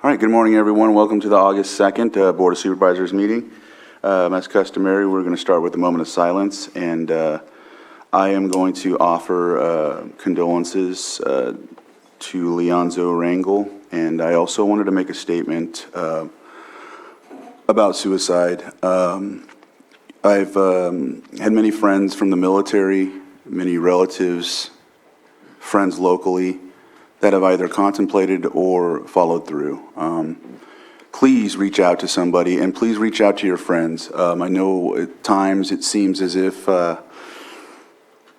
All right, good morning, everyone. Welcome to the August 2nd Board of Supervisors meeting. As customary, we're going to start with a moment of silence, and I am going to offer condolences to Leonzo Rangel, and I also wanted to make a statement about suicide. I've had many friends from the military, many relatives, friends locally, that have either contemplated or followed through. Please reach out to somebody, and please reach out to your friends. I know at times it seems as if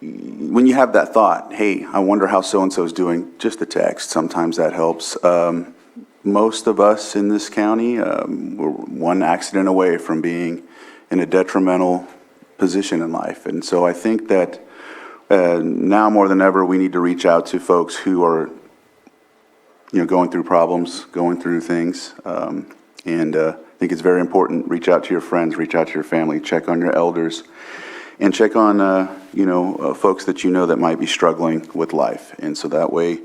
when you have that thought, hey, I wonder how so-and-so is doing, just a text, sometimes that helps. Most of us in this county, we're one accident away from being in a detrimental position in life. And so I think that now more than ever, we need to reach out to folks who are going through problems, going through things, and I think it's very important. Reach out to your friends, reach out to your family, check on your elders, and check on folks that you know that might be struggling with life, and so that way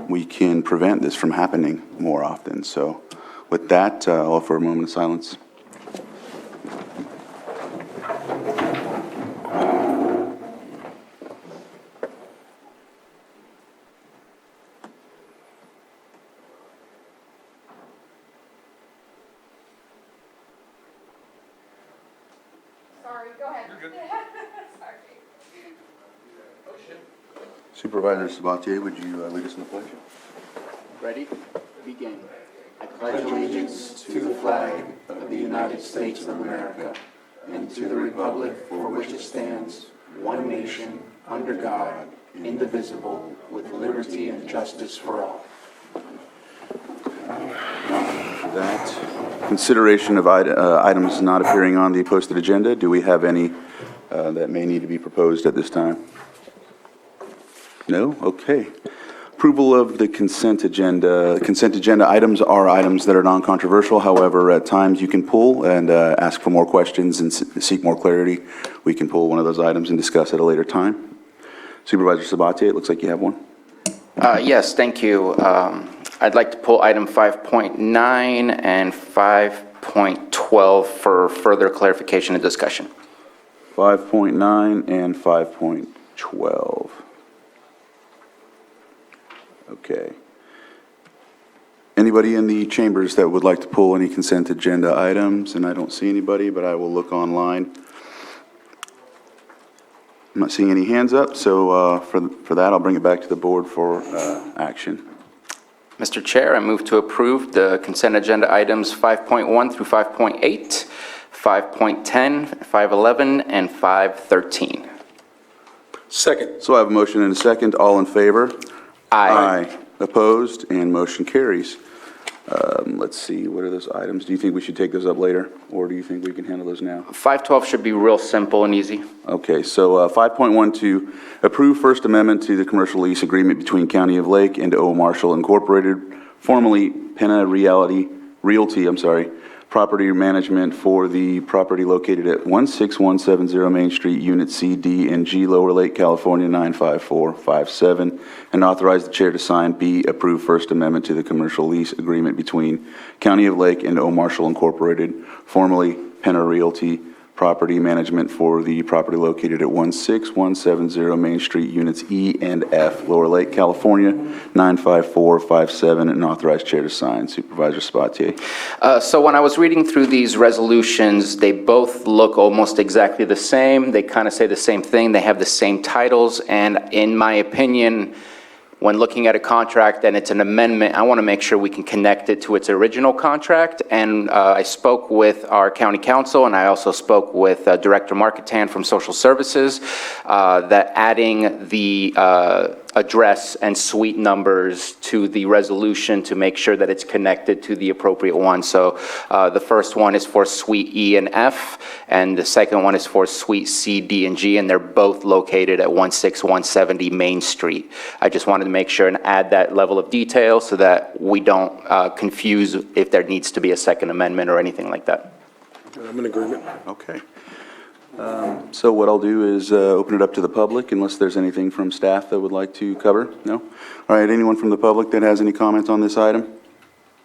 we can prevent this from happening more often. So, with that, I'll offer a moment of silence. Go ahead. You're good. Sorry. Supervisor Sabatier, would you lead us in the pledge? Ready? Begin. I pledge allegiance to the flag of the United States of America and to the republic for which it stands, one nation, under God, indivisible, with liberty and justice for all. That consideration of items not appearing on the posted agenda. Do we have any that may need to be proposed at this time? No? Okay. Approval of the consent agenda. Consent agenda items are items that are non-controversial. However, at times you can pull and ask for more questions and seek more clarity. We can pull one of those items and discuss at a later time. Supervisor Sabatier, it looks like you have one. Yes, thank you. I'd like to pull item 5.9 and 5.12 for further clarification and discussion. 5.9 and 5.12. Okay. Anybody in the chambers that would like to pull any consent agenda items? And I don't see anybody, but I will look online. I'm not seeing any hands up, so for that, I'll bring it back to the board for action. Mr. Chair, I move to approve the consent agenda items 5.1 through 5.8, 5.10, 5.11, and 5.13. Second. So I have a motion and a second. All in favor? Aye. Opposed? And motion carries. Let's see, what are those items? Do you think we should take those up later, or do you think we can handle those now? 5.12 should be real simple and easy. Okay, so 5.12, approve First Amendment to the commercial lease agreement between County of Lake and O. Marshall Incorporated, formerly Penna Realty, property management for the property located at 16170 Main Street, Unit C, D, and G, Lower Lake, California, 95457, and authorize the chair to sign. B, approve First Amendment to the commercial lease agreement between County of Lake and O. Marshall Incorporated, formerly Penna Realty, property management for the property located at 16170 Main Street, Units E and F, Lower Lake, California, 95457, and authorized chair to sign. Supervisor Sabatier. So when I was reading through these resolutions, they both look almost exactly the same. They kind of say the same thing. They have the same titles, and in my opinion, when looking at a contract and it's an amendment, I want to make sure we can connect it to its original contract. And I spoke with our county council, and I also spoke with Director Marketan from Social Services, that adding the address and suite numbers to the resolution to make sure that it's connected to the appropriate one. So the first one is for suite E and F, and the second one is for suite C, D, and G, and they're both located at 16170 Main Street. I just wanted to make sure and add that level of detail so that we don't confuse if there needs to be a second amendment or anything like that. I'm in agreement. Okay. So what I'll do is open it up to the public, unless there's anything from staff that would like to cover. No? All right, anyone from the public that has any comments on this item?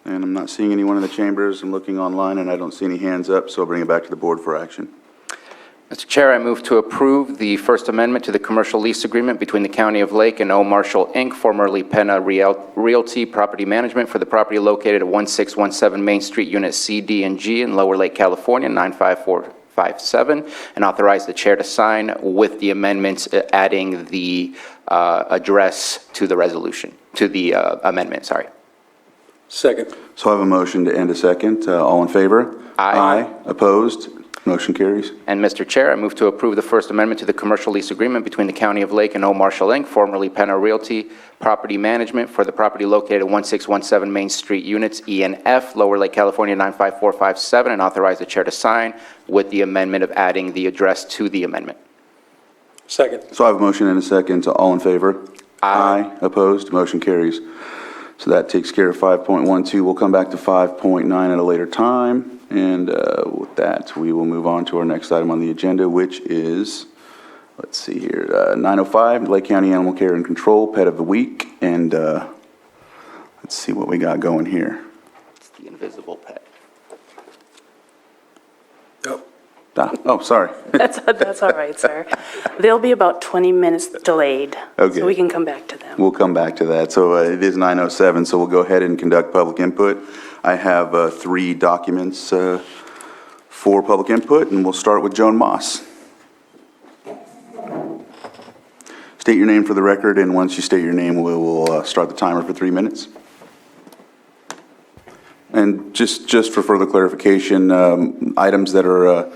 And I'm not seeing anyone in the chambers. I'm looking online, and I don't see any hands up, so I'll bring it back to the board for action. Mr. Chair, I move to approve the First Amendment to the commercial lease agreement between the County of Lake and O. Marshall, Inc., formerly Penna Realty Property Management, for the property located at 1617 Main Street, Unit C, D, and G in Lower Lake, California, 95457, and authorize the chair to sign with the amendments adding the address to the resolution, to the amendment, sorry. Second. So I have a motion to end a second. All in favor? Aye. Opposed? Motion carries. And Mr. Chair, I move to approve the First Amendment to the commercial lease agreement between the County of Lake and O. Marshall, Inc., formerly Penna Realty Property Management, for the property located at 1617 Main Street, Units E and F, Lower Lake, California, 95457, and authorize the chair to sign with the amendment of adding the address to the amendment. Second. So I have a motion and a second. All in favor? Aye. Opposed? Motion carries. So that takes care of 5.12. We'll come back to 5.9 at a later time. And with that, we will move on to our next item on the agenda, which is, let's see here, 9:05, Lake County Animal Care and Control Pet of the Week. And let's see what we got going here. It's the invisible pet. Oh, sorry. That's all right, sir. They'll be about 20 minutes delayed. Okay. So we can come back to them. We'll come back to that. So it is 9:07, so we'll go ahead and conduct public input. I have 3 documents for public input, and we'll start with Joan Moss. State your name for the record, and once you state your name, we will start the timer for 3 minutes. And just for further clarification, items that are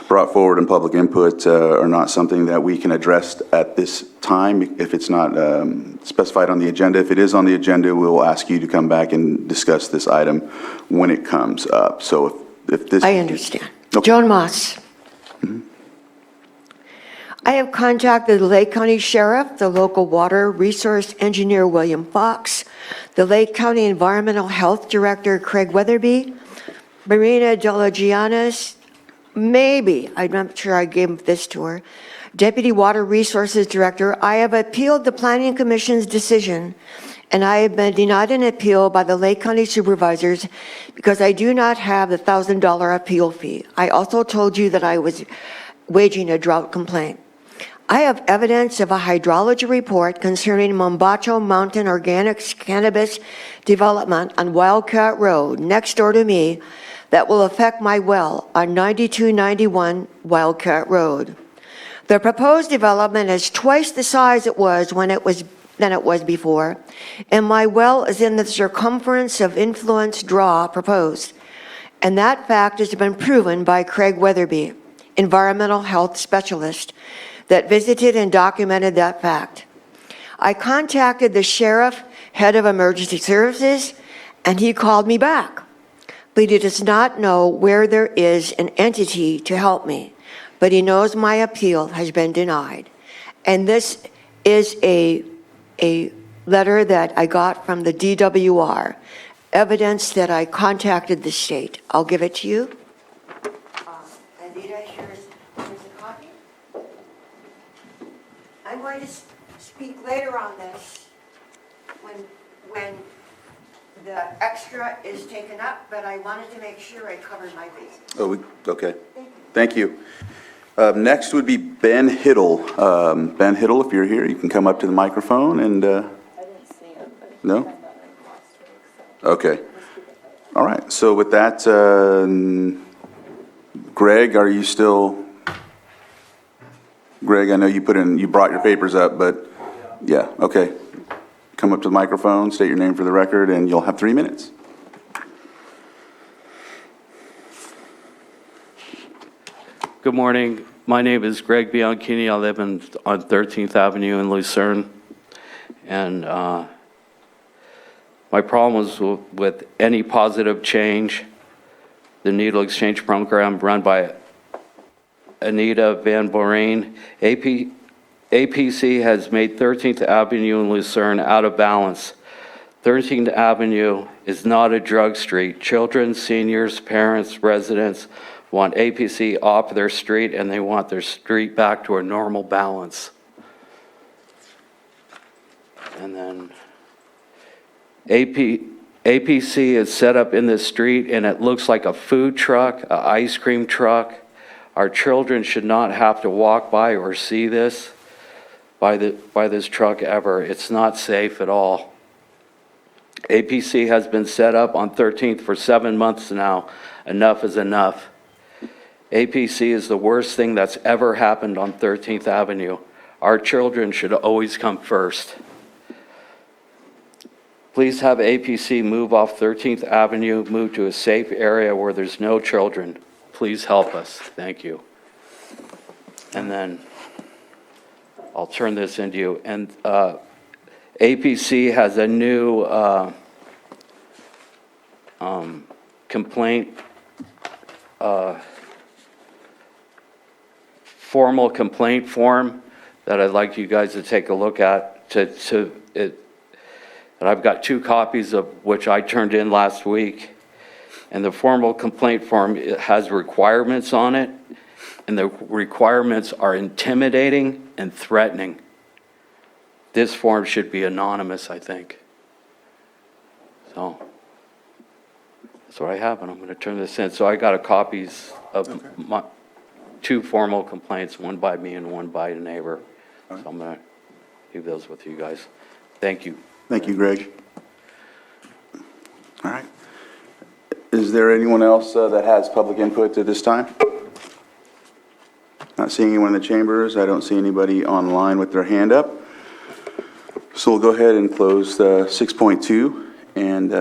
brought forward in public input are not something that we can address at this time if it's not specified on the agenda. If it is on the agenda, we will ask you to come back and discuss this item when it comes up. So if this... I understand. Okay. Joan Moss. I have contacted the Lake County Sheriff, the local water resource engineer William Fox, the Lake County Environmental Health Director Craig Weatherby, Marina Delagianis, maybe, I'm not sure I gave this to her, Deputy Water Resources Director. I have appealed the Planning Commission's decision, and I have been denied an appeal by the Lake County Supervisors because I do not have the $1,000 appeal fee. I also told you that I was waging a drought complaint. I have evidence of a hydrology report concerning Mombacho Mountain Organics Cannabis development on Wildcat Road next door to me that will affect my well on 9291 Wildcat Road. The proposed development is twice the size it was than it was before, and my well is in the circumference of influence draw proposed. And that fact has been proven by Craig Weatherby, environmental health specialist, that visited and documented that fact. I contacted the sheriff, head of emergency services, and he called me back. But he does not know where there is an entity to help me. But he knows my appeal has been denied. And this is a letter that I got from the DWR, evidence that I contacted the state. I'll give it to you. Anita, here's a copy. I'm going to speak later on this when the extra is taken up, but I wanted to make sure I covered my bases. Okay. Thank you. Next would be Ben Hiddle. Ben Hiddle, if you're here, you can come up to the microphone and... I didn't see it, but No? my mother lost her, so. Okay. All right. So with that, Greg, are you still... Greg, I know you brought your papers up, but yeah, okay. Come up to the microphone, state your name for the record, and you'll have 3 minutes. Good morning. My name is Greg Bianchini. I live on 13th Avenue in Lucerne. And my problem is with any positive change, the needle exchange program run by Anita Van Boreen. APC has made 13th Avenue in Lucerne out of balance. 13th Avenue is not a drug street. Children, seniors, parents, residents want APC off their street, and they want their street back to a normal balance. And then APC is set up in this street and it looks like a food truck, an ice cream truck. Our children should not have to walk by or see this, by this truck ever. It's not safe at all. APC has been set up on 13th for 7 months now. Enough is enough. APC is the worst thing that's ever happened on 13th Avenue. Our children should always come first. Please have APC move off 13th Avenue, move to a safe area where there's no children. Please help us. Thank you. And then I'll turn this into you. And APC has a new complaint, formal complaint form that I'd like you guys to take a look at. And I've got 2 copies of which I turned in last week. And the formal complaint form, it has requirements on it, and the requirements are intimidating and threatening. This form should be anonymous, I think. So that's what I have, and I'm going to turn this in. So I got copies of my 2 formal complaints, one by me and one by a neighbor. So I'm going to leave those with you guys. Thank you. Thank you, Greg. All right. Is there anyone else that has public input at this time? Not seeing anyone in the chambers. I don't see anybody online with their hand up. So we'll go ahead and close 6.2, and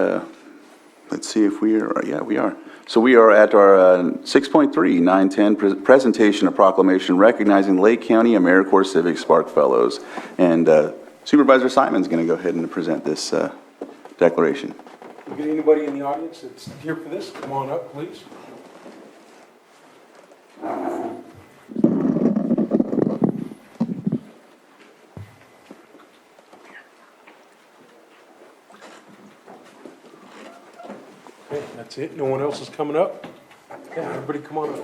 let's see if we are, yeah, we are. So we are at our 6.3, 910, presentation of proclamation recognizing Lake County AmeriCorps Civic Spark Fellows. And Supervisor Simon's going to go ahead and present this declaration. Get anybody in the audience that's here for this, come on up, please. Okay, that's it. No one else is coming up? Yeah, everybody come on up.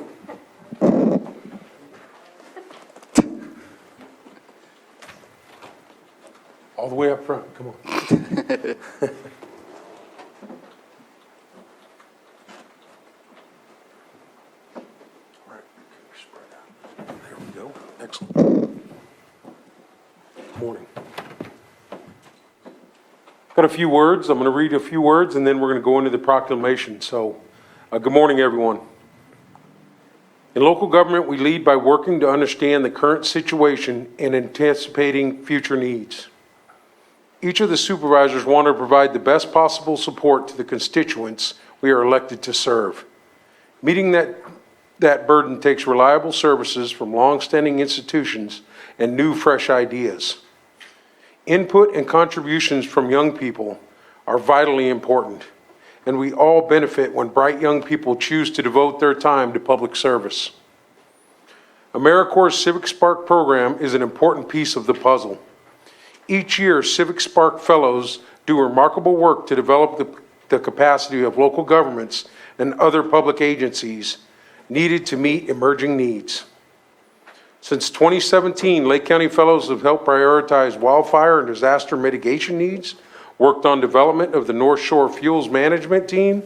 All the way up front, come on. There we go. Excellent. Morning. Got a few words. I'm going to read a few words, and then we're going to go into the proclamation. So, good morning, everyone. In local government, we lead by working to understand the current situation and anticipating future needs. Each of the supervisors want to provide the best possible support to the constituents we are elected to serve. Meeting that burden takes reliable services from long-standing institutions and new, fresh ideas. Input and contributions from young people are vitally important, and we all benefit when bright young people choose to devote their time to public service. AmeriCorps' Civic Spark program is an important piece of the puzzle. Each year, Civic Spark Fellows do remarkable work to develop the capacity of local governments and other public agencies needed to meet emerging needs. Since 2017, Lake County Fellows have helped prioritize wildfire and disaster mitigation needs, worked on development of the North Shore Fuels Management Team,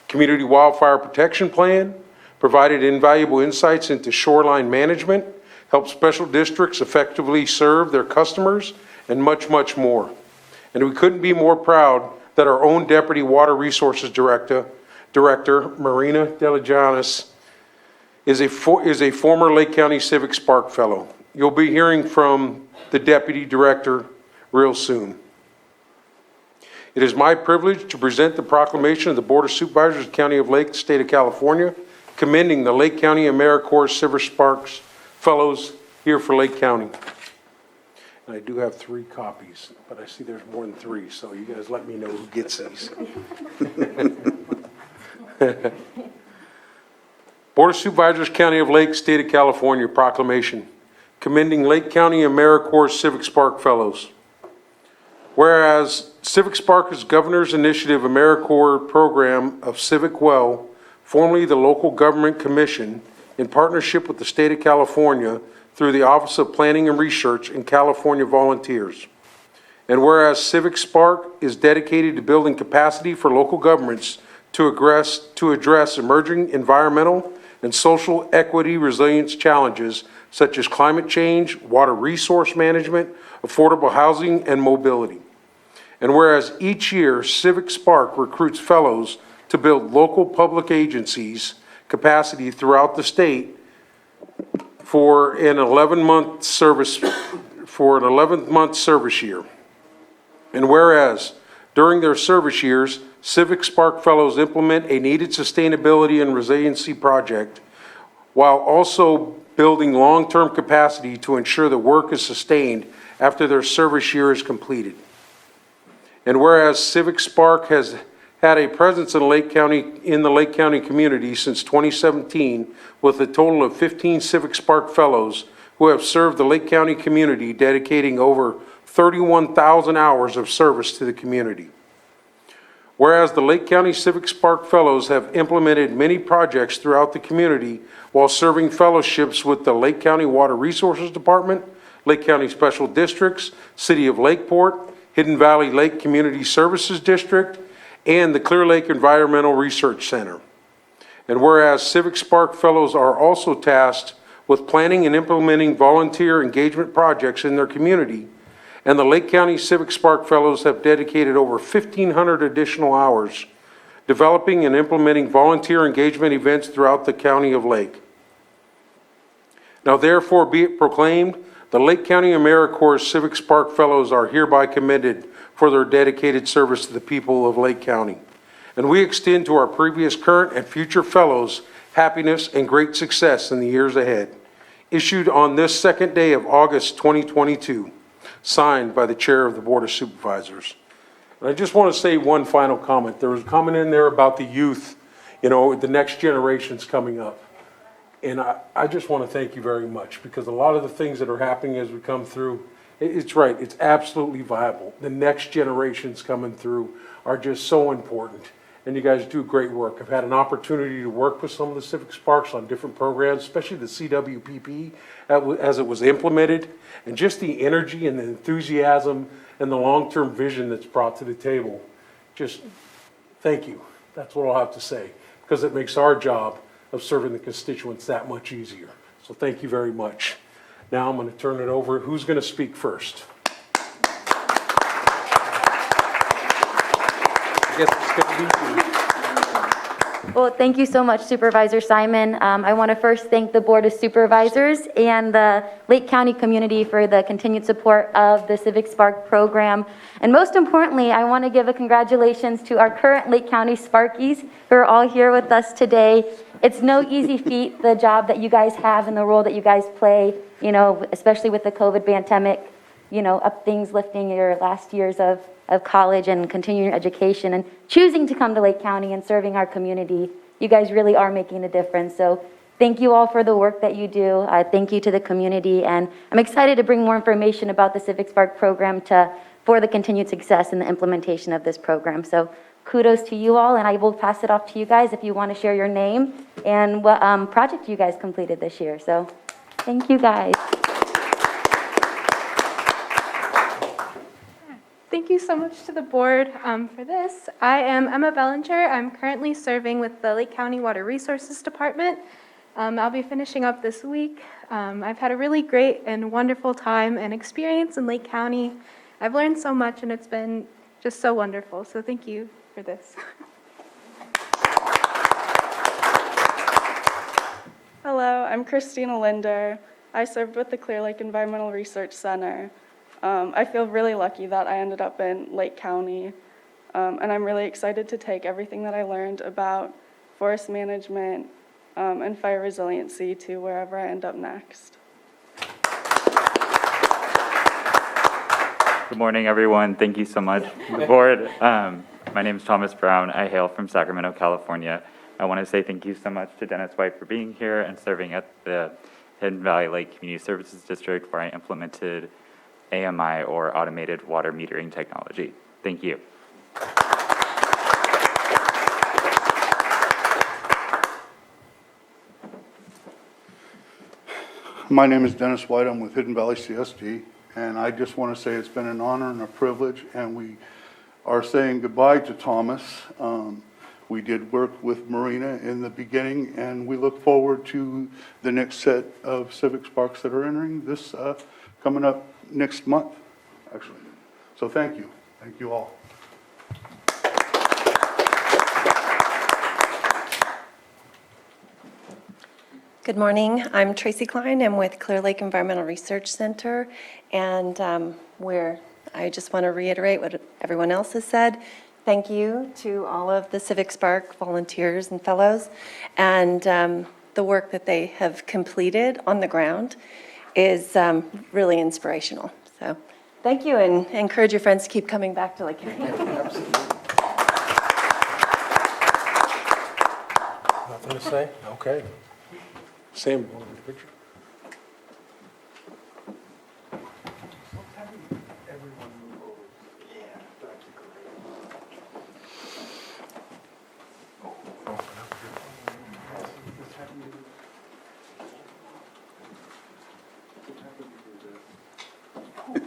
Community Wildfire Protection Plan, provided invaluable insights into shoreline management, helped special districts effectively serve their customers, and much, much more. And we couldn't be more proud that our own Deputy Water Resources Director Marina Deligianis, is a former Lake County Civic Spark Fellow. You'll be hearing from the Deputy Director real soon. It is my privilege to present the proclamation of the Board of Supervisors of the County of Lake, State of California, commending the Lake County AmeriCorps Civic Sparks Fellows here for Lake County. And I do have 3 copies, but I see there's more than 3, so you guys let me know who gets these. Board of Supervisors, County of Lake, State of California, proclamation, commending Lake County AmeriCorps Civic Spark Fellows. Whereas Civic Spark is Governor's Initiative AmeriCorps program of Civic Well, formerly the Local Government Commission, in partnership with the State of California through the Office of Planning and Research and California Volunteers. And whereas Civic Spark is dedicated to building capacity for local governments to address emerging environmental and social equity resilience challenges such as climate change, water resource management, affordable housing, and mobility. And whereas each year Civic Spark recruits fellows to build local public agencies capacity throughout the state for an 11-month service year. And whereas during their service years, Civic Spark Fellows implement a needed sustainability and resiliency project while also building long-term capacity to ensure the work is sustained after their service year is completed. And whereas Civic Spark has had a presence in the Lake County community since 2017 with a total of 15 Civic Spark Fellows who have served the Lake County community, dedicating over 31,000 hours of service to the community. Whereas the Lake County Civic Spark Fellows have implemented many projects throughout the community while serving fellowships with the Lake County Water Resources Department, Lake County Special Districts, City of Lakeport, Hidden Valley Lake Community Services District, and the Clear Lake Environmental Research Center. And whereas Civic Spark Fellows are also tasked with planning and implementing volunteer engagement projects in their community, and the Lake County Civic Spark Fellows have dedicated over 1,500 additional hours developing and implementing volunteer engagement events throughout the county of Lake. Now therefore be it proclaimed, the Lake County AmeriCorps Civic Spark Fellows are hereby commended for their dedicated service to the people of Lake County. And we extend to our previous, current, and future fellows happiness and great success in the years ahead. Issued on this second day of August 2022, signed by the Chair of the Board of Supervisors. And I just want to say one final comment. There was a comment in there about the youth, the next generation's coming up. And I just want to thank you very much, because a lot of the things that are happening as we come through, it's right, it's absolutely viable. The next generations coming through are just so important. And you guys do great work. I've had an opportunity to work with some of the Civic Sparks on different programs, especially the CWPP as it was implemented, and just the energy and the enthusiasm and the long-term vision that's brought to the table. Just thank you. That's what I'll have to say, because it makes our job of serving the constituents that much easier. So thank you very much. Now I'm going to turn it over. Who's going to speak first? I guess it's going to be you. Well, thank you so much, Supervisor Simon. I want to first thank the Board of Supervisors and the Lake County community for the continued support of the Civic Spark program. And most importantly, I want to give a congratulations to our current Lake County Sparkies who are all here with us today. It's no easy feat, the job that you guys have and the role that you guys play, especially with the COVID pandemic, up things, lifting your last years of college and continuing education and choosing to come to Lake County and serving our community. You guys really are making a difference. So thank you all for the work that you do. Thank you to the community. And I'm excited to bring more information about the Civic Spark program for the continued success in the implementation of this program. So kudos to you all, and I will pass it off to you guys if you want to share your name and what project you guys completed this year. So thank you guys. Thank you so much to the board for this. I am Emma Bellinger. I'm currently serving with the Lake County Water Resources Department. I'll be finishing up this week. I've had a really great and wonderful time and experience in Lake County. I've learned so much and it's been just so wonderful. So thank you for this. Hello, I'm Christina Linder. I served with the Clear Lake Environmental Research Center. I feel really lucky that I ended up in Lake County, and I'm really excited to take everything that I learned about forest management and fire resiliency to wherever I end up next. Good morning, everyone. Thank you so much, the board. My name is Thomas Brown. I hail from Sacramento, California. I want to say thank you so much to Dennis White for being here and serving at the Hidden Valley Lake Community Services District, where I implemented AMI, or automated water metering technology. Thank you. My name is Dennis White. I'm with Hidden Valley CSD, And I just want to say it's been an honor and a privilege, and we are saying goodbye to Thomas. We did work with Marina in the beginning, and we look forward to the next set of Civic Sparks that are entering this, coming up next month, actually. So thank you. Thank you all. Good morning. I'm Tracy Klein. I'm with Clear Lake Environmental Research Center, and I just want to reiterate what everyone else has said. Thank you to all of the Civic Spark volunteers and fellows, and the work that they have completed on the ground is really inspirational. So thank you, and encourage your friends to keep coming back to Lake County. Nothing to say? Okay. Sam, you want to get a picture?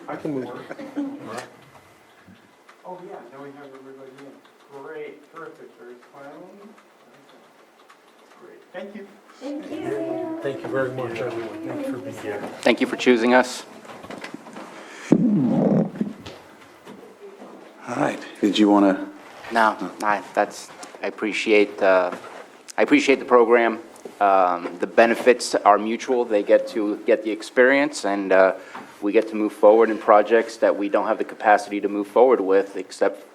I can move. Oh, yeah, now we have everybody in. Great, perfect, very smiling. Great, thank you. Thank you. Thank you very much, everyone. Thank you for being here. Thank you for choosing us. All right, did you want to? No, I appreciate the program. The benefits are mutual. They get to get the experience, and we get to move forward in projects that we don't have the capacity to move forward with, except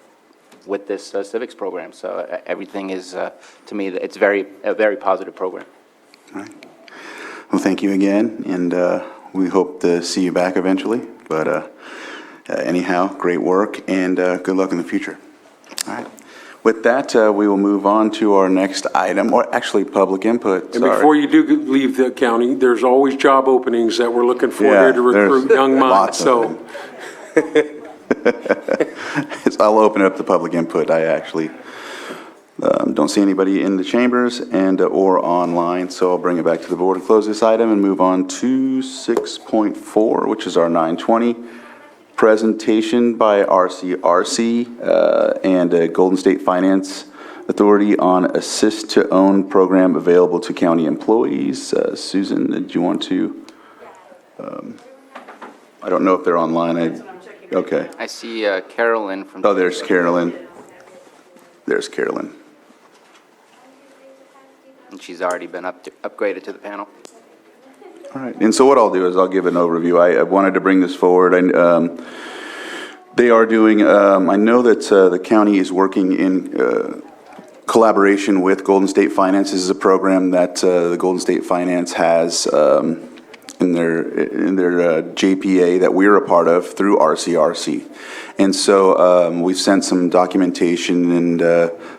with this civics program. So everything is, to me, it's a very positive program. All right. Well, thank you again, and we hope to see you back eventually. But anyhow, great work, and good luck in the future. All right. With that, we will move on to our next item, or actually public input. And before you do leave the county, there's always job openings that we're looking for Yeah, here to recruit young minds, lots of so. I'll open up the public input. I actually don't see anybody in the chambers and or online, so I'll bring it back to the board and close this item and move on to 6.4, which is our 920 presentation by RCRC and Golden State Finance Authority on Assist to Own program available to county employees. Susan, did you want to? I don't know if they're online. Okay. I see Carolyn from... Oh, there's Carolyn. There's Carolyn. And she's already been upgraded to the panel. All right. And so what I'll do is I'll give an overview. I wanted to bring this forward. They are doing, I know that the county is working in collaboration with Golden State Finance. This is a program that the Golden State Finance has in their JPA that we're a part of through RCRC. And so we've sent some documentation and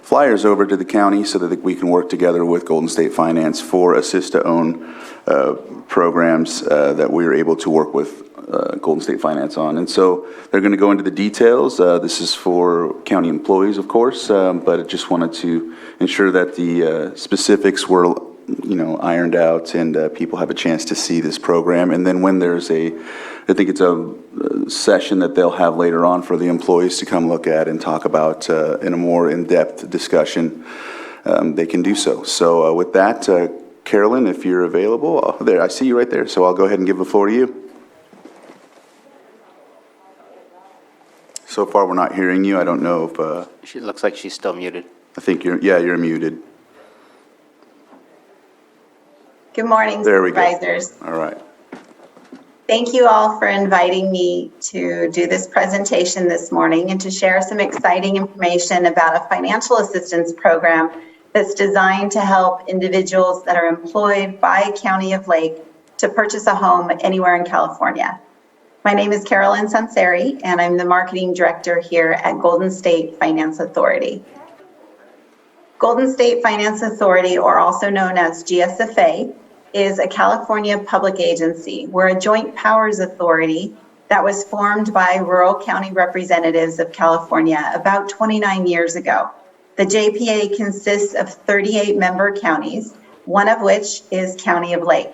flyers over to the county so that we can work together with Golden State Finance for Assist to Own programs that we're able to work with Golden State Finance on. And so they're going to go into the details. This is for county employees, of course, but I just wanted to ensure that the specifics were ironed out and people have a chance to see this program. And then when there's I think it's a session that they'll have later on for the employees to come look at and talk about in a more in-depth discussion, they can do so. So with that, Carolyn, if you're available, there, I see you right there. So I'll go ahead and give the floor to you. So far, we're not hearing you. I don't know if... She looks like she's still muted. I think you're muted. Good morning, There we go. Supervisors. All right. Thank you all for inviting me to do this presentation this morning and to share some exciting information about a financial assistance program that's designed to help individuals that are employed by County of Lake to purchase a home anywhere in California. My name is Carolyn Sanseri, and I'm the Marketing Director here at Golden State Finance Authority. Golden State Finance Authority, or also known as GSFA, is a California public agency. We're a joint powers authority that was formed by rural county representatives of California about 29 years ago. The JPA consists of 38 member counties, one of which is County of Lake.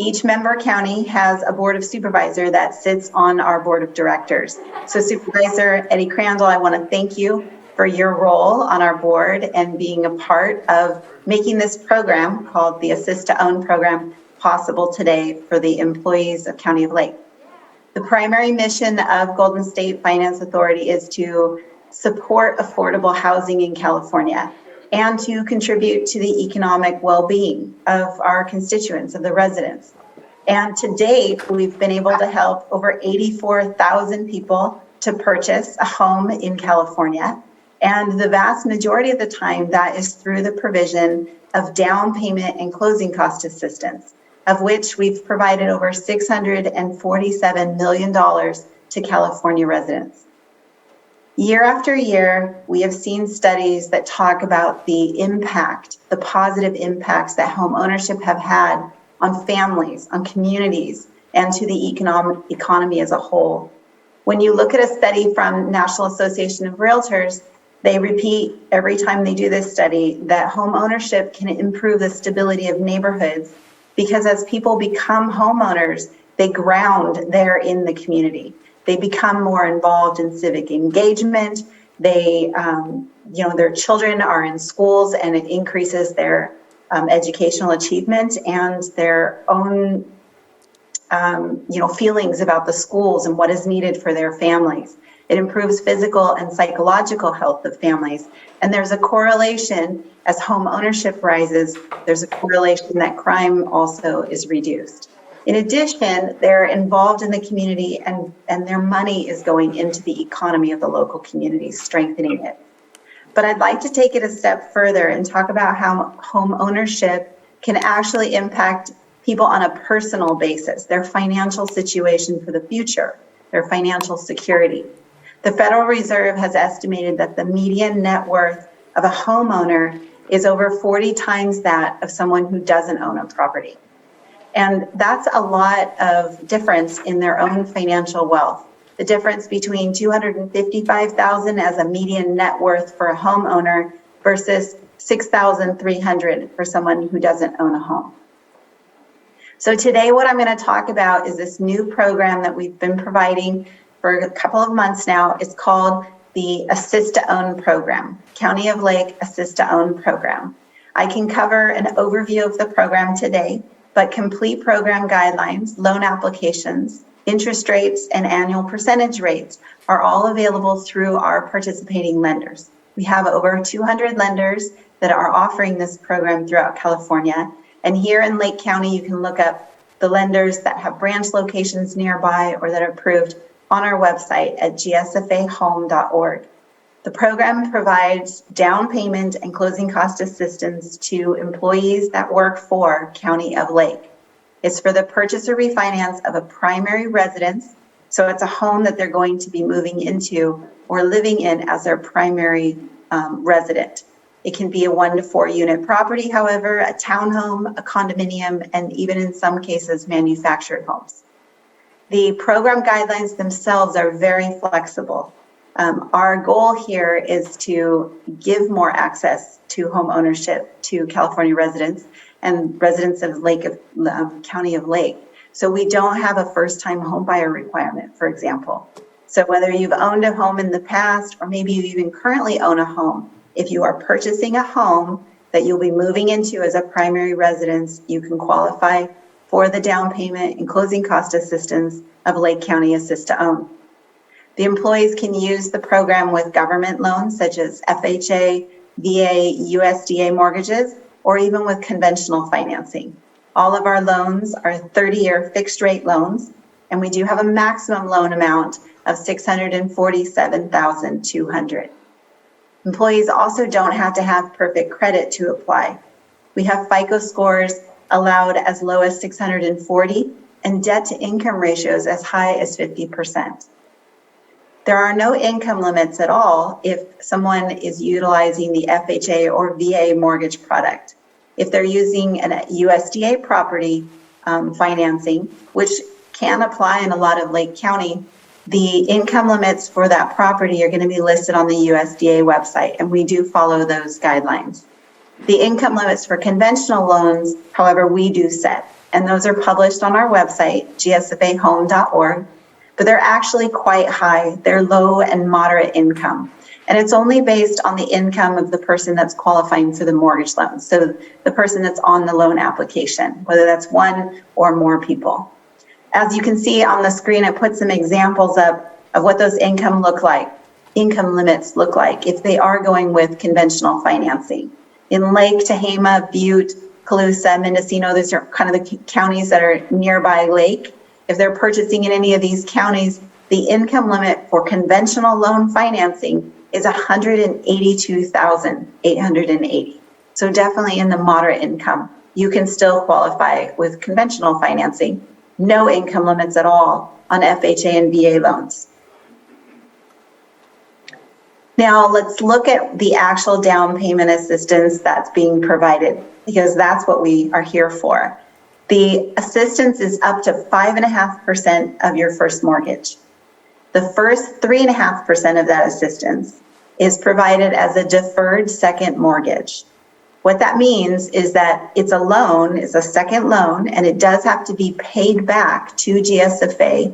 Each member county has a board of supervisor that sits on our board of directors. So Supervisor Eddie Crandall, I want to thank you for your role on our board and being a part of making this program called the Assist to Own program possible today for the employees of County of Lake. The primary mission of Golden State Finance Authority is to support affordable housing in California and to contribute to the economic well-being of our constituents, of the residents. And to date, we've been able to help over 84,000 people to purchase a home in California. And the vast majority of the time, that is through the provision of down payment and closing cost assistance, of which we've provided over $647 million to California residents. Year after year, we have seen studies that talk about the impact, the positive impacts that home ownership have had on families, on communities, and to the economy as a whole. When you look at a study from National Association of Realtors, they repeat every time they do this study that home ownership can improve the stability of neighborhoods because as people become homeowners, they ground there in the community. They become more involved in civic engagement. They, their children are in schools and it increases their educational achievement and their own, feelings about the schools and what is needed for their families. It improves physical and psychological health of families. And there's a correlation as home ownership rises, there's a correlation that crime also is reduced. In addition, they're involved in the community and their money is going into the economy of the local community, strengthening it. But I'd like to take it a step further and talk about how home ownership can actually impact people on a personal basis, their financial situation for the future, their financial security. The Federal Reserve has estimated that the median net worth of a homeowner is over 40 times that of someone who doesn't own a property. And that's a lot of difference in their own financial wealth. The difference between $255,000 as a median net worth for a homeowner versus $6,300 for someone who doesn't own a home. So today what I'm going to talk about is this new program that we've been providing for a couple of months now. It's called the Assist to Own program, County of Lake Assist to Own program. I can cover an overview of the program today, but complete program guidelines, loan applications, interest rates, and annual percentage rates are all available through our participating lenders. We have over 200 lenders that are offering this program throughout California. And here in Lake County, you can look up the lenders that have branch locations nearby or that are approved on our website at gsfahome.org. The program provides down payment and closing cost assistance to employees that work for County of Lake. It's for the purchase or refinance of a primary residence, so it's a home that they're going to be moving into or living in as their primary resident. It can be a 1 to 4 unit property, however, a townhome, a condominium, and even in some cases, manufactured homes. The program guidelines themselves are very flexible. Our goal here is to give more access to home ownership to California residents and residents of County of Lake. So we don't have a first-time home buyer requirement, for example. So whether you've owned a home in the past or maybe you even currently own a home, if you are purchasing a home that you'll be moving into as a primary residence, you can qualify for the down payment and closing cost assistance of Lake County Assist to Own. The employees can use the program with government loans such as FHA, VA, USDA mortgages, or even with conventional financing. All of our loans are 30-year fixed rate loans, and we do have a maximum loan amount of $647,200. Employees also don't have to have perfect credit to apply. We have FICO scores allowed as low as 640 and debt to income ratios as high as 50%. There are no income limits at all if someone is utilizing the FHA or VA mortgage product. If they're using an USDA property financing, which can apply in a lot of Lake County, the income limits for that property are going to be listed on the USDA website, and we do follow those guidelines. The income limits for conventional loans, however, we do set, and those are published on our website, gsfahome.org, but they're actually quite high. They're low and moderate income. And it's only based on the income of the person that's qualifying for the mortgage loan. So the person that's on the loan application, whether that's one or more people. As you can see on the screen, I put some examples up of what those income limits look like if they are going with conventional financing. In Lake, Tehama, Butte, Colusa, Mendocino, those are kind of the counties that are nearby Lake. If they're purchasing in any of these counties, the income limit for conventional loan financing is $182,880. So definitely in the moderate income. You can still qualify with conventional financing. No income limits at all on FHA and VA loans. Now let's look at the actual down payment assistance that's being provided, because that's what we are here for. The assistance is up to 5.5% of your first mortgage. The first 3.5% of that assistance is provided as a deferred second mortgage. What that means is that it's a loan, it's a second loan, and it does have to be paid back to GSFA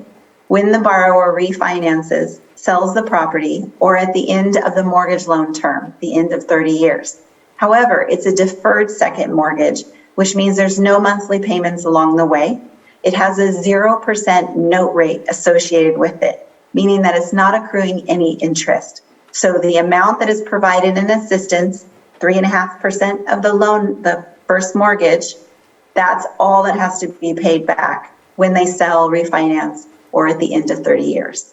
when the borrower refinances, sells the property, or at the end of the mortgage loan term, the end of 30 years. However, it's a deferred second mortgage, which means there's no monthly payments along the way. It has a 0% note rate associated with it, meaning that it's not accruing any interest. So the amount that is provided in assistance, 3.5% of the loan, the first mortgage, that's all that has to be paid back when they sell, refinance, or at the end of 30 years.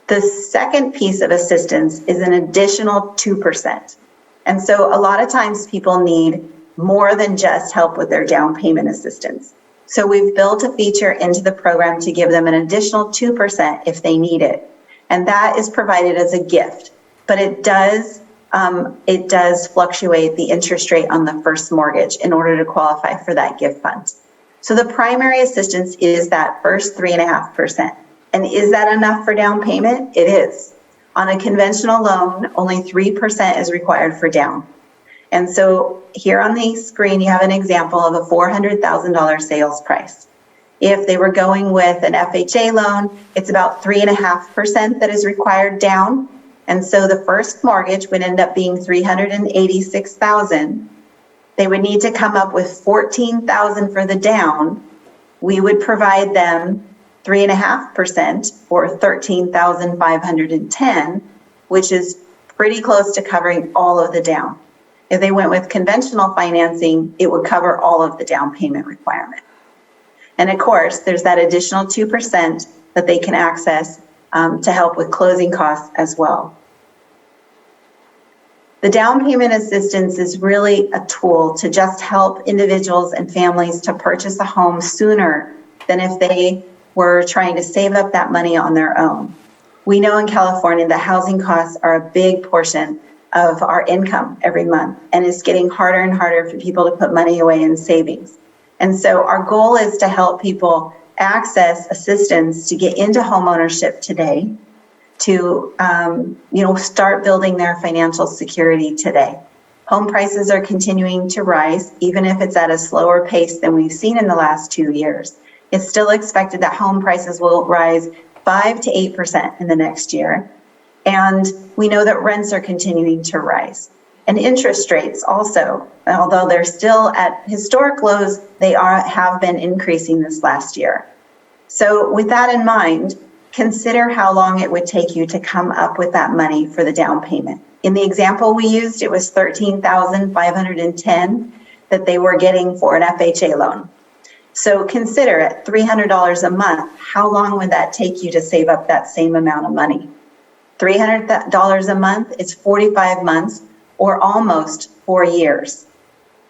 The second piece of assistance is an additional 2%. And so a lot of times people need more than just help with their down payment assistance. So we've built a feature into the program to give them an additional 2% if they need it. And that is provided as a gift, but it does fluctuate the interest rate on the first mortgage in order to qualify for that gift fund. So the primary assistance is that first 3.5%. And is that enough for down payment? It is. On a conventional loan, only 3% is required for down. And so here on the screen, you have an example of a $400,000 sales price. If they were going with an FHA loan, it's about 3.5% that is required down. And so the first mortgage would end up being $386,000. They would need to come up with $14,000 for the down. We would provide them 3.5% or $13,510, which is pretty close to covering all of the down. If they went with conventional financing, it would cover all of the down payment requirement. And of course, there's that additional 2% that they can access to help with closing costs as well. The down payment assistance is really a tool to just help individuals and families to purchase a home sooner than if they were trying to save up that money on their own. We know in California that housing costs are a big portion of our income every month, and it's getting harder and harder for people to put money away in savings. And so our goal is to help people access assistance to get into homeownership today, to start building their financial security today. Home prices are continuing to rise, even if it's at a slower pace than we've seen in the last 2 years. It's still expected that home prices will rise 5 to 8% in the next year. And we know that rents are continuing to rise. And interest rates also, although they're still at historic lows, they have been increasing this last year. So with that in mind, consider how long it would take you to come up with that money for the down payment. In the example we used, it was $13,510 that they were getting for an FHA loan. So consider at $300 a month, how long would that take you to save up that same amount of money? $300 a month, it's 45 months or almost 4 years.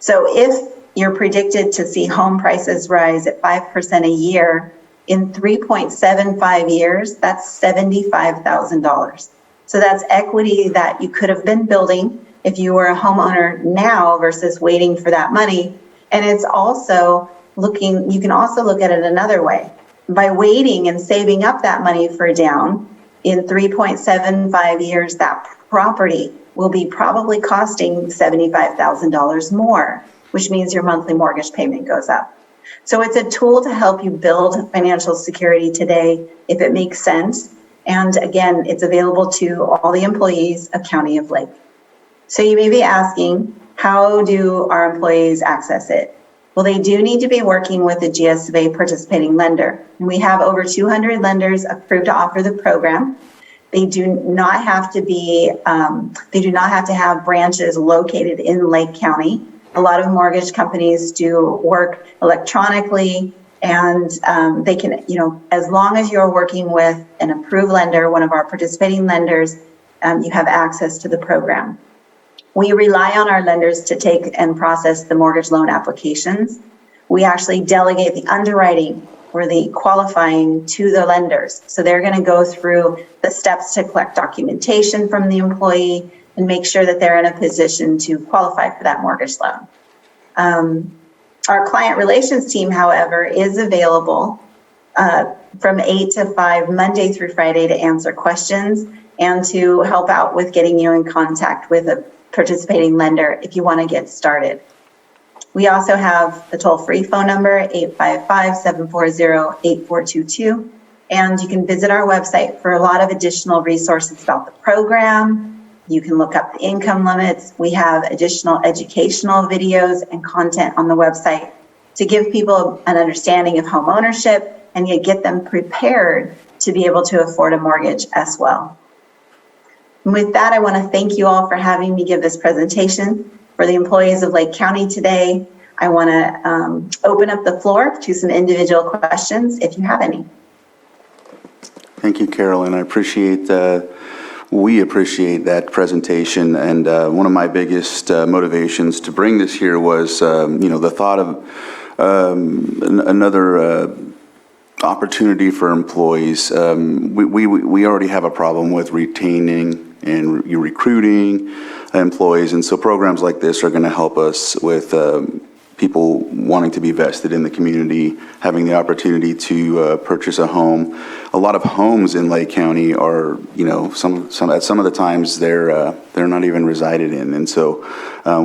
So if you're predicted to see home prices rise at 5% a year, in 3.75 years, that's $75,000. So that's equity that you could have been building if you were a homeowner now versus waiting for that money. And it's also you can also look at it another way. By waiting and saving up that money for down, in 3.75 years, that property will be probably costing $75,000 more, which means your monthly mortgage payment goes up. So it's a tool to help you build financial security today if it makes sense. And again, it's available to all the employees of County of Lake. So you may be asking, how do our employees access it? Well, they do need to be working with a GSA participating lender. And we have over 200 lenders approved to offer the program. They do not have to be, they do not have to have branches located in Lake County. A lot of mortgage companies do work electronically, and they can, as long as you're working with an approved lender, one of our participating lenders, you have access to the program. We rely on our lenders to take and process the mortgage loan applications. We actually delegate the underwriting or the qualifying to the lenders. So they're going to go through the steps to collect documentation from the employee and make sure that they're in a position to qualify for that mortgage loan. Our client relations team, however, is available from 8 to 5, Monday through Friday, to answer questions and to help out with getting you in contact with a participating lender if you want to get started. We also have the toll-free phone number, 855-740-8422, and you can visit our website for a lot of additional resources about the program. You can look up the income limits. We have additional educational videos and content on the website to give people an understanding of home ownership and yet get them prepared to be able to afford a mortgage as well. And with that, I want to thank you all for having me give this presentation. For the employees of Lake County today, I want to open up the floor to some individual questions if you have any. Thank you, Carolyn. I appreciate, we appreciate that presentation. And one of my biggest motivations to bring this here was, the thought of another opportunity for employees. We already have a problem with retaining and recruiting employees, and so programs like this are going to help us with people wanting to be vested in the community, having the opportunity to purchase a home. A lot of homes in Lake County are, some at some of the times they're not even resided in, and so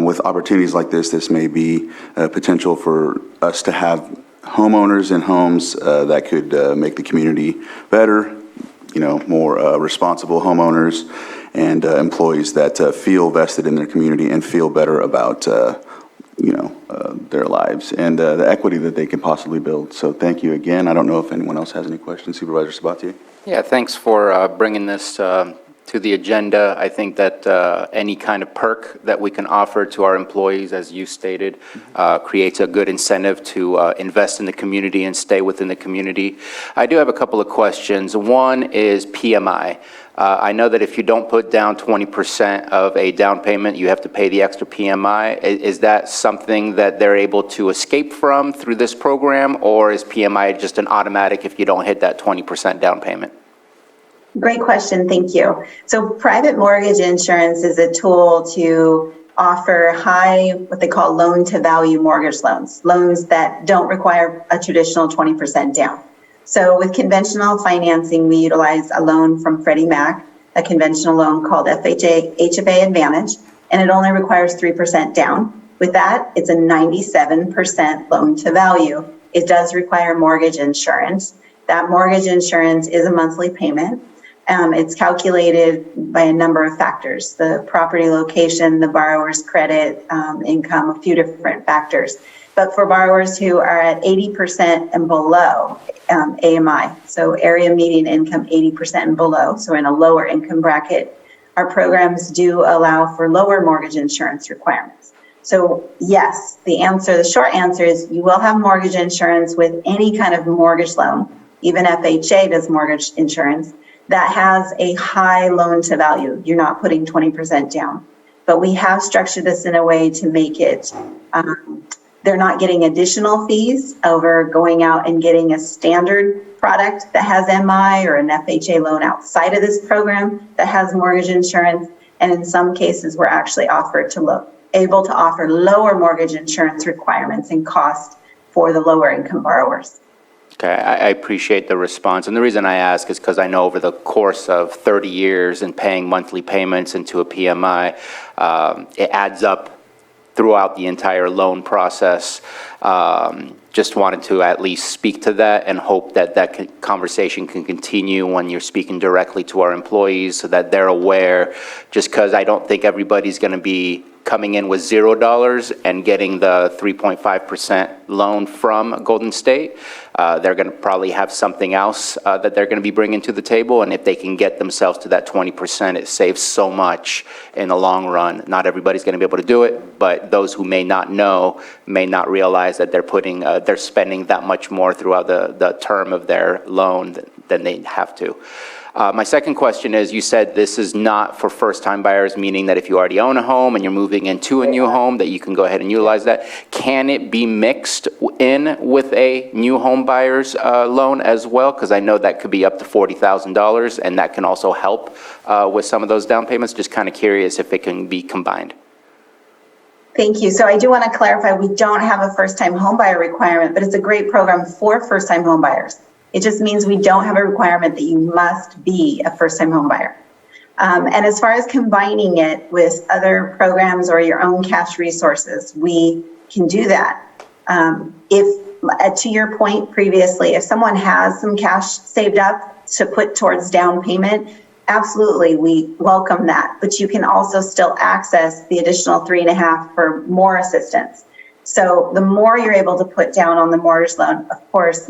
with opportunities like this may be potential for us to have homeowners in homes that could make the community better, more responsible homeowners, and employees that feel vested in their community and feel better about their lives and the equity that they can possibly build. So thank you again. I don't know if anyone else has any questions. Supervisor Sabatier? Yeah, thanks for bringing this to the agenda. I think that any kind of perk that we can offer to our employees, as you stated, creates a good incentive to invest in the community and stay within the community. I do have a couple of questions. One is PMI. I know that if you don't put down 20% of a down payment, you have to pay the extra PMI. Is that something that they're able to escape from through this program, or is PMI just an automatic if you don't hit that 20% down payment? Great question, thank you. So private mortgage insurance is a tool to offer high, what they call loan-to-value mortgage loans, loans that don't require a traditional 20% down. So with conventional financing, we utilize a loan from Freddie Mac, a conventional loan called HFA Advantage, and it only requires 3% down. With that, it's a 97% loan to value. It does require mortgage insurance. That mortgage insurance is a monthly payment. It's calculated by a number of factors: the property location, the borrower's credit, income, a few different factors. But for borrowers who are at 80% and below AMI, so area median income 80% and below, so in a lower income bracket, our programs do allow for lower mortgage insurance requirements. So yes, the short answer is you will have mortgage insurance with any kind of mortgage loan. Even FHA does mortgage insurance that has a high loan to value. You're not putting 20% down. But we have structured this in a way to make it, they're not getting additional fees over going out and getting a standard product that has MI or an FHA loan outside of this program that has mortgage insurance. And in some cases, we're actually able to offer lower mortgage insurance requirements and cost for the lower income borrowers. Okay, I appreciate the response, and the reason I ask is because I know over the course of 30 years and paying monthly payments into a PMI, it adds up throughout the entire loan process. Just wanted to at least speak to that and hope that that conversation can continue when you're speaking directly to our employees so that they're aware, just because I don't think everybody's going to be coming in with $0 and getting the 3.5% loan from Golden State. They're going to probably have something else that they're going to be bringing to the table, and if they can get themselves to that 20%, it saves so much in the long run. Not everybody's going to be able to do it, but those who may not know may not realize that they're spending that much more throughout the term of their loan than they have to. My second question is, you said this is not for first-time buyers, meaning that if you already own a home and you're moving into a new home, that you can go ahead and utilize that. Can it be mixed in with a new home buyer's loan as well? Because I know that could be up to $40,000, and that can also help with some of those down payments. Just kind of curious if it can be combined. Thank you. So I do want to clarify, we don't have a first-time homebuyer requirement, but it's a great program for first-time homebuyers. It just means we don't have a requirement that you must be a first-time homebuyer. And as far as combining it with other programs or your own cash resources, we can do that. To your point previously, if someone has some cash saved up to put towards down payment, absolutely, we welcome that. But you can also still access the additional 3.5 for more assistance. So the more you're able to put down on the mortgage loan, of course,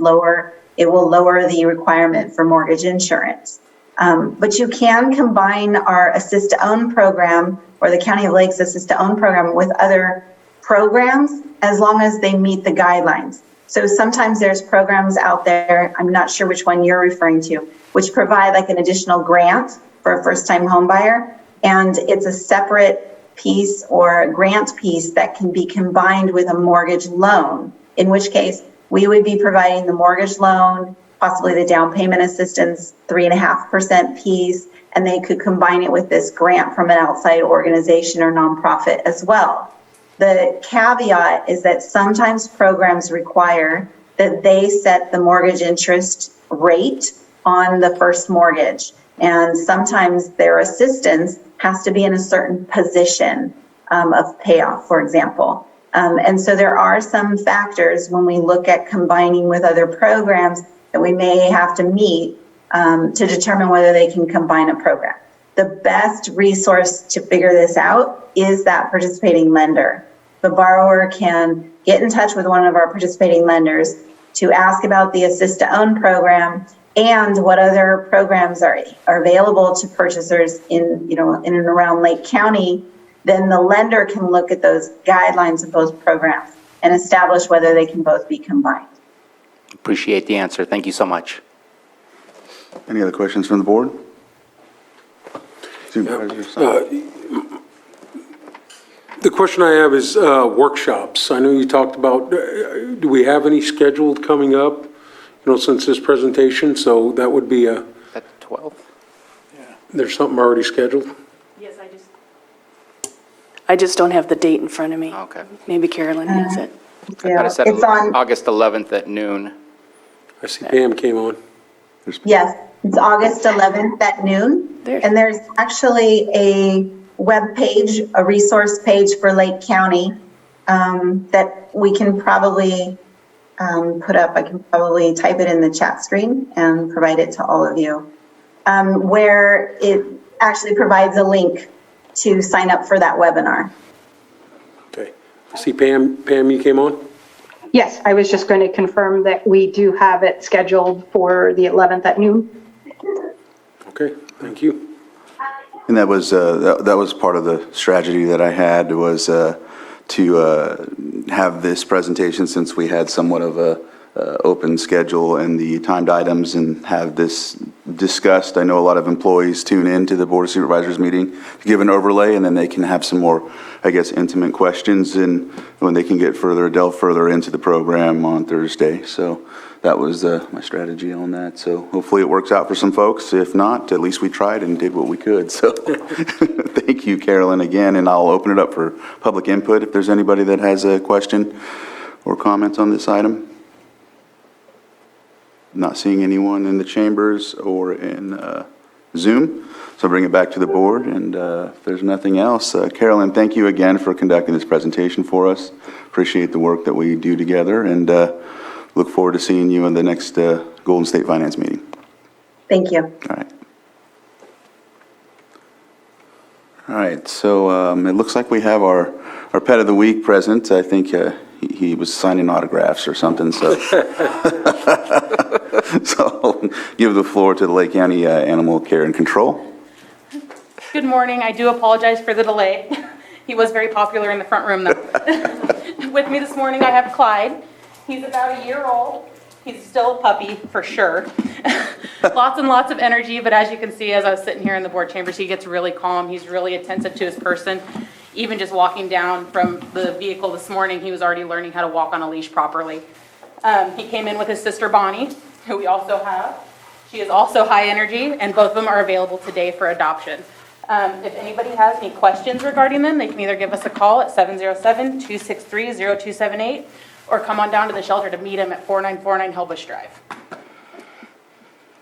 it will lower the requirement for mortgage insurance. But you can combine our Assist to Own program or the County of Lakes Assist to Own program with other programs as long as they meet the guidelines. So sometimes there's programs out there, I'm not sure which one you're referring to, which provide like an additional grant for a first-time home buyer. And it's a separate piece or a grant piece that can be combined with a mortgage loan, in which case we would be providing the mortgage loan, possibly the down payment assistance, 3.5% piece, and they could combine it with this grant from an outside organization or nonprofit as well. The caveat is that sometimes programs require that they set the mortgage interest rate on the first mortgage, and sometimes their assistance has to be in a certain position of payoff, for example. And so there are some factors when we look at combining with other programs that we may have to meet to determine whether they can combine a program. The best resource to figure this out is that participating lender. The borrower can get in touch with one of our participating lenders to ask about the Assist to Own program and what other programs are available to purchasers in and around Lake County. Then the lender can look at those guidelines of those programs and establish whether they can both be combined. Appreciate the answer. Thank you so much. Any other questions from the board? Supervisor? The question I have is workshops. I know you talked about, do we have any scheduled coming up, since this presentation? So that would be At the 12th? there's something already scheduled? Yes, I just don't have the date in front of me. Okay. Maybe Carolyn has it. I thought it said It's on, August 11th at noon. I see Pam came on. yes, it's August 11th at noon. And there's actually a web page, a resource page for Lake County that we can probably put up. I can probably type it in the chat screen and provide it to all of you, where it actually provides a link to sign up for that webinar. Okay. I see Pam, you came on? Yes, I was just going to confirm that we do have it scheduled for the 11th at noon. Okay, thank you. And that was part of the strategy that I had was to have this presentation, since we had somewhat of a open schedule and the timed items, and have this discussed. I know a lot of employees tune in to the Board of Supervisors meeting to give an overlay, and then they can have some more, I guess, intimate questions, and when they can delve further into the program on Thursday. So that was my strategy on that. So hopefully it works out for some folks. If not, at least we tried and did what we could. So thank you, Carolyn, again, and I'll open it up for public input if there's anybody that has a question or comment on this item. Not seeing anyone in the chambers or in Zoom, so I'll bring it back to the board, and if there's nothing else, Carolyn, thank you again for conducting this presentation for us. Appreciate the work that we do together, and look forward to seeing you in the next Golden State Finance meeting. Thank you. All right. All right, so it looks like we have our pet of the week present. I think he was signing autographs or something, so. So I'll give the floor to the Lake County Animal Care and Control. Good morning. I do apologize for the delay. He was very popular in the front room, though. With me this morning, I have Clyde. He's about a year old. He's still a puppy, for sure. Lots and lots of energy, but as you can see, as I was sitting here in the board chambers, he gets really calm. He's really attentive to his person. Even just walking down from the vehicle this morning, he was already learning how to walk on a leash properly. He came in with his sister, Bonnie, who we also have. She is also high energy, and both of them are available today for adoption. If anybody has any questions regarding them, they can either give us a call at 707-263-0278 or come on down to the shelter to meet him at 4949 Hillbush Drive.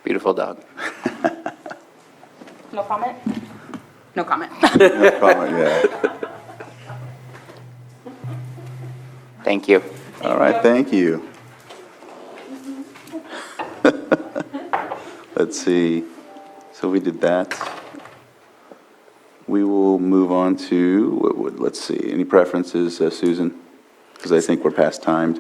Beautiful dog. No comment? No comment. No problem, yeah. Thank you. All right, thank you. Let's see, so we did that. We will move on to, let's see, any preferences, Susan? Because I think we're past timed.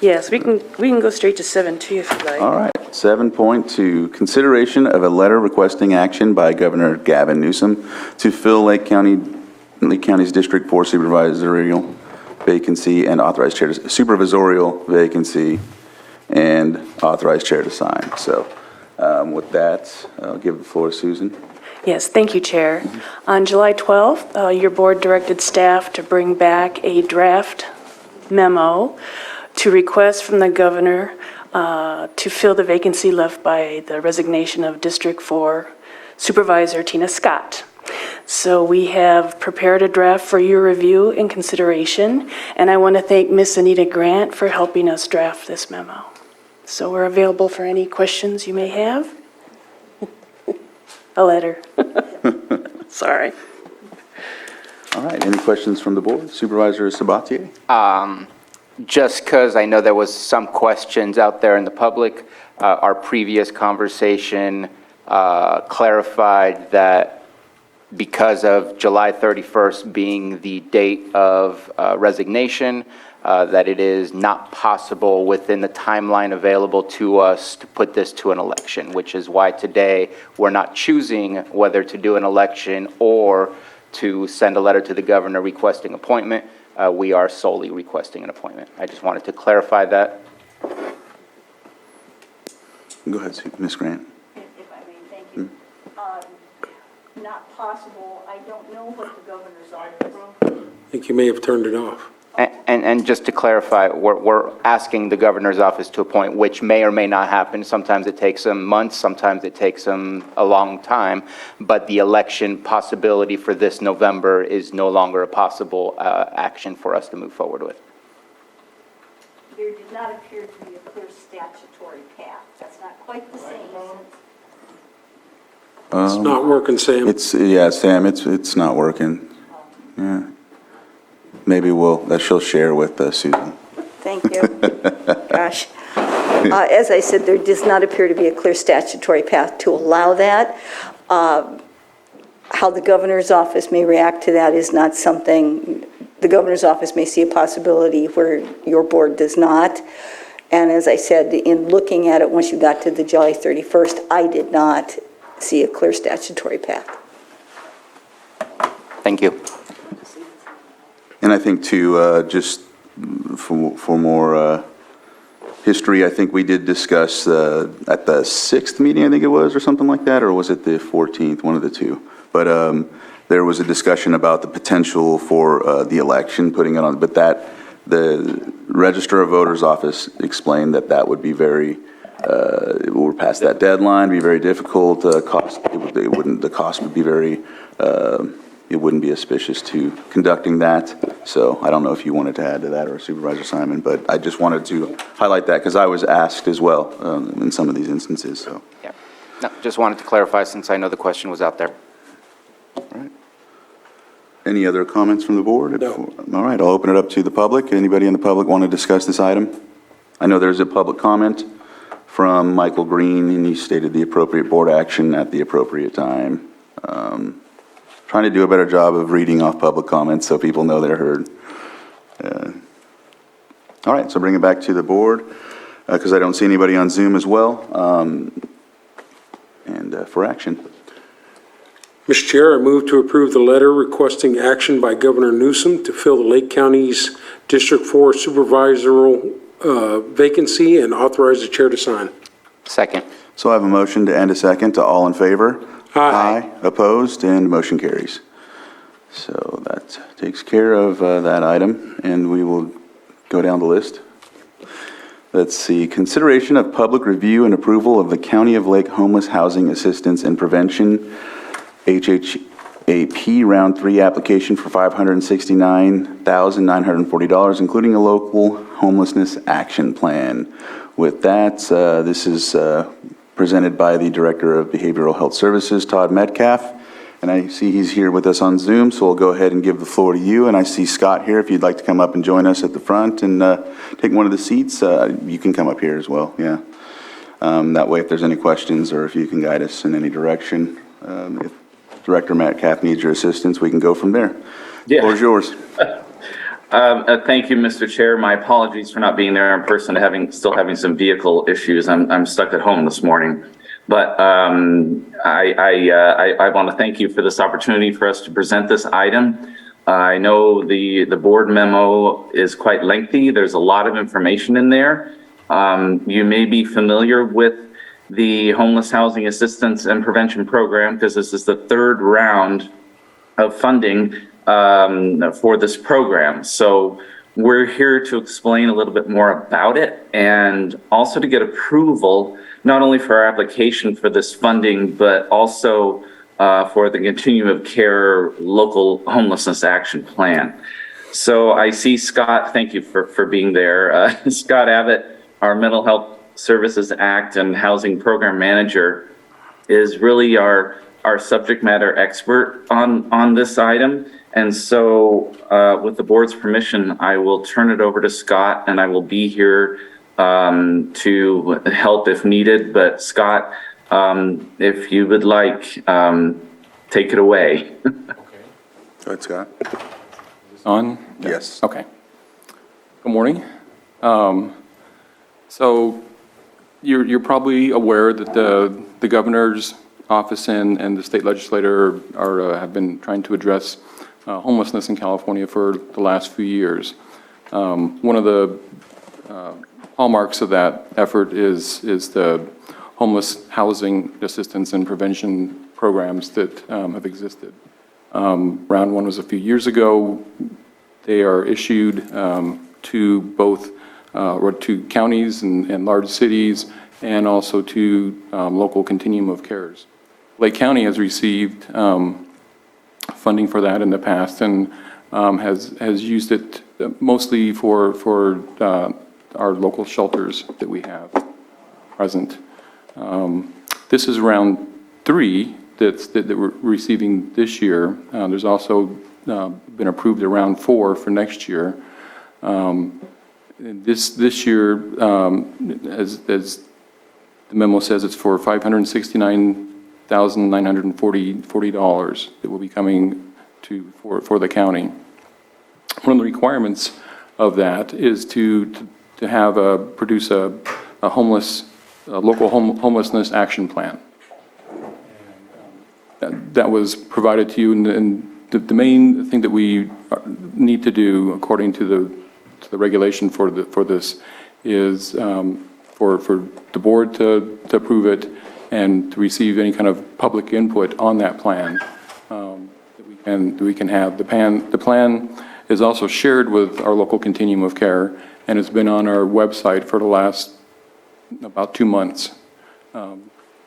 Yes, we can go straight to 7 too if you'd like. All right, 7.2, consideration of a letter requesting action by Governor Gavin Newsom to fill Lake County's District 4 supervisorial vacancy and authorized chair to, supervisorial vacancy and authorized chair to sign. So with that, I'll give the floor to Susan. Yes, thank you, Chair. On July 12th, your board directed staff to bring back a draft memo to request from the governor to fill the vacancy left by the resignation of District 4 Supervisor Tina Scott. So we have prepared a draft for your review and consideration, and I want to thank Miss Anita Grant for helping us draft this memo. So we're available for any questions you may have. A letter. Sorry. All right, any questions from the board? Supervisor Sabatier? Just because I know there was some questions out there in the public, our previous conversation clarified that because of July 31st being the date of resignation, that it is not possible within the timeline available to us to put this to an election, which is why today we're not choosing whether to do an election or to send a letter to the governor requesting appointment. We are solely requesting an appointment. I just wanted to clarify that. Go ahead, Ms. Grant. If I may, thank you. Not possible, I don't know what the governor's office. I think you may have turned it off. And just to clarify, we're asking the governor's office to appoint, which may or may not happen. Sometimes it takes them months, sometimes it takes them a long time, but the election possibility for this November is no longer a possible action for us to move forward with. There did not appear to be a clear statutory path. That's not quite the same. It's not working, Sam. Sam, it's not working. Yeah. Maybe she'll share with Susan. Thank you. Gosh. As I said, there does not appear to be a clear statutory path to allow that. How the governor's office may react to that is not something, the governor's office may see a possibility where your board does not. And as I said, in looking at it, once you got to the July 31st, I did not see a clear statutory path. Thank you. And I think too, just for more history, I think we did discuss at the 6th meeting, I think it was, or something like that, or was it the 14th, one of the two? But there was a discussion about the potential for the election, putting it on, but the Register of Voters office explained that would be very, we're past that deadline, be very difficult, the cost would be very it wouldn't be auspicious to conducting that. So I don't know if you wanted to add to that or Supervisor Simon, but I just wanted to highlight that because I was asked as well in some of these instances, so. Yeah. No, just wanted to clarify since I know the question was out there. All right. Any other comments from the board? No. All right, I'll open it up to the public. Anybody in the public want to discuss this item? I know there's a public comment from Michael Green, and he stated the appropriate board action at the appropriate time. Trying to do a better job of reading off public comments so people know they're heard. All right, so bring it back to the board, because I don't see anybody on Zoom as well, and for action. Mr. Chair, I move to approve the letter requesting action by Governor Newsom to fill the Lake County's District 4 supervisory vacancy and authorize the chair to sign. Second. So I have a motion to end a second. To all in favor? Aye. Opposed, and motion carries. So that takes care of that item, and we will go down the list. Let's see, consideration of public review and approval of the County of Lake Homeless Housing Assistance and Prevention HHAP Round 3 application for $569,940, including a local homelessness action plan. With that, this is presented by the Director of Behavioral Health Services, Todd Metcalf. And I see he's here with us on Zoom, so we'll go ahead and give the floor to you. And I see Scott here. If you'd like to come up and join us at the front and take one of the seats, you can come up here as well, yeah. That way, if there's any questions or if you can guide us in any direction, if Director Metcalf needs your assistance, we can go from there. The floor is yours. Thank you, Mr. Chair. My apologies for not being there in person, still having some vehicle issues. I'm stuck at home this morning. But I want to thank you for this opportunity for us to present this item. I know the board memo is quite lengthy. There's a lot of information in there. You may be familiar with the Homeless Housing Assistance and Prevention Program because this is the third round of funding for this program. So we're here to explain a little bit more about it and also to get approval, not only for our application for this funding, but also for the Continuum of Care Local Homelessness Action Plan. So I see Scott, thank you for being there. Scott Abbott, our Mental Health Services Act and Housing Program Manager, is really our subject matter expert on this item. And so with the board's permission, I will turn it over to Scott, and I will be here to help if needed. But Scott, if you would like, take it away. Go ahead, Scott. On? Yes. Okay. Good morning. So you're probably aware that the governor's office and the state legislature have been trying to address homelessness in California for the last few years. One of the hallmarks of that effort is the homeless housing assistance and prevention programs that have existed. Round one was a few years ago. They are issued to both or to counties and large cities, and also to local continuum of cares. Lake County has received funding for that in the past and has used it mostly for our local shelters that we have present. This is round 3 that we're receiving this year. There's also been approved a round 4 for next year. This year, as the memo says, it's for $569,940 that will be coming for the county. One of the requirements of that is to produce a local homelessness action plan. That was provided to you, and the main thing that we need to do, according to the regulation for this, is for the board to approve it and to receive any kind of public input on that plan that we can have. The plan is also shared with our local continuum of care, and it's been on our website for the last about 2 months to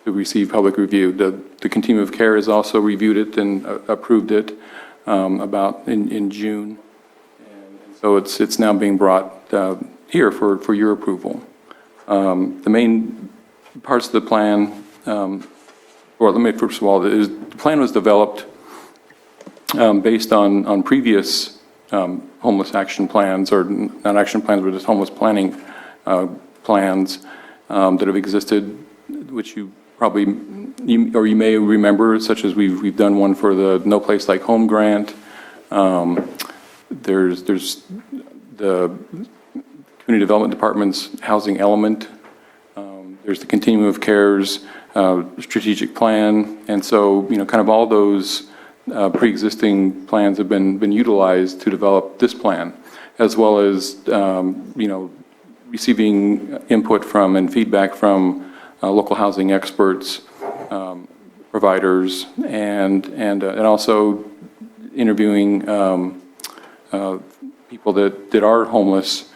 receive public review. The continuum of care has also reviewed it and approved it. about in June. And so it's now being brought here for your approval. The main parts of the plan, or let me first of all, the plan was developed based on previous homeless action plans, or not action plans, but just homeless planning plans that have existed, which you probably, you may remember, such as we've done one for the No Place Like Home grant. There's the Community Development Department's housing element. There's the Continuum of Care's strategic plan. And so, kind of all those pre-existing plans have been utilized to develop this plan, as well as, receiving input from and feedback from local housing experts, providers, and also interviewing people that are homeless.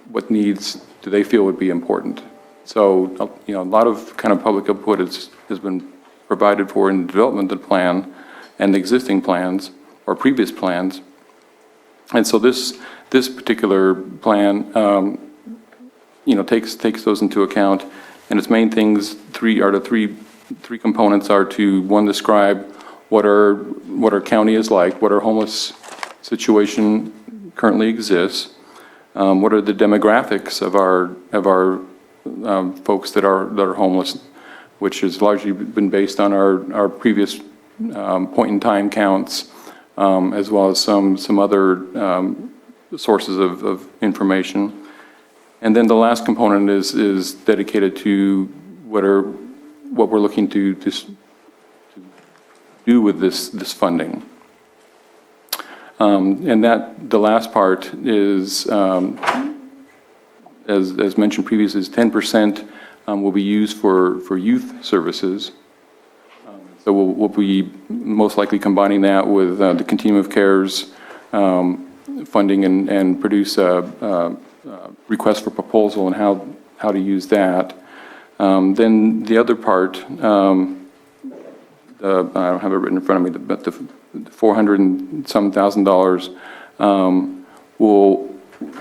What needs do they feel would be important? So, a lot of kind of public input has been provided for in the development of the plan and the existing plans or previous plans. And so this particular plan, takes those into account. And its main things, three components are to, one, describe what our county is like, what our homeless situation currently exists, what are the demographics of our folks that are homeless, which has largely been based on our previous point in time counts, as well as some other sources of information. And then the last component is dedicated to what we're looking to do with this funding. And that the last part is, as mentioned previously, is 10% will be used for youth services. So we'll be most likely combining that with the Continuum of Care's funding and produce a request for proposal and how to use that. Then the other part, I don't have it written in front of me, but the $400 and some thousand,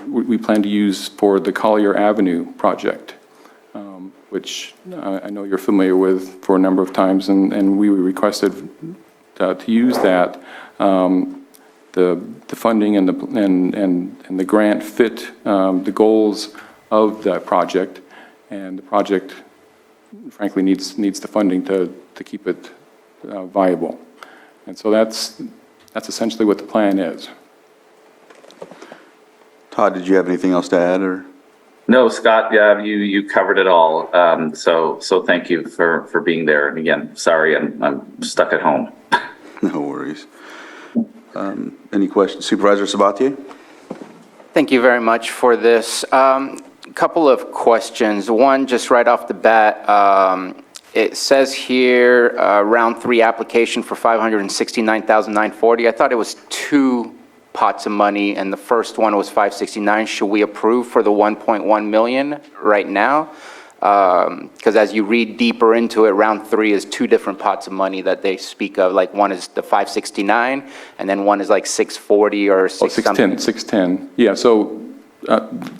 we plan to use for the Collier Avenue project, which I know you're familiar with for a number of times, and we requested to use that. The funding and the grant fit the goals of that project, and the project, frankly, needs the funding to keep it viable. And so that's essentially what the plan is. Todd, did you have anything else to add, or? No, Scott, yeah, you covered it all. So thank you for being there. And again, sorry, I'm stuck at home. No worries. Any questions? Supervisor Sabatier? Thank you very much for this. Couple of questions. One, just right off the bat, it says here, round 3 application for $569,940. I thought it was 2 pots of money, and the first one was $569. Should we approve for the $1.1 million right now? Because as you read deeper into it, round 3 is 2 different pots of money that they speak of. Like one is the $569, and then one is like $640 or $610. Yeah. So,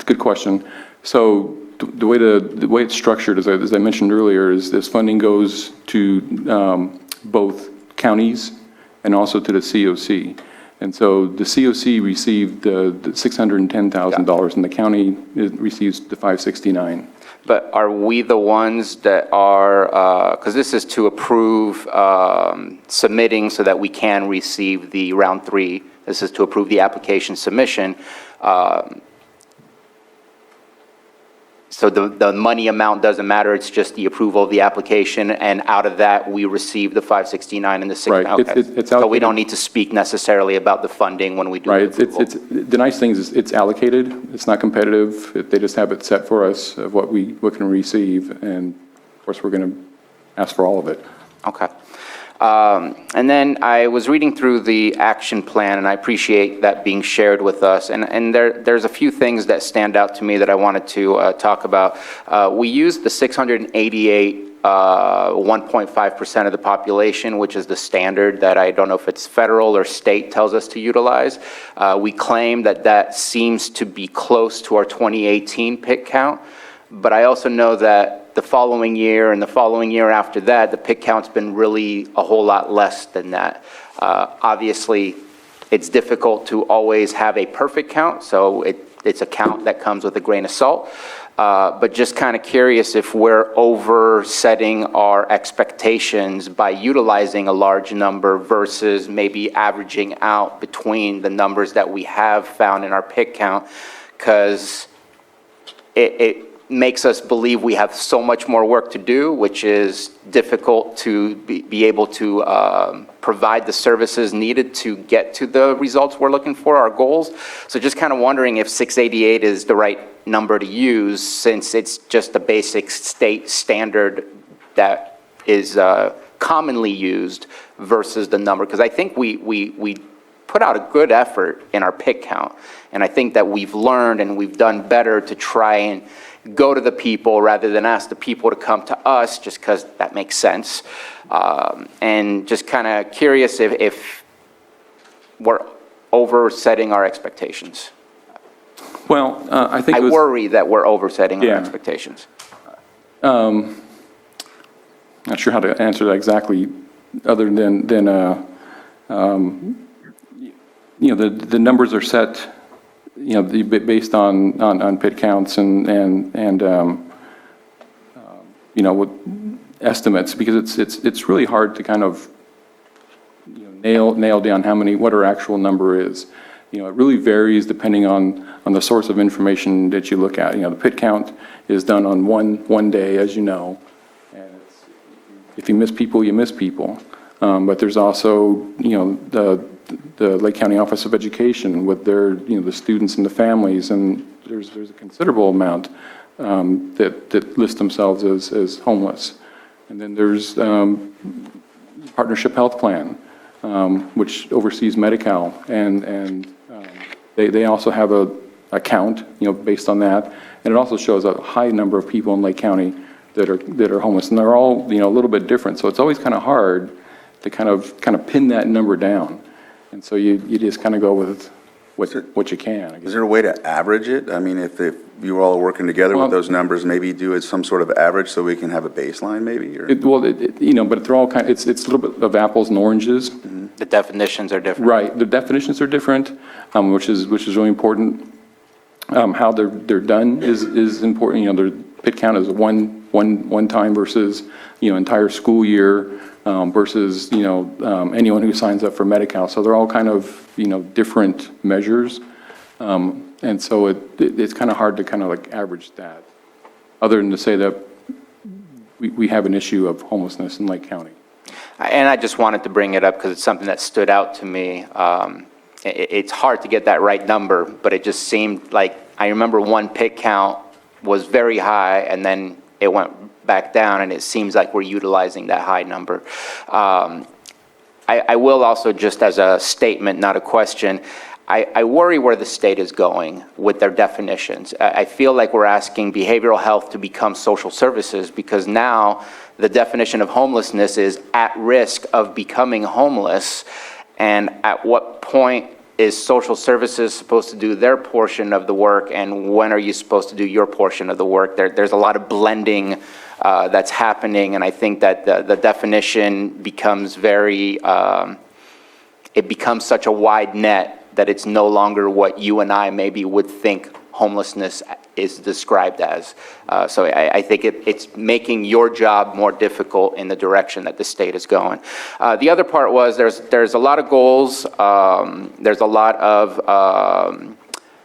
good question. So the way it's structured, as I mentioned earlier, is this funding goes to both counties and also to the COC. And so the COC received the $610,000, and the county receives the $569. But are we the ones that are, because this is to approve submitting so that we can receive the round 3. This is to approve the application submission. So the money amount doesn't matter, it's just the approval of the application, and out of that, we receive the $569 and the $6. Right. Okay. So we don't need to speak necessarily about the funding when we do right. the approval. It's the nice thing is it's allocated. It's not competitive. They just have it set for us of what we can receive, and of course, we're going to ask for all of it. Okay. And then I was reading through the action plan, and I appreciate that being shared with us. And there's a few things that stand out to me that I wanted to talk about. We used the 688 1.5% of the population, which is the standard that I don't know if it's federal or state tells us to utilize. We claim that that seems to be close to our 2018 PIC count, but I also know that the following year and the following year after that, the PIC count's been really a whole lot less than that. Obviously, it's difficult to always have a perfect count, so it's a count that comes with a grain of salt. But just kind of curious if we're oversetting our expectations by utilizing a large number versus maybe averaging out between the numbers that we have found in our PIC count, because it makes us believe we have so much more work to do, which is difficult to be able to provide the services needed to get to the results we're looking for, our goals. So just kind of wondering if 688 is the right number to use, since it's just a basic state standard that is commonly used versus the number. Because I think we put out a good effort in our PIC count, and I think that we've learned and we've done better to try and go to the people rather than ask the people to come to us, just because that makes sense. And just kind of curious if we're oversetting our expectations. Well, I think I worry that we're oversetting our expectations. Not sure how to answer that exactly, other than you know, the numbers are set, you know, based on PIT counts and you know, with estimates, because it's really hard to kind of, you know, nail down what our actual number is. You know, it really varies depending on the source of information that you look at. You know, the PIT count is done on one day, as you know, and if you miss people, you miss people. But there's also, you know, the Lake County Office of Education with their, you know, the students and the families, and there's a considerable amount that list themselves as homeless. And then there's Partnership Health Plan, which oversees Medi-Cal, and they also have a count, you know, based on that, and it also shows a high number of people in Lake County that are homeless, and they're all, you know, a little bit different. So it's always kind of hard to kind of pin that number down, and so you just kind of go with what you can. Is there a way to average it? I mean, if you all are working together with those numbers, maybe do it some sort of average so we can have a baseline, maybe? Or? You know, but they're all it's a little bit of apples and oranges. Mm-hmm. The definitions are different. Right, the definitions are different, which is really important. How they're done is important. You know, their PIT count is one time versus, you know, entire school year, versus, you know, anyone who signs up for Medi-Cal. So they're all kind of, you know, different measures. And so it's kind of hard to kind of like average that, other than to say that we have an issue of homelessness in Lake County. And I just wanted to bring it up because it's something that stood out to me. It's hard to get that right number, but it just seemed like, I remember one PIC count was very high, and then it went back down, and it seems like we're utilizing that high number. I will also, just as a statement, not a question, I worry where the state is going with their definitions. I feel like we're asking behavioral health to become social services, because now the definition of homelessness is at risk of becoming homeless. And at what point is social services supposed to do their portion of the work, and when are you supposed to do your portion of the work? There's a lot of blending that's happening, and I think that the definition becomes it becomes such a wide net that it's no longer what you and I maybe would think homelessness is described as. So I think it's making your job more difficult in the direction that the state is going. The other part was there's a lot of goals, there's a lot of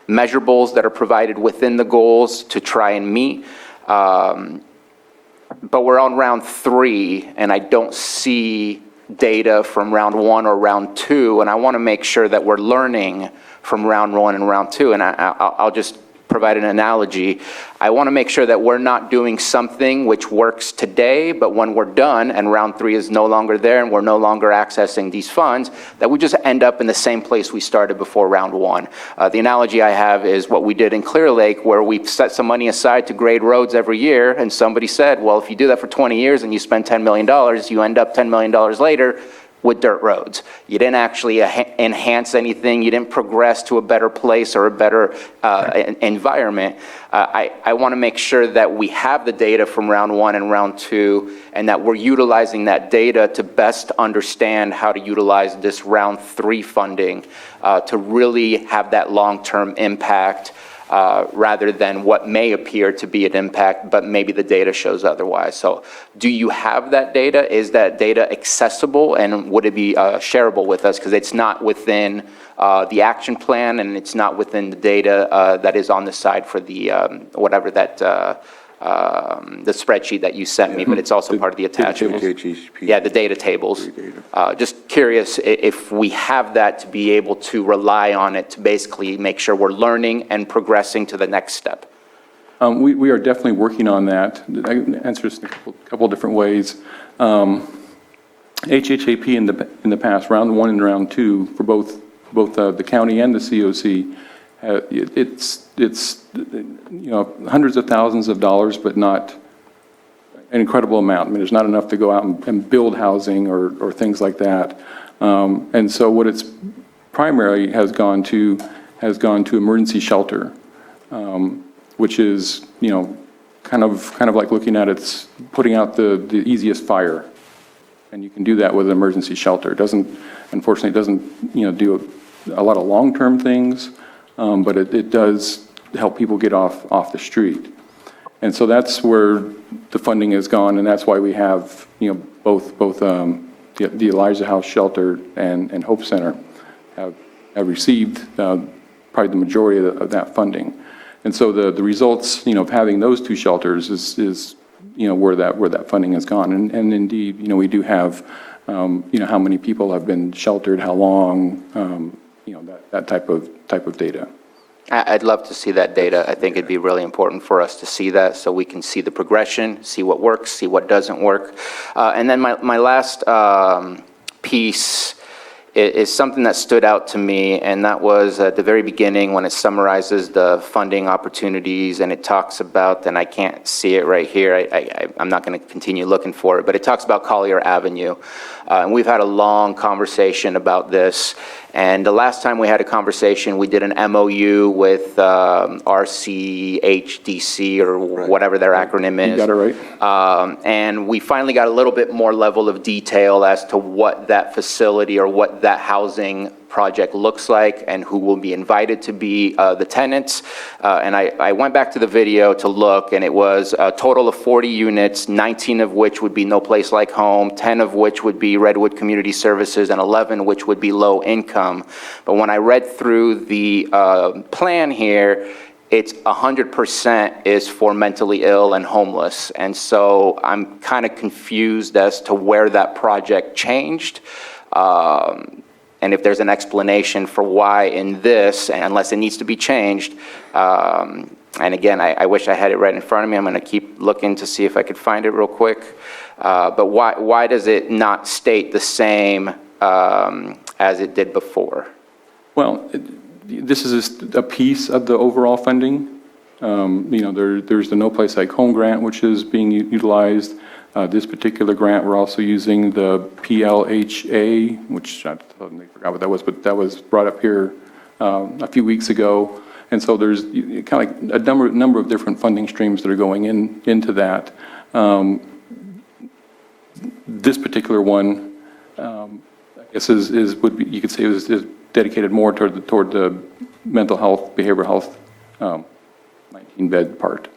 measurables that are provided within the goals to try and meet. But we're on round 3, and I don't see data from round 1 or round 2, and I want to make sure that we're learning from round 1 and round 2. And I'll just provide an analogy. I want to make sure that we're not doing something which works today, but when we're done and round 3 is no longer there and we're no longer accessing these funds, that we just end up in the same place we started before round 1. The analogy I have is what we did in Clear Lake, where we set some money aside to grade roads every year, and somebody said, well, if you do that for 20 years and you spend $10 million, you end up $10 million later with dirt roads. You didn't actually enhance anything. You didn't progress to a better place or a better environment. I want to make sure that we have the data from round 1 and round 2, and that we're utilizing that data to best understand how to utilize this round 3 funding to really have that long-term impact, rather than what may appear to be an impact, but maybe the data shows otherwise. So do you have that data? Is that data accessible, and would it be shareable with us? Because it's not within the action plan, and it's not within the data that is on the side for the whatever that the spreadsheet that you sent me, but it's also part of the attachment. Yeah, the data tables. Just curious if we have that to be able to rely on it to basically make sure we're learning and progressing to the next step. We are definitely working on that. I can answer this in a couple different ways. HHAP in the past, round 1 and round 2, for both the county and the COC, it's hundreds of thousands of dollars, but not an incredible amount. I mean, there's not enough to go out and build housing or things like that. And so what it's primarily has gone to emergency shelter, which is, kind of like looking at it's putting out the easiest fire. And you can do that with an emergency shelter. Unfortunately, it doesn't, do a lot of long-term things, but it does help people get off the street. And so that's where the funding has gone, and that's why we have, both the Elijah House Shelter and Hope Center have received probably the majority of that funding. And so the results, of having those 2 shelters is where that funding has gone. And indeed, we do have, how many people have been sheltered, how long, that type of data. I'd love to see that data. I think it'd be really important for us to see that so we can see the progression, see what works, see what doesn't work. And then my last piece is something that stood out to me, and that was at the very beginning when it summarizes the funding opportunities, and it talks about, and I can't see it right here, I'm not going to continue looking for it, but it talks about Collier Avenue. And we've had a long conversation about this, and the last time we had a conversation, we did an MOU with RCHDC, or whatever their acronym is. You got it right. And we finally got a little bit more level of detail as to what that facility or what that housing project looks like and who will be invited to be the tenants. And I went back to the video to look, and it was a total of 40 units, 19 of which would be No Place Like Home, 10 of which would be Redwood Community Services, and 11 which would be low income. But when I read through the plan here, it's 100% is for mentally ill and homeless. And so I'm kind of confused as to where that project changed. And if there's an explanation for why in this, unless it needs to be changed. And again, I wish I had it right in front of me. I'm going to keep looking to see if I could find it real quick. But why does it not state the same as it did before? Well, this is just a piece of the overall funding. There's the No Place Like Home grant, which is being utilized. This particular grant, we're also using the PLHA, which I totally forgot what that was, but that was brought up here a few weeks ago. And so there's kind of like a number of different funding streams that are going into that. This particular one, I guess would be, you could say is dedicated more toward the mental health, behavioral health, 19-bed part.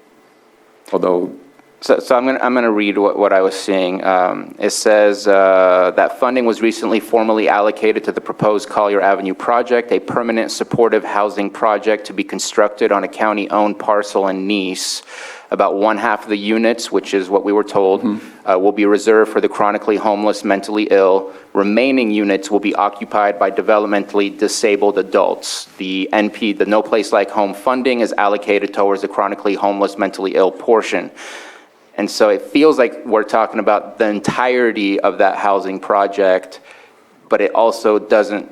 Although So I'm going to read what I was seeing. It says that funding was recently formally allocated to the proposed Collier Avenue project, a permanent supportive housing project to be constructed on a county-owned parcel in Nice. About one half of the units, which is what we were told, will be reserved for the chronically homeless, mentally ill. Remaining units will be occupied by developmentally disabled adults. The NP, the No Place Like Home funding, is allocated towards the chronically homeless, mentally ill portion. And so it feels like we're talking about the entirety of that housing project, but it also doesn't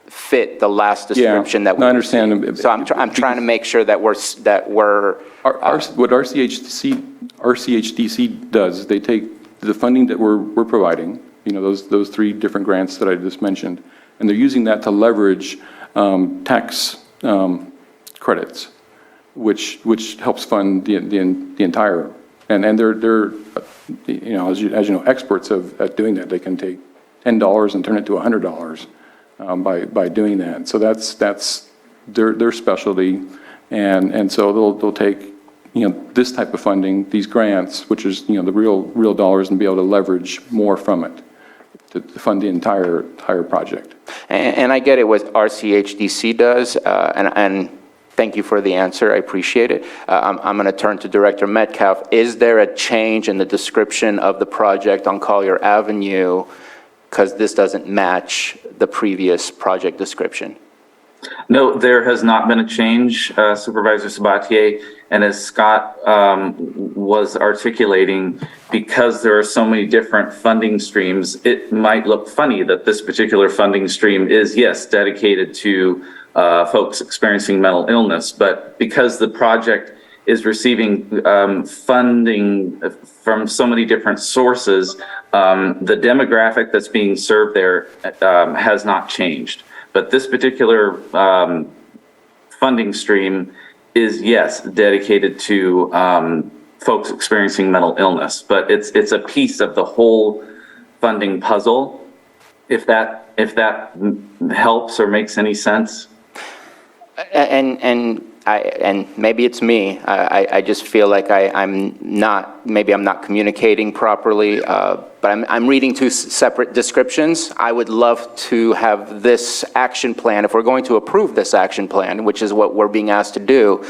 fit the last description that we. No, I understand. So I'm trying to make sure that we're. What RCHDC does, is they take the funding that we're providing, those three different grants that I just mentioned, and they're using that to leverage tax credits, which helps fund the entire. And they're as you know, experts at doing that. They can take $10 and turn it to $100 by doing that. So that's their specialty, and so they'll take this type of funding, these grants, which is the real dollars, and be able to leverage more from it to fund the entire project. And I get it what RCHDC does, and thank you for the answer. I appreciate it. I'm going to turn to Director Metcalf. Is there a change in the description of the project on Collier Avenue because this doesn't match the previous project description? No, there has not been a change, Supervisor Sabatier. And as Scott was articulating, because there are so many different funding streams, it might look funny that this particular funding stream is, yes, dedicated to folks experiencing mental illness. But because the project is receiving funding from so many different sources, the demographic that's being served there has not changed. But this particular funding stream is, yes, dedicated to folks experiencing mental illness. But it's a piece of the whole funding puzzle, if that helps or makes any sense. And maybe it's me. I just feel like I'm not communicating properly. But I'm reading two separate descriptions. I would love to have this action plan, if we're going to approve this action plan, which is what we're being asked to do,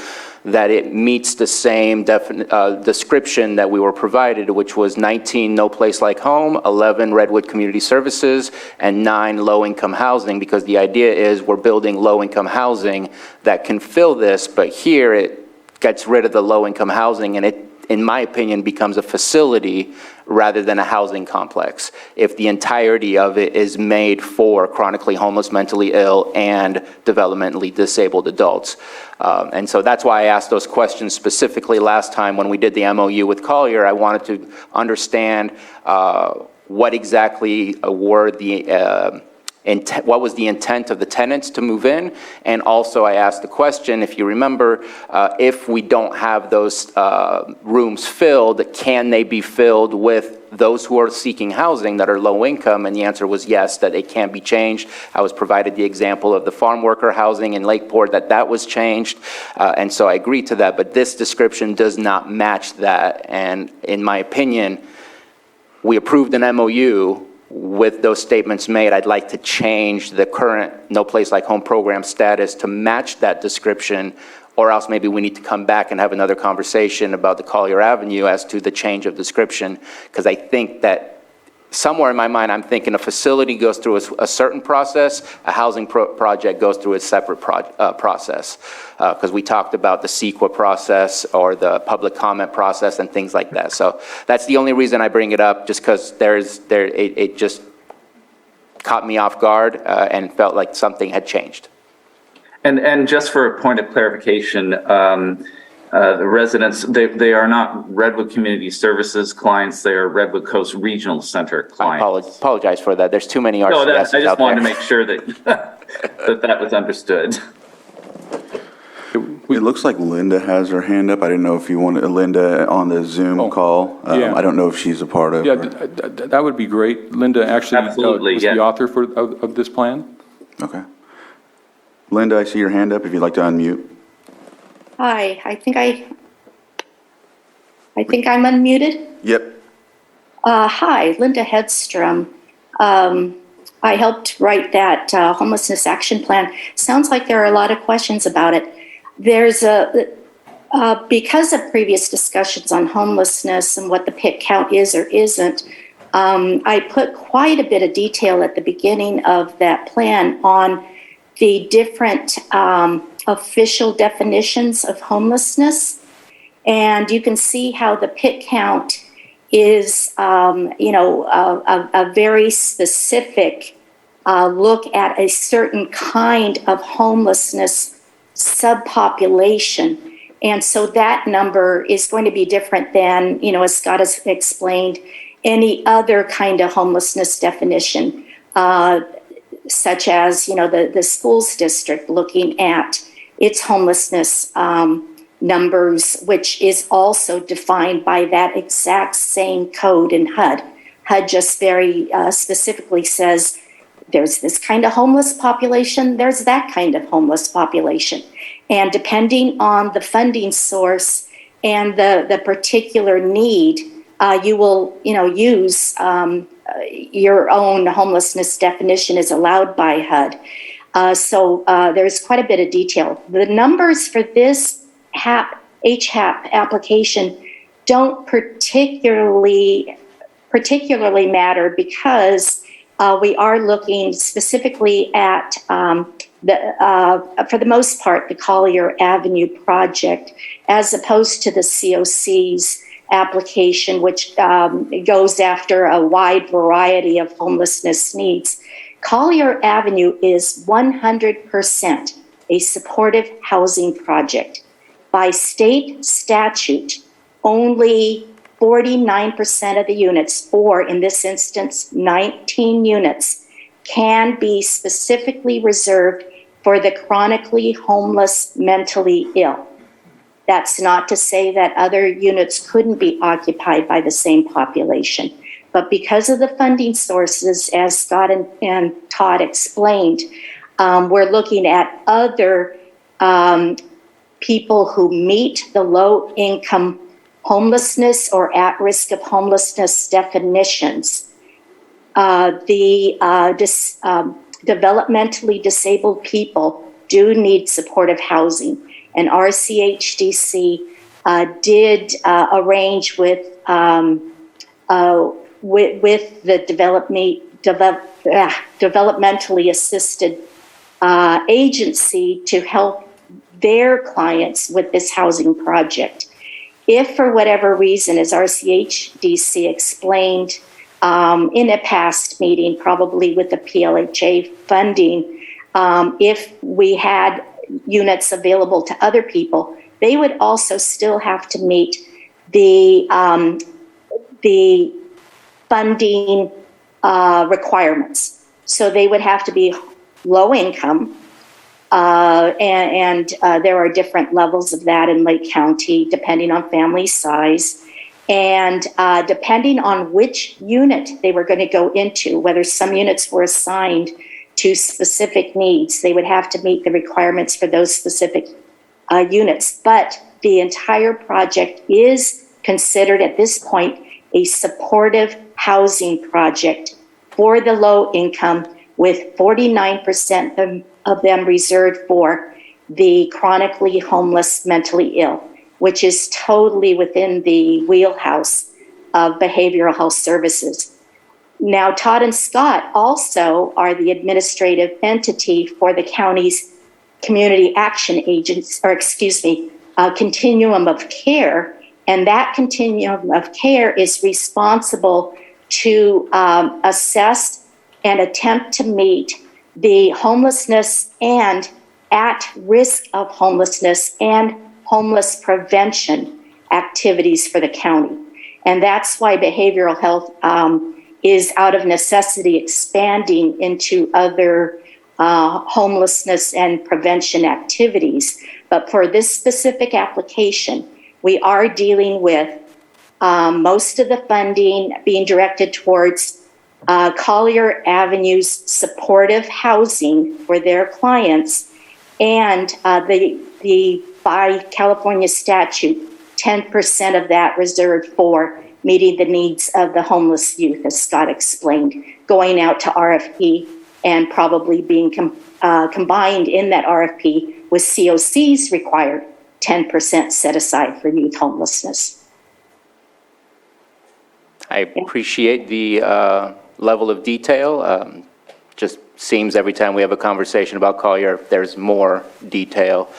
that it meets the same description that we were provided, which was 19 No Place Like Home, 11 Redwood Community Services, and 9 low-income housing, because the idea is we're building low-income housing that can fill this, but here it gets rid of the low-income housing, and it, in my opinion, becomes a facility rather than a housing complex if the entirety of it is made for chronically homeless, mentally ill, and developmentally disabled adults. And so that's why I asked those questions specifically last time when we did the MOU with Collier. I wanted to understand what exactly were the what was the intent of the tenants to move in? And also I asked the question, if you remember, if we don't have those rooms filled, can they be filled with those who are seeking housing that are low income? And the answer was yes, that it can be changed. I was provided the example of the farm worker housing in Lakeport, that was changed. And so I agree to that, but this description does not match that. And in my opinion, we approved an MOU with those statements made. I'd like to change the current No Place Like Home program status to match that description, or else maybe we need to come back and have another conversation about the Collier Avenue as to the change of description, because I think that somewhere in my mind, I'm thinking a facility goes through a certain process, a housing project goes through a separate process, because we talked about the CEQA process or the public comment process and things like that. So that's the only reason I bring it up, just because it just caught me off guard and felt like something had changed. And just for a point of clarification, the residents, they are not Redwood Community Services clients, they are Redwood Coast Regional Center clients. I apologize for that. There's too many RCSs No, I out just wanted to there. make sure that that was understood. It looks like Linda has her hand up. I didn't know if you wanted Linda on the Zoom call. Yeah. I don't know if she's a part of. Yeah, that would be great. Linda actually was the author of this plan. Okay. Linda, I see your hand up if you'd like to unmute. Hi, I think I think I'm unmuted. Yep. Hi, Linda Hedstrom. I helped write that homelessness action plan. Sounds like there are a lot of questions about it. There's because of previous discussions on homelessness and what the PIT count is or isn't, I put quite a bit of detail at the beginning of that plan on the different official definitions of homelessness. And you can see how the PIT count is, a very specific look at a certain kind of homelessness subpopulation. And so that number is going to be different than, as Scott has explained, any other kind of homelessness definition, such as, the schools district looking at its homelessness numbers, which is also defined by that exact same code in HUD. HUD just very specifically says there's this kind of homeless population, there's that kind of homeless population. And depending on the funding source and the particular need, you will, use your own homelessness definition is allowed by HUD. So there's quite a bit of detail. The numbers for this HAP application don't particularly matter because we are looking specifically at for the most part, the Collier Avenue project, as opposed to the COC's application, which goes after a wide variety of homelessness needs. Collier Avenue is 100% a supportive housing project. By state statute, only 49% of the units, or in this instance, 19 units, can be specifically reserved for the chronically homeless, mentally ill. That's not to say that other units couldn't be occupied by the same population. But because of the funding sources, as Scott and Todd explained, we're looking at other people who meet the low-income homelessness or at risk of homelessness definitions. Developmentally disabled people do need supportive housing, and RCHDC did arrange with the developmentally assisted agency to help their clients with this housing project. If for whatever reason, as RCHDC explained in a past meeting, probably with the PLHA funding, if we had units available to other people, they would also still have to meet the funding requirements. So they would have to be low income, and there are different levels of that in Lake County, depending on family size. And depending on which unit they were going to go into, whether some units were assigned to specific needs, they would have to meet the requirements for those specific units. But the entire project is considered at this point a supportive housing project for the low income, with 49% of them reserved for the chronically homeless, mentally ill, which is totally within the wheelhouse of behavioral health services. Now, Todd and Scott also are the administrative entity for the county's community action agents, continuum of care. And that continuum of care is responsible to assess and attempt to meet the homelessness and at risk of homelessness and homeless prevention activities for the county. And that's why behavioral health is out of necessity expanding into other homelessness and prevention activities. But for this specific application, we are dealing with most of the funding being directed towards Collier Avenue's supportive housing for their clients, and the by California statute, 10% of that reserved for meeting the needs of the homeless youth, as Scott explained, going out to RFP and probably being combined in that RFP with COC's required 10% set aside for youth homelessness. I appreciate the level of detail. Just seems every time we have a conversation about Collier, there's more detail.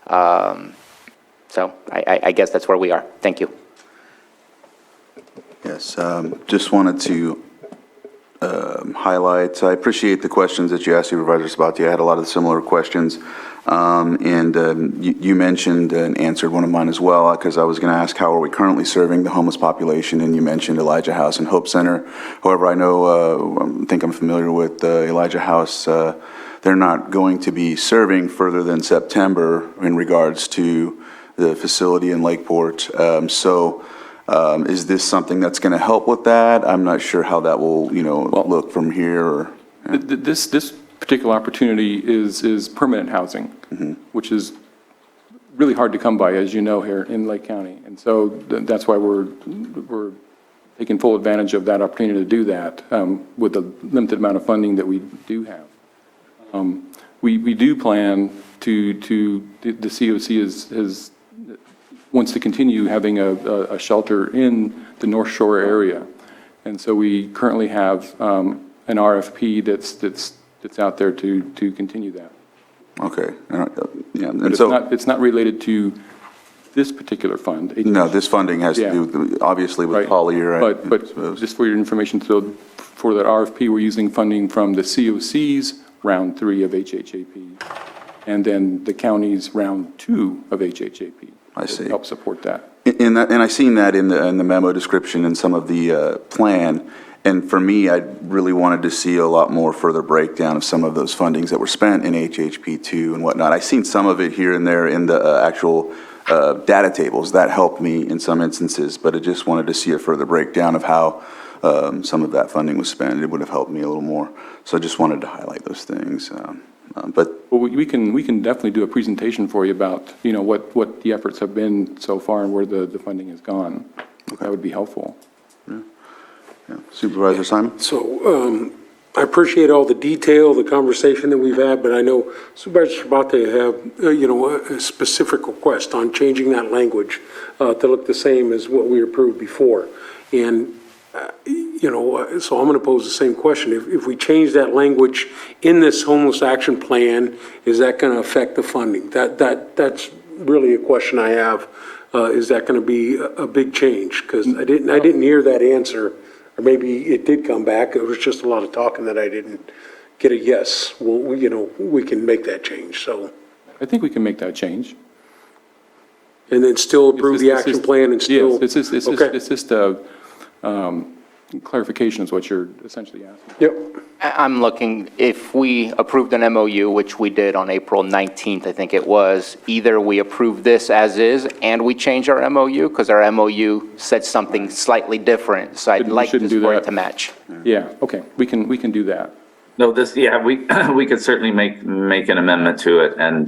So I guess that's where we are. Thank you. Yes, just wanted to highlight, I appreciate the questions that you asked Supervisor Sabatier. I had a lot of similar questions. You mentioned and answered one of mine as well, because I was going to ask how are we currently serving the homeless population, and you mentioned Elijah House and Hope Center. However, I know, I think I'm familiar with Elijah House. They're not going to be serving further than September in regards to the facility in Lakeport. Is this something that's going to help with that? I'm not sure how that will, look from here. Or, yeah. This particular opportunity is permanent housing, which is really hard to come by, as you know, here in Lake County. And so that's why we're taking full advantage of that opportunity to do that with the limited amount of funding that we do have. We do plan to the COC wants to continue having a shelter in the North Shore area. And so we currently have an RFP that's out there to continue that. Okay. Yeah. But And it's not related to this particular fund. No, this funding has to do, obviously, with Collier. But just for your information, so for the RFP, we're using funding from the COC's round 3 of HHAP, and then the county's round 2 of HHAP. I see. Help support that. And I seen that in the memo description and some of the plan. And for me, I really wanted to see a lot more further breakdown of some of those fundings that were spent in HHP2 and whatnot. I seen some of it here and there in the actual data tables. That helped me in some instances, but I just wanted to see a further breakdown of how some of that funding was spent. It would have helped me a little more. So I just wanted to highlight those things. Well, we can definitely do a presentation for you about, what the efforts have been so far and where the funding has gone. That would be helpful. Yeah. Supervisor Simon? So I appreciate all the detail, the conversation that we've had, but I know Supervisor Sabatier have, a specific request on changing that language to look the same as what we approved before. And, so I'm going to pose the same question. If we change that language in this homeless action plan, is that going to affect the funding? That's really a question I have. Is that going to be a big change? Because I didn't hear that answer. Or maybe it did come back. It was just a lot of talking that I didn't get a yes. Well, we can make that change. So I think we can make that change. And then still approve the action plan and still. Yes, it's just a clarification is what you're essentially asking. Yep. I'm looking, if we approved an MOU, which we did on April 19th, I think it was, either we approve this as is and we change our MOU, because our MOU said something slightly different. So I'd like this for it to match. Yeah, okay, we can do that. No, we could certainly make an amendment to it, and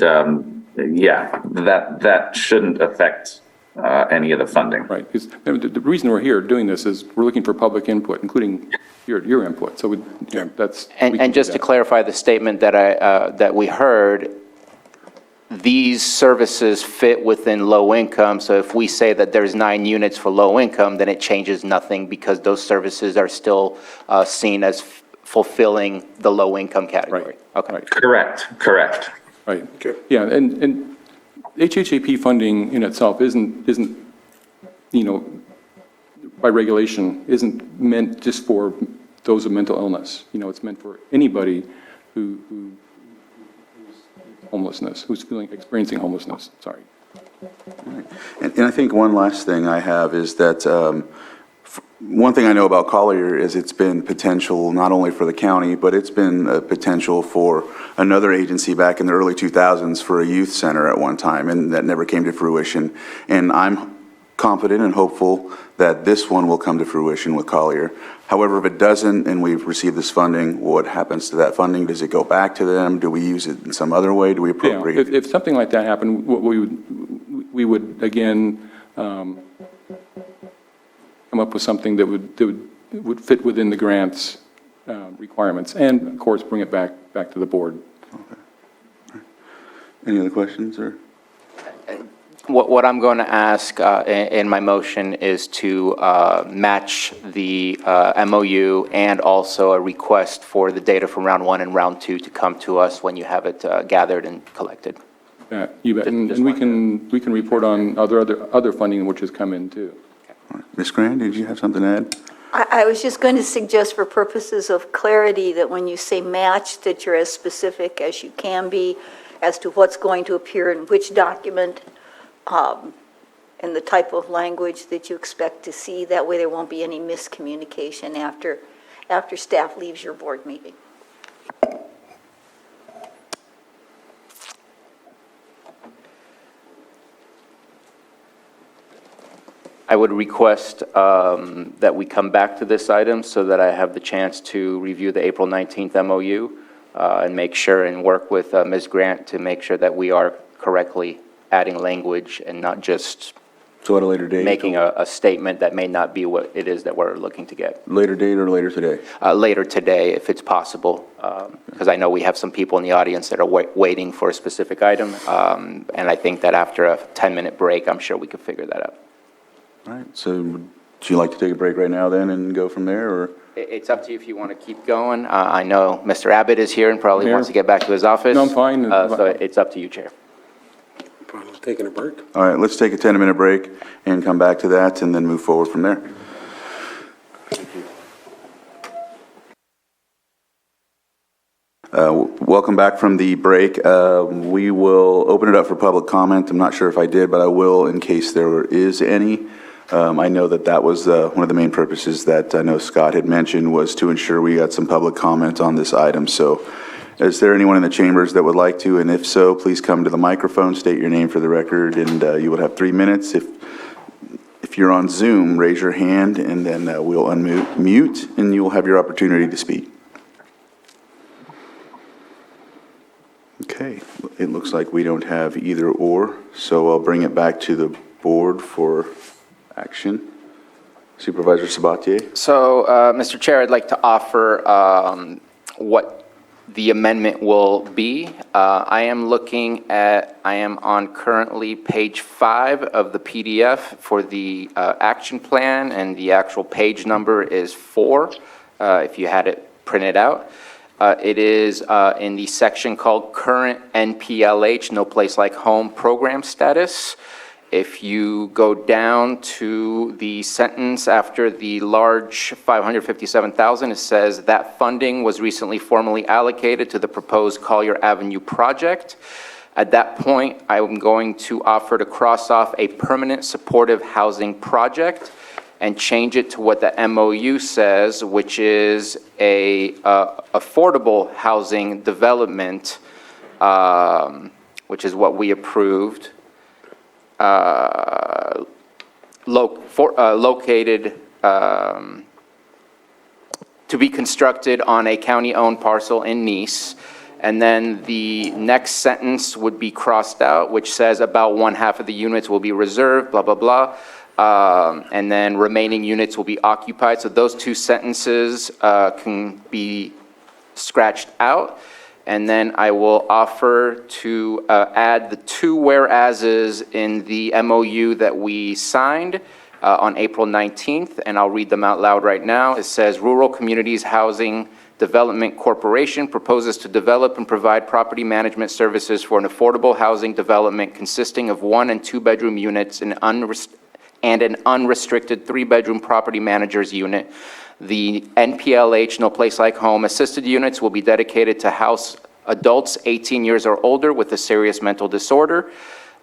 that shouldn't affect any of the funding. Right, because the reason we're here doing this is we're looking for public input, including your input. So that's. And just to clarify the statement that we heard, these services fit within low income. So if we say that there's 9 units for low income, then it changes nothing because those services are still seen as fulfilling the low income category. Right. Okay. Right. Correct. Right. Okay. Yeah, and HHAP funding in itself isn't by regulation, isn't meant just for those with mental illness. It's meant for anybody who's homelessness, who's experiencing homelessness. Sorry. And I think one last thing I have is that one thing I know about Collier is it's been potential not only for the county, but it's been a potential for another agency back in the early 2000s for a youth center at one time, and that never came to fruition. And I'm confident and hopeful that this one will come to fruition with Collier. However, if it doesn't and we've received this funding, what happens to that funding? Does it go back to them? Do we use it in some other way? Do we appropriate? If something like that happened, what we would again come up with something that would fit within the grant's requirements, and of course, bring it back to the board. Any other questions, or? What I'm going to ask in my motion is to match the MOU and also a request for the data from round 1 and round 2 to come to us when you have it gathered and collected. You bet, and we can report on other funding which has come in too. Ms. Grant, did you have something to add? I was just going to suggest for purposes of clarity that when you say match, that you're as specific as you can be as to what's going to appear in which document, and the type of language that you expect to see. That way there won't be any miscommunication after staff leaves your board meeting. I would request that we come back to this item so that I have the chance to review the April 19th MOU and make sure and work with Ms. Grant to make sure that we are correctly adding language and not just So at a later date? making a statement that may not be what it is that we're looking to get. Later date or later today? Later today, if it's possible, because I know we have some people in the audience that are waiting for a specific item, and I think that after a 10-minute break, I'm sure we could figure that out. All right, so would you like to take a break right now then and go from there, or? It's up to you if you want to keep going. I know Mr. Abbott is here and probably Here. wants to get back to his office. No, I'm fine. So it's up to you, Chair. Taking a break. All right, let's take a 10-minute break and come back to that and then move forward from there. Welcome back from the break. We will open it up for public comment. I'm not sure if I did, but I will in case there is any. I know that was one of the main purposes that I know Scott had mentioned, was to ensure we got some public comment on this item. So is there anyone in the chambers that would like to? And if so, please come to the microphone, state your name for the record, and you will have 3 minutes. If you're on Zoom, raise your hand, and then we'll unmute, and you'll have your opportunity to speak. Okay, it looks like we don't have either or, so I'll bring it back to the board for action. Supervisor Sabatier? So, Mr. Chair, I'd like to offer what the amendment will be. I am on currently page 5 of the PDF for the action plan, and the actual page number is 4, if you had it printed out. It is in the section called Current NPLH, No Place Like Home Program Status. If you go down to the sentence after the large $557,000, it says that funding was recently formally allocated to the proposed Collier Avenue project. At that point, I'm going to offer to cross off a permanent supportive housing project and change it to what the MOU says, which is a affordable housing development, which is what we approved, located to be constructed on a county-owned parcel in Nice. And then the next sentence would be crossed out, which says about 1/2 of the units will be reserved, blah, blah, blah. And then remaining units will be occupied. So those 2 sentences can be scratched out. And then I will offer to add the 2 whereases in the MOU that we signed on April 19th, and I'll read them out loud right now. It says, Rural Communities Housing Development Corporation proposes to develop and provide property management services for an affordable housing development consisting of 1- and 2-bedroom units and an unrestricted 3-bedroom property manager's unit. The NPLH, No Place Like Home, assisted units will be dedicated to house adults 18 years or older with a serious mental disorder,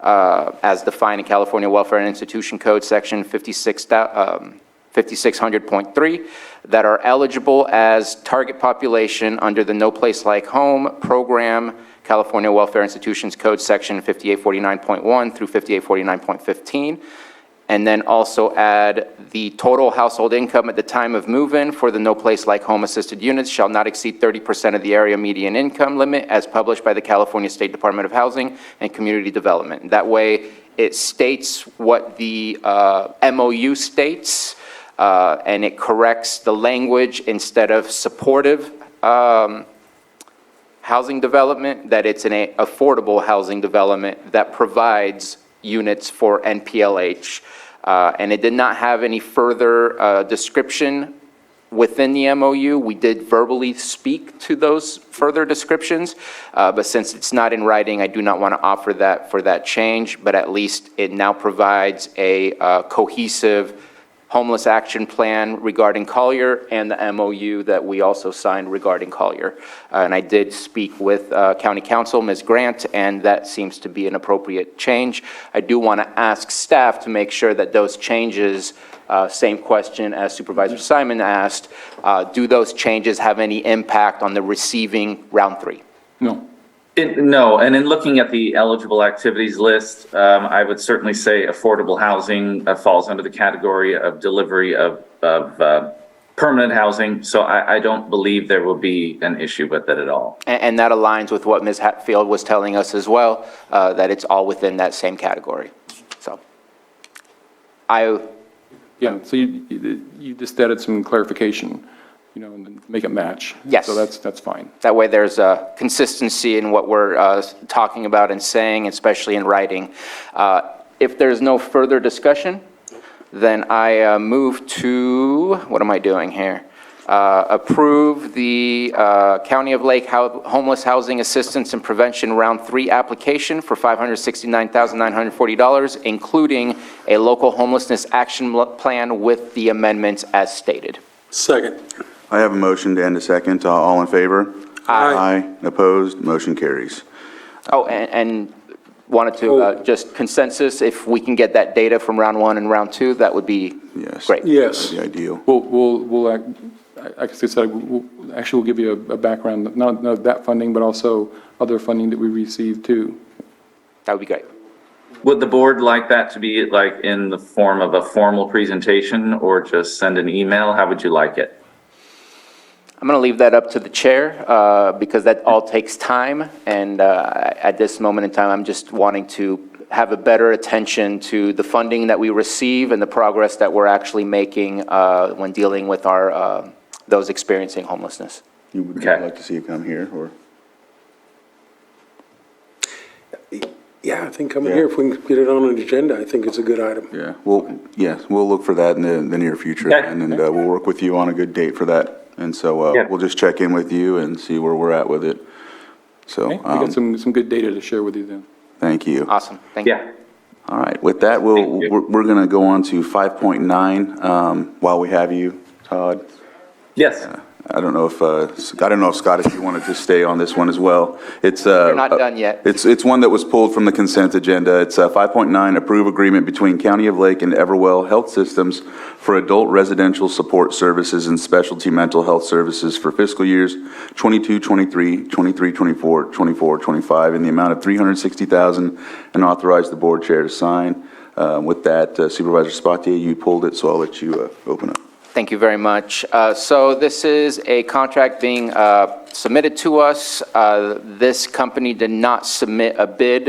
as defined in California Welfare and Institution Code, Section 5600.3, that are eligible as target population under the No Place Like Home program, California Welfare Institutions Code, Section 5849.1 through 5849.15. and then also add the total household income at the time of move-in for the No Place Like Home assisted units shall not exceed 30% of the area median income limit as published by the California State Department of Housing and Community Development. That way, it states what the MOU states, and it corrects the language instead of supportive housing development, that it's an affordable housing development that provides units for NPLH. And it did not have any further description within the MOU. We did verbally speak to those further descriptions, but since it's not in writing, I do not want to offer that for that change, but at least it now provides a cohesive homeless action plan regarding Collier and the MOU that we also signed regarding Collier. And I did speak with County Counsel, Ms. Grant, and that seems to be an appropriate change. I do want to ask staff to make sure that those changes, same question as Supervisor Simon asked, do those changes have any impact on the receiving round 3? No. No, and in looking at the eligible activities list, I would certainly say affordable housing falls under the category of delivery of permanent housing. So I don't believe there will be an issue with it at all. And that aligns with what Ms. Hatfield was telling us as well, that it's all within that same category. So Yeah, so you just added some clarification, and make it match. Yes. So that's fine. That way there's a consistency in what we're talking about and saying, especially in writing. If there's no further discussion, then I move to, what am I doing here? Approve the County of Lake Homeless Housing Assistance and Prevention Round 3 application for $569,940, including a local homelessness action plan with the amendments as stated. Second. I have a motion and a second. All in favor? Aye. Aye. Opposed? Motion carries. Oh, and wanted to just consensus, if we can get that data from round 1 and round 2, that would be great. Yes. That'd be ideal. We'll like I said, we'll give you a background, not that funding, but also other funding that we received too. That would be great. Would the board like that to be like in the form of a formal presentation or just send an email? How would you like it? I'm going to leave that up to the chair because that all takes time. And at this moment in time, I'm just wanting to have a better attention to the funding that we receive and the progress that we're actually making when dealing with our those experiencing homelessness. You would like to see it come here, or? Yeah, I think coming here, if we can get it on an agenda, I think it's a good item. Yeah, we'll look for that in the near future, and then we'll work with you on a good date for that. And so we'll just check in with you and see where we're at with it. So We got some good data to share with you then. Thank you. Awesome. Thank you. All right. With that, we're going to go on to 5.9 while we have you, Todd. Yes. I don't know if Scott, if you wanted to stay on this one as well. It's We're not done yet. It's one that was pulled from the consent agenda. It's 5.9, approve agreement between County of Lake and Everwell Health Systems for adult residential support services and specialty mental health services for fiscal years 22-23, 23-24, 24-25 in the amount of $360,000, and authorize the board chair to sign. With that, Supervisor Spatier, you pulled it, so I'll let you open up. Thank you very much. So this is a contract being submitted to us. This company did not submit a bid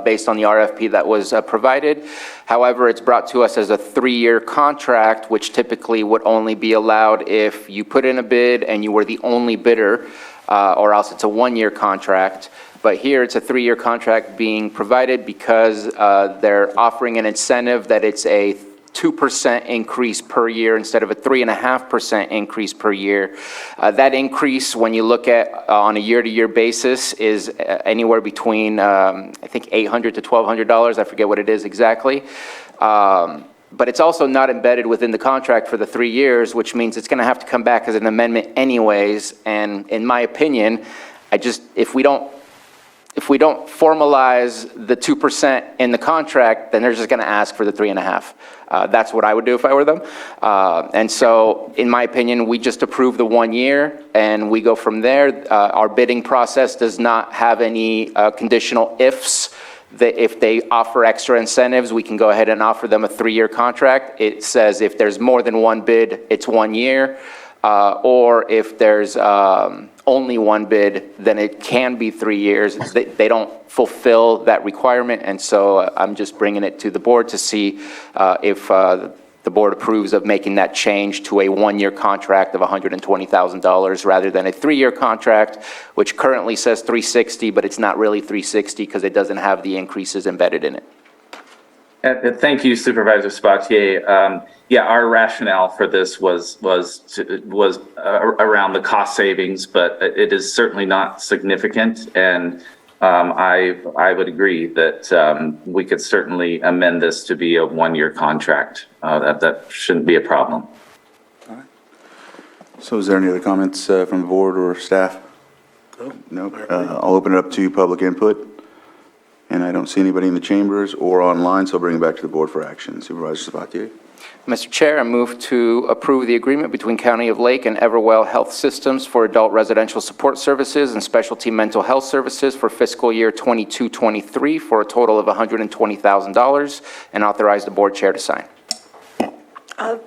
based on the RFP that was provided. However, it's brought to us as a 3-year contract, which typically would only be allowed if you put in a bid and you were the only bidder, or else it's a 1-year contract. But here it's a 3-year contract being provided because they're offering an incentive that it's a 2% increase per year instead of a 3.5% increase per year. That increase, when you look at on a year-to-year basis, is anywhere between, I think, $800 to $1,200. I forget what it is exactly. But it's also not embedded within the contract for the 3 years, which means it's going to have to come back as an amendment anyways. And in my opinion, if we don't formalize the 2% in the contract, then they're just going to ask for the 3.5. That's what I would do if I were them. And so, in my opinion, we just approve the 1 year and we go from there. Our bidding process does not have any conditional ifs. if they offer extra incentives, we can go ahead and offer them a 3-year contract. It says if there's more than one bid, it's 1 year. Or if there's only one bid, then it can be 3 years. They don't fulfill that requirement, and so I'm just bringing it to the board to see if the board approves of making that change to a 1-year contract of $120,000 rather than a 3-year contract, which currently says $360,000, but it's not really $360,000 because it doesn't have the increases embedded in it. Thank you, Supervisor Sabatier. Yeah, our rationale for this was around the cost savings, but it is certainly not significant. And I would agree that we could certainly amend this to be a 1-year contract. That shouldn't be a problem. All right. So is there any other comments from the board or staff? No. I'll open it up to public input. And I don't see anybody in the chambers or online, so I'll bring it back to the board for action. Supervisor Sabatier. Mr. Chair, I move to approve the agreement between County of Lake and Everwell Health Systems for adult residential support services and specialty mental health services for fiscal year 22-23 for a total of $120,000 and authorize the board chair to sign. Oh,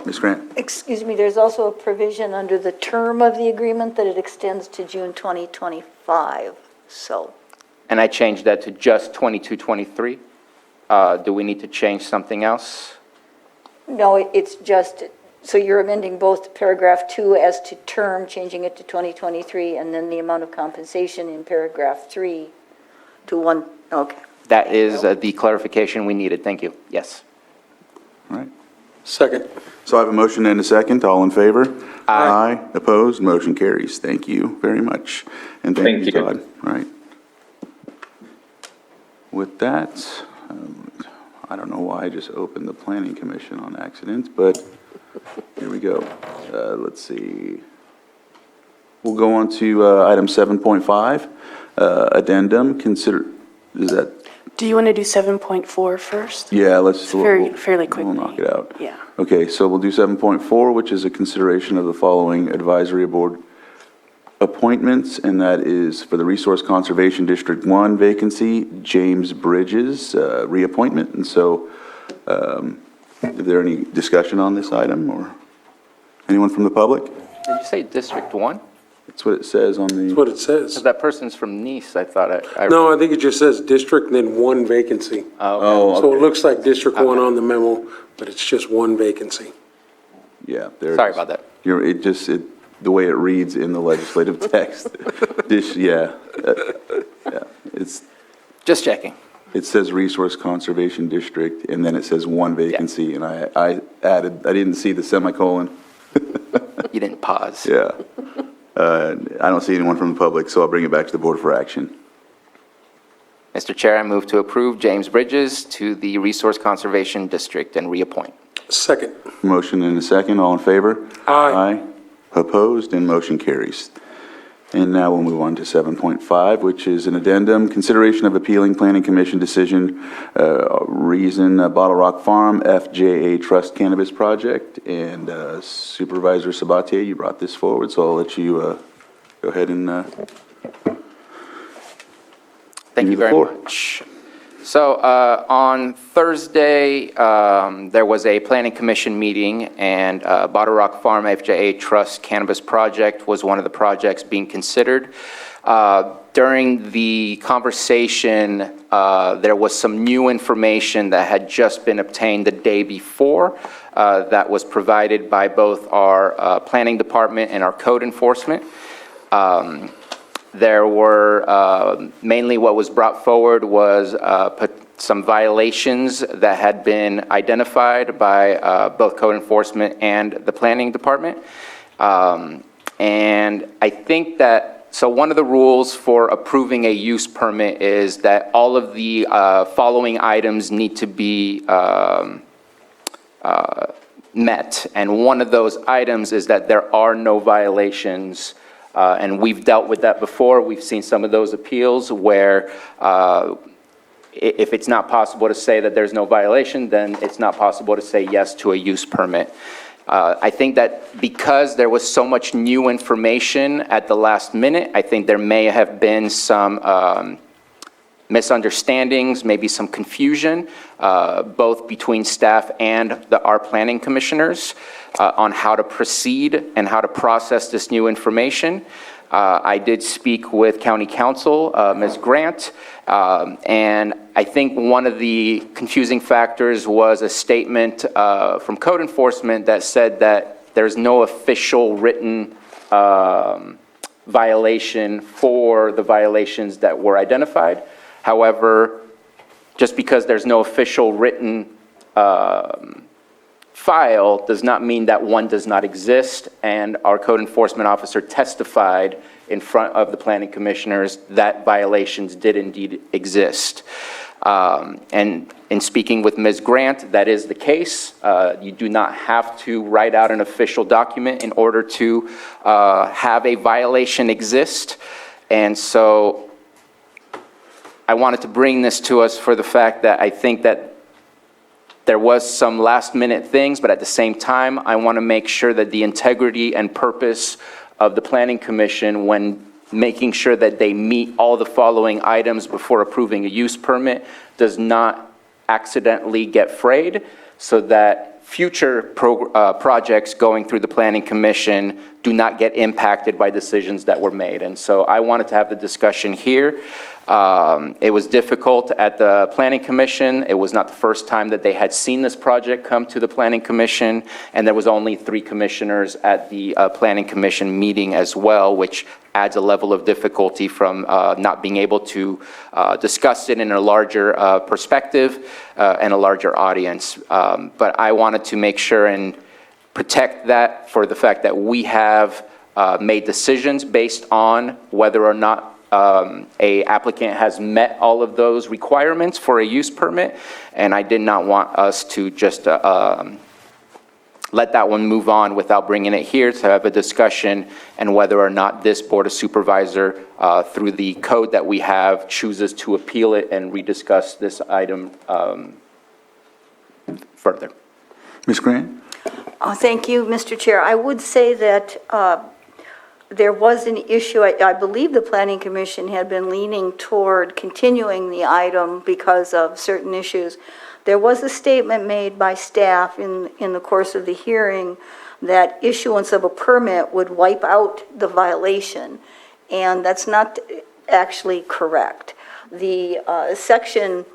Ms. Grant. Excuse me, there's also a provision under the term of the agreement that it extends to June 2025, so. And I changed that to just 22-23. Do we need to change something else? No, it's just, so you're amending both paragraph 2 as to term, changing it to 2023, and then the amount of compensation in paragraph 3 to 1, okay. That is the clarification we needed. Thank you. Yes. All right. Second. So I have a motion and a second. All in favor? Aye. Opposed? Motion carries. Thank you very much. And thank you, Todd. All right. With that, I don't know why I just opened the Planning Commission on accident, but here we go. Let's see. We'll go on to item 7.5, addendum. Is that? Do you want to do 7.4 first? Yeah, let's. Fairly quickly. We'll knock it out. Yeah. Okay, so we'll do 7.4, which is a consideration of the following advisory board appointments, and that is for the Resource Conservation District 1 vacancy, James Bridges, reappointment. And so, is there any discussion on this item, or anyone from the public? Did you say District 1? That's what it says on the... That's what it says. That person's from Nice, I thought. No, I think it just says district and then 1 vacancy. Oh, okay. So it looks like District 1 on the memo, but it's just 1 vacancy. Yeah. Sorry about that. The way it reads in the legislative text. Yeah, it's... Just checking. It says Resource Conservation District, and then it says 1 vacancy, and I didn't see the semicolon. You didn't pause. Yeah. I don't see anyone from the public, so I'll bring it back to the board for action. Mr. Chair, I move to approve James Bridges to the Resource Conservation District and reappoint. Second. Motion and a second. All in favor? Aye. Opposed, and motion carries. And now we'll move on to 7.5, which is an addendum, consideration of appealing Planning Commission decision, reason Bottle Rock Farm, FJA Trust Cannabis Project. And Supervisor Sabatier, you brought this forward, so I'll let you go ahead and Thank you very much. So on Thursday, there was a Planning Commission meeting, and Bottle Rock Farm FJA Trust Cannabis Project was one of the projects being considered. During the conversation, there was some new information that had just been obtained the day before that was provided by both our Planning Department and our Code Enforcement. There were, mainly what was brought forward was some violations that had been identified by both Code Enforcement and the Planning Department. And I think that, so one of the rules for approving a use permit is that all of the following items need to be met. And one of those items is that there are no violations. And we've dealt with that before. We've seen some of those appeals where if it's not possible to say that there's no violation, then it's not possible to say yes to a use permit. I think that because there was so much new information at the last minute, I think there may have been some misunderstandings, maybe some confusion, both between staff and our planning commissioners on how to proceed and how to process this new information. I did speak with County Counsel, Ms. Grant, and I think one of the confusing factors was a statement from code enforcement that said that there's no official written violation for the violations that were identified. However, just because there's no official written file does not mean that one does not exist, and our code enforcement officer testified in front of the planning commissioners that violations did indeed exist. And in speaking with Ms. Grant, that is the case. You do not have to write out an official document in order to have a violation exist. And so I wanted to bring this to us for the fact that I think that there was some last minute things, but at the same time, I want to make sure that the integrity and purpose of the Planning Commission when making sure that they meet all the following items before approving a use permit does not accidentally get frayed, so that future projects going through the Planning Commission do not get impacted by decisions that were made. And so I wanted to have the discussion here. It was difficult at the Planning Commission. It was not the first time that they had seen this project come to the Planning Commission, and there was only 3 commissioners at the Planning Commission meeting as well, which adds a level of difficulty from not being able to discuss it in a larger perspective and a larger audience. But I wanted to make sure and protect that for the fact that we have made decisions based on whether or not a applicant has met all of those requirements for a use permit, and I did not want us to just let that one move on without bringing it here to have a discussion and whether or not this Board of Supervisor, through the code that we have, chooses to appeal it and rediscuss this item further. Ms. Grant? Thank you, Mr. Chair. I would say that there was an issue. I believe the Planning Commission had been leaning toward continuing the item because of certain issues. There was a statement made by staff in the course of the hearing that issuance of a permit would wipe out the violation, and that's not actually correct. The section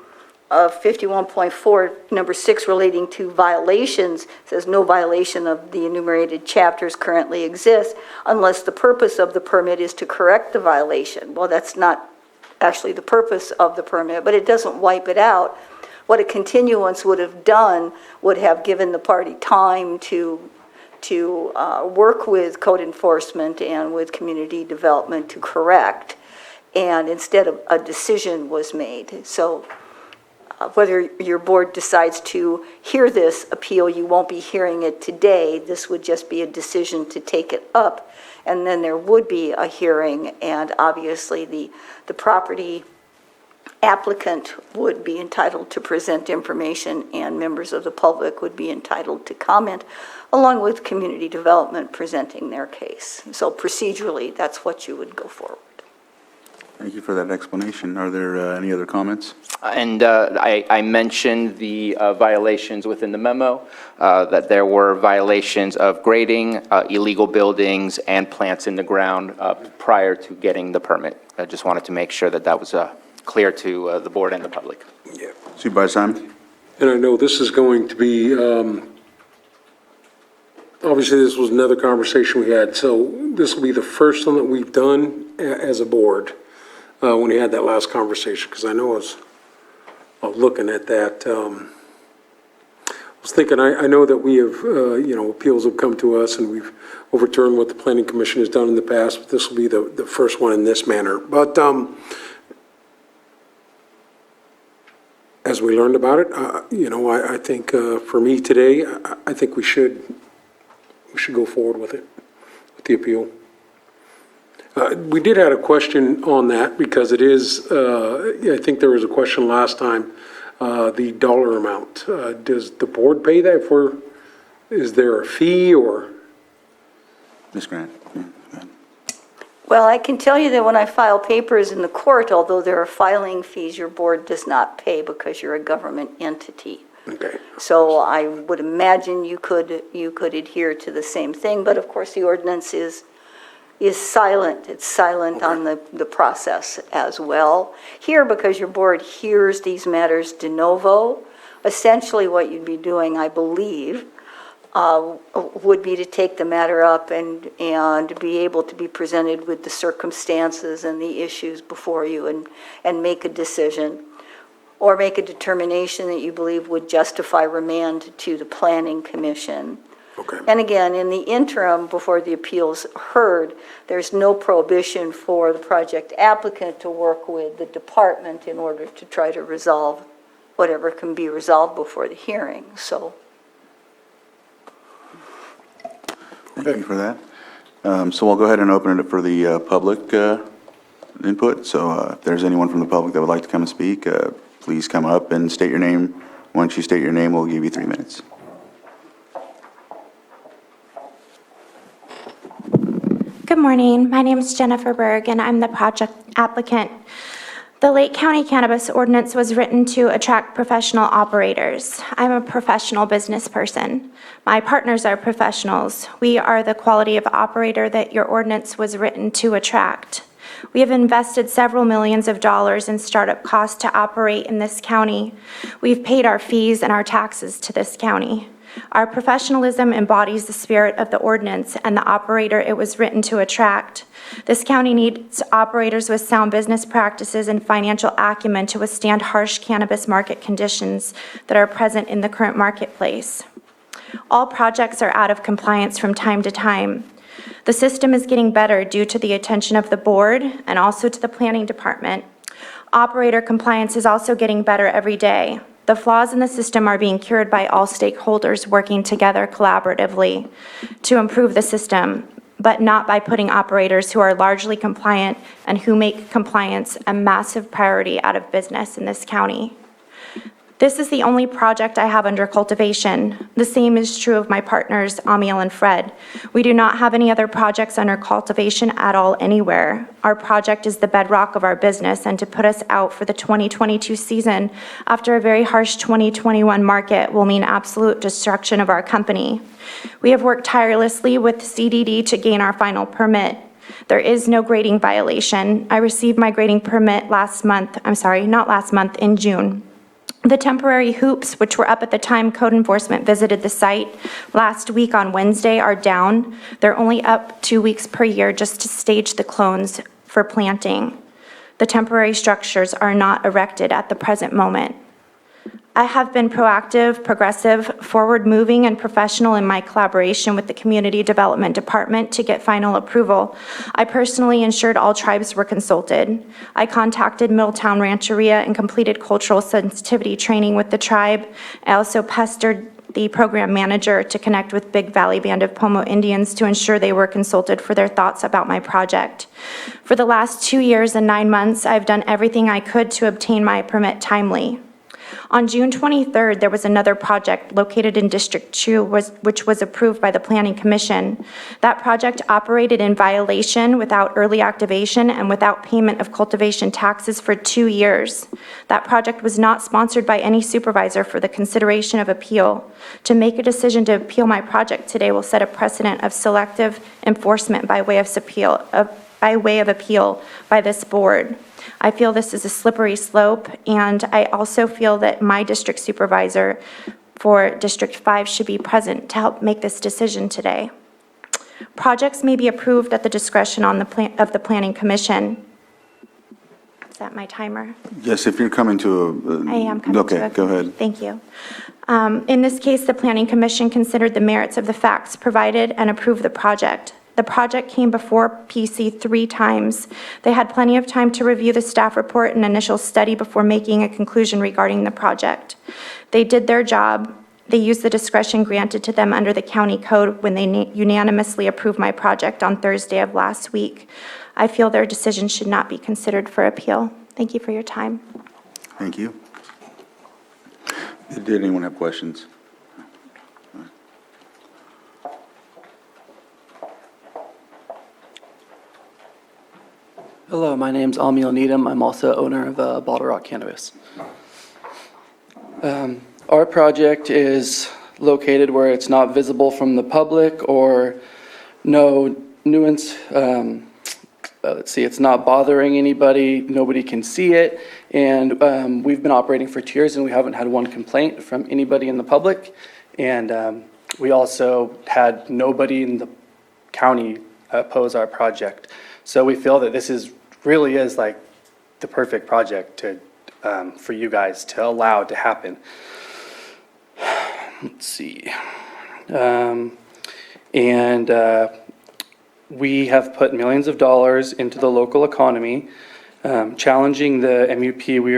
of 51.4, number 6, relating to violations, says no violation of the enumerated chapters currently exists unless the purpose of the permit is to correct the violation. Well, that's not actually the purpose of the permit, but it doesn't wipe it out. What a continuance would have done would have given the party time to work with code enforcement and with community development to correct, and instead of a decision was made. So whether your board decides to hear this appeal, you won't be hearing it today. This would just be a decision to take it up, and then there would be a hearing, and obviously the property applicant would be entitled to present information, and members of the public would be entitled to comment, along with community development presenting their case. So procedurally, that's what you would go forward. Thank you for that explanation. Are there any other comments? And I mentioned the violations within the memo, that there were violations of grading, illegal buildings, and plants in the ground prior to getting the permit. I just wanted to make sure that that was clear to the board and the public. Yeah. Supervisor Simon? And I know this is going to be, obviously this was another conversation we had, so this will be the first one that we've done as a board when we had that last conversation, because I know I was looking at that. I was thinking, I know that we have, appeals have come to us and we've overturned what the Planning Commission has done in the past, but this will be the first one in this manner. But as we learned about it, I think for me today, I think we should go forward with it, with the appeal. We did have a question on that because it is, I think there was a question last time, the dollar amount. Does the board pay that is there a fee or? Ms. Grant? Well, I can tell you that when I file papers in the court, although there are filing fees, your board does not pay because you're a government entity. Okay. So I would imagine you could adhere to the same thing, but of course the ordinance is silent. It's silent on the process as well. Here, because your board hears these matters de novo, essentially what you'd be doing, I believe, would be to take the matter up and be able to be presented with the circumstances and the issues before you and make a decision or make a determination that you believe would justify remand to the Planning Commission. Okay. And again, in the interim, before the appeal's heard, there's no prohibition for the project applicant to work with the department in order to try to resolve whatever can be resolved before the hearing, so. Thank you for that. So we'll go ahead and open it up for the public input. So if there's anyone from the public that would like to come and speak, please come up and state your name. Once you state your name, we'll give you 3 minutes. Good morning. My name is Jennifer Berg, and I'm the project applicant. The Lake County Cannabis Ordinance was written to attract professional operators. I'm a professional business person. My partners are professionals. We are the quality of operator that your ordinance was written to attract. We have invested several millions of dollars in startup costs to operate in this county. We've paid our fees and our taxes to this county. Our professionalism embodies the spirit of the ordinance and the operator it was written to attract. This county needs operators with sound business practices and financial acumen to withstand harsh cannabis market conditions that are present in the current marketplace. All projects are out of compliance from time to time. The system is getting better due to the attention of the board and also to the planning department. Operator compliance is also getting better every day. The flaws in the system are being cured by all stakeholders working together collaboratively to improve the system, but not by putting operators who are largely compliant and who make compliance a massive priority out of business in this county. This is the only project I have under cultivation. The same is true of my partners, Amiel and Fred. We do not have any other projects under cultivation at all anywhere. Our project is the bedrock of our business, and to put us out for the 2022 season after a very harsh 2021 market will mean absolute destruction of our company. We have worked tirelessly with CDD to gain our final permit. There is no grading violation. I received my grading permit in June. The temporary hoops, which were up at the time code enforcement visited the site last week on Wednesday, are down. They're only up 2 weeks per year just to stage the clones for planting. The temporary structures are not erected at the present moment. I have been proactive, progressive, forward-moving, and professional in my collaboration with the Community Development Department to get final approval. I personally ensured all tribes were consulted. I contacted Middletown Rancheria and completed cultural sensitivity training with the tribe. I also pestered the program manager to connect with Big Valley Band of Pomo Indians to ensure they were consulted for their thoughts about my project. For the last 2 years and 9 months, I've done everything I could to obtain my permit timely. On June 23rd, there was another project located in District 2, which was approved by the Planning Commission. That project operated in violation without early activation and without payment of cultivation taxes for 2 years. That project was not sponsored by any supervisor for the consideration of appeal. To make a decision to appeal my project today will set a precedent of selective enforcement by way of appeal by this board. I feel this is a slippery slope, and I also feel that my district supervisor for District 5 should be present to help make this decision today. Projects may be approved at the discretion of the Planning Commission. Is that my timer? Yes, if you're coming to I am coming to Okay, go ahead. Thank you. In this case, the Planning Commission considered the merits of the facts provided and approved the project. The project came before PC 3 times. They had plenty of time to review the staff report and initial study before making a conclusion regarding the project. They did their job. They used the discretion granted to them under the county code when they unanimously approved my project on Thursday of last week. I feel their decision should not be considered for appeal. Thank you for your time. Thank you. Did anyone have questions? Hello, my name's Amil Needham. I'm also owner of Bottle Rock Cannabis. Our project is located where it's not visible from the public or no nuisance. Let's see, it's not bothering anybody. Nobody can see it. And we've been operating for 2 years and we haven't had one complaint from anybody in the public. And we also had nobody in the county oppose our project. So we feel that this really is like the perfect project to for you guys to allow to happen. Let's see. We have put millions of dollars into the local economy. Challenging the MUP we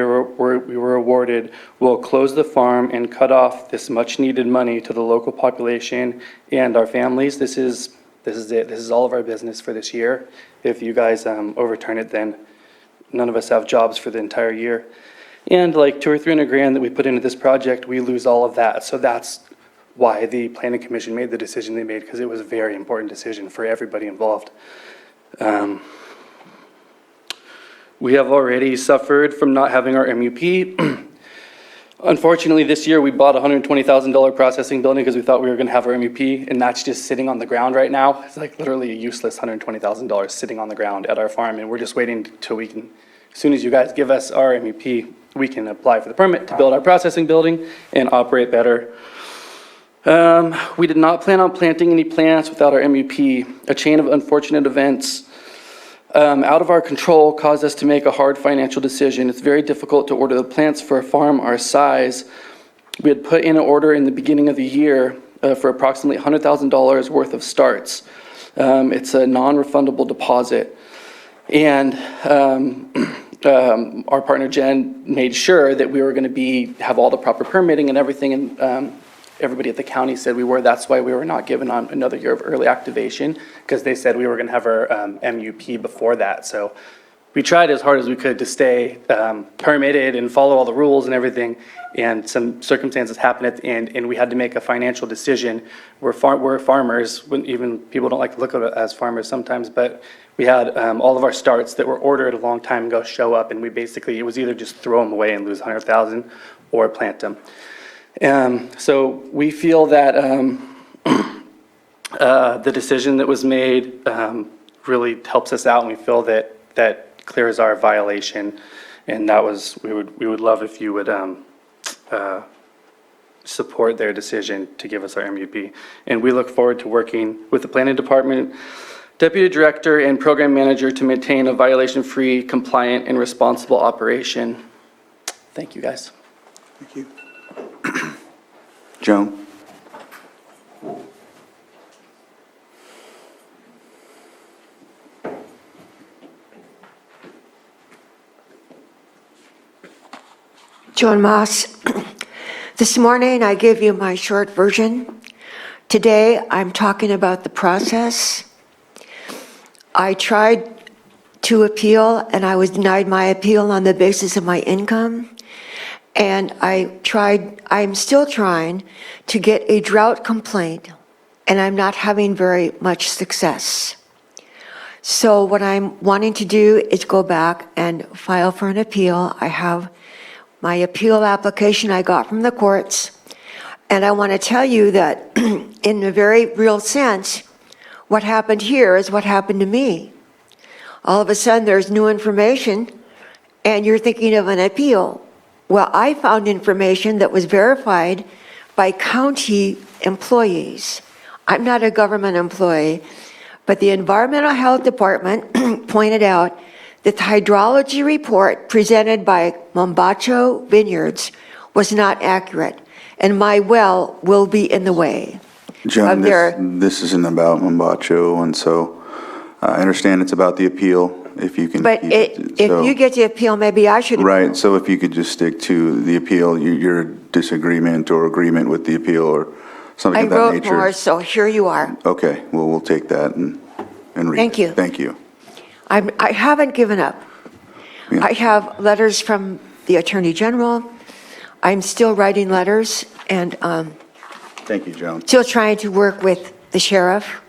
were awarded will close the farm and cut off this much needed money to the local population and our families. This is it. This is all of our business for this year. If you guys overturn it, then none of us have jobs for the entire year. And like $200,000 or $300,000 that we put into this project, we lose all of that. So that's why the Planning Commission made the decision they made, because it was a very important decision for everybody involved. We have already suffered from not having our MUP. Unfortunately, this year we bought a $120,000 processing building because we thought we were going to have our MUP, and that's just sitting on the ground right now. It's like literally a useless $120,000 sitting on the ground at our farm, and we're just waiting till we can, as soon as you guys give us our MUP, we can apply for the permit to build our processing building and operate better. We did not plan on planting any plants without our MUP. A chain of unfortunate events out of our control caused us to make a hard financial decision. It's very difficult to order the plants for a farm our size. We had put in an order in the beginning of the year for approximately $100,000 worth of starts. It's a non-refundable deposit. And our partner Jen made sure that we were going to have all the proper permitting and everything, and everybody at the county said we were. That's why we were not given on another year of early activation, because they said we were going to have our MUP before that. So we tried as hard as we could to stay permitted and follow all the rules and everything, and some circumstances happened at the end, and we had to make a financial decision. We're farmers, even people don't like to look at it as farmers sometimes, but we had all of our starts that were ordered a long time ago show up, and it was either just throw them away and lose $100,000 or plant them. So we feel that the decision that was made really helps us out, and we feel that clears our violation, and we would love if you would support their decision to give us our MUP. And we look forward to working with the planning department, deputy director, and program manager to maintain a violation-free, compliant, and responsible operation. Thank you, guys. Thank you. Joan? Joan Moss. This morning I gave you my short version. Today I'm talking about the process. I tried to appeal and I was denied my appeal on the basis of my income. And I'm still trying to get a drought complaint, and I'm not having very much success. So what I'm wanting to do is go back and file for an appeal. I have my appeal application I got from the courts, and I want to tell you that in a very real sense, what happened here is what happened to me. All of a sudden there's new information, and you're thinking of an appeal. Well, I found information that was verified by county employees. I'm not a government employee, but the Environmental Health Department pointed out that the hydrology report presented by Mombacho Vineyards was not accurate, and my well will be in the way. Joan, this isn't about Mombacho, and so I understand it's about the appeal. If you can, but if you get the appeal, maybe I should. Right. So if you could just stick to the appeal, your disagreement or agreement with the appeal or something of that nature. I wrote more, so here you are. Okay. Well, we'll take that and read Thank you. Thank you. I haven't given up. Yeah. I have letters from the Attorney General. I'm still writing letters and thank you, Joan. Still trying to work with the sheriff.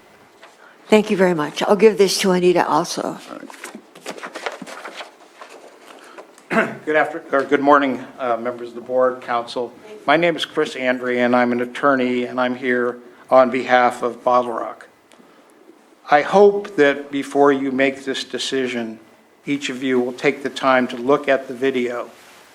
Thank you very much. I'll give this to Anita also. All right. Good morning, members of the board, council. My name is Chris Andre, and I'm an attorney, and I'm here on behalf of Bottle Rock. I hope that before you make this decision, each of you will take the time to look at the video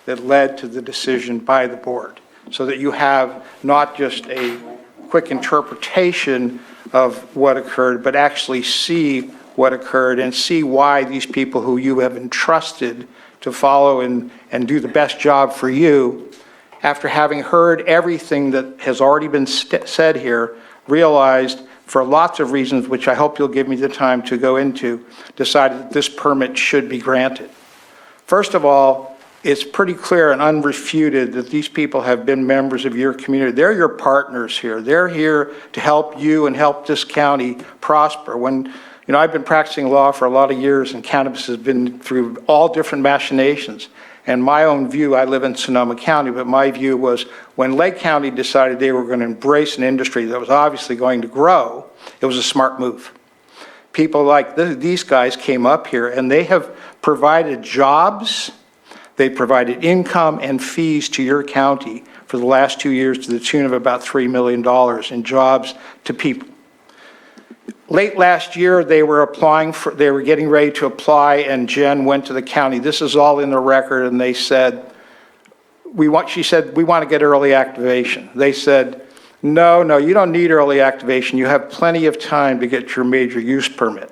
that led to the decision by the board, so that you have not just a quick interpretation of what occurred, but actually see what occurred and see why these people who you have entrusted to follow and do the best job for you, after having heard everything that has already been said here, realized for lots of reasons, which I hope you'll give me the time to go into, decided that this permit should be granted. First of all, it's pretty clear and unrefuted that these people have been members of your community. They're your partners here. They're here to help you and help this county prosper. I've been practicing law for a lot of years, and cannabis has been through all different machinations. And my own view, I live in Sonoma County, but my view was when Lake County decided they were going to embrace an industry that was obviously going to grow, it was a smart move. People like these guys came up here, and they have provided jobs, they provided income and fees to your county for the last 2 years to the tune of about $3 million in jobs to people. Late last year, they were getting ready to apply, and Jen went to the county. This is all in the record, and they said, she said, we want to get early activation. They said, no, you don't need early activation. You have plenty of time to get your major use permit.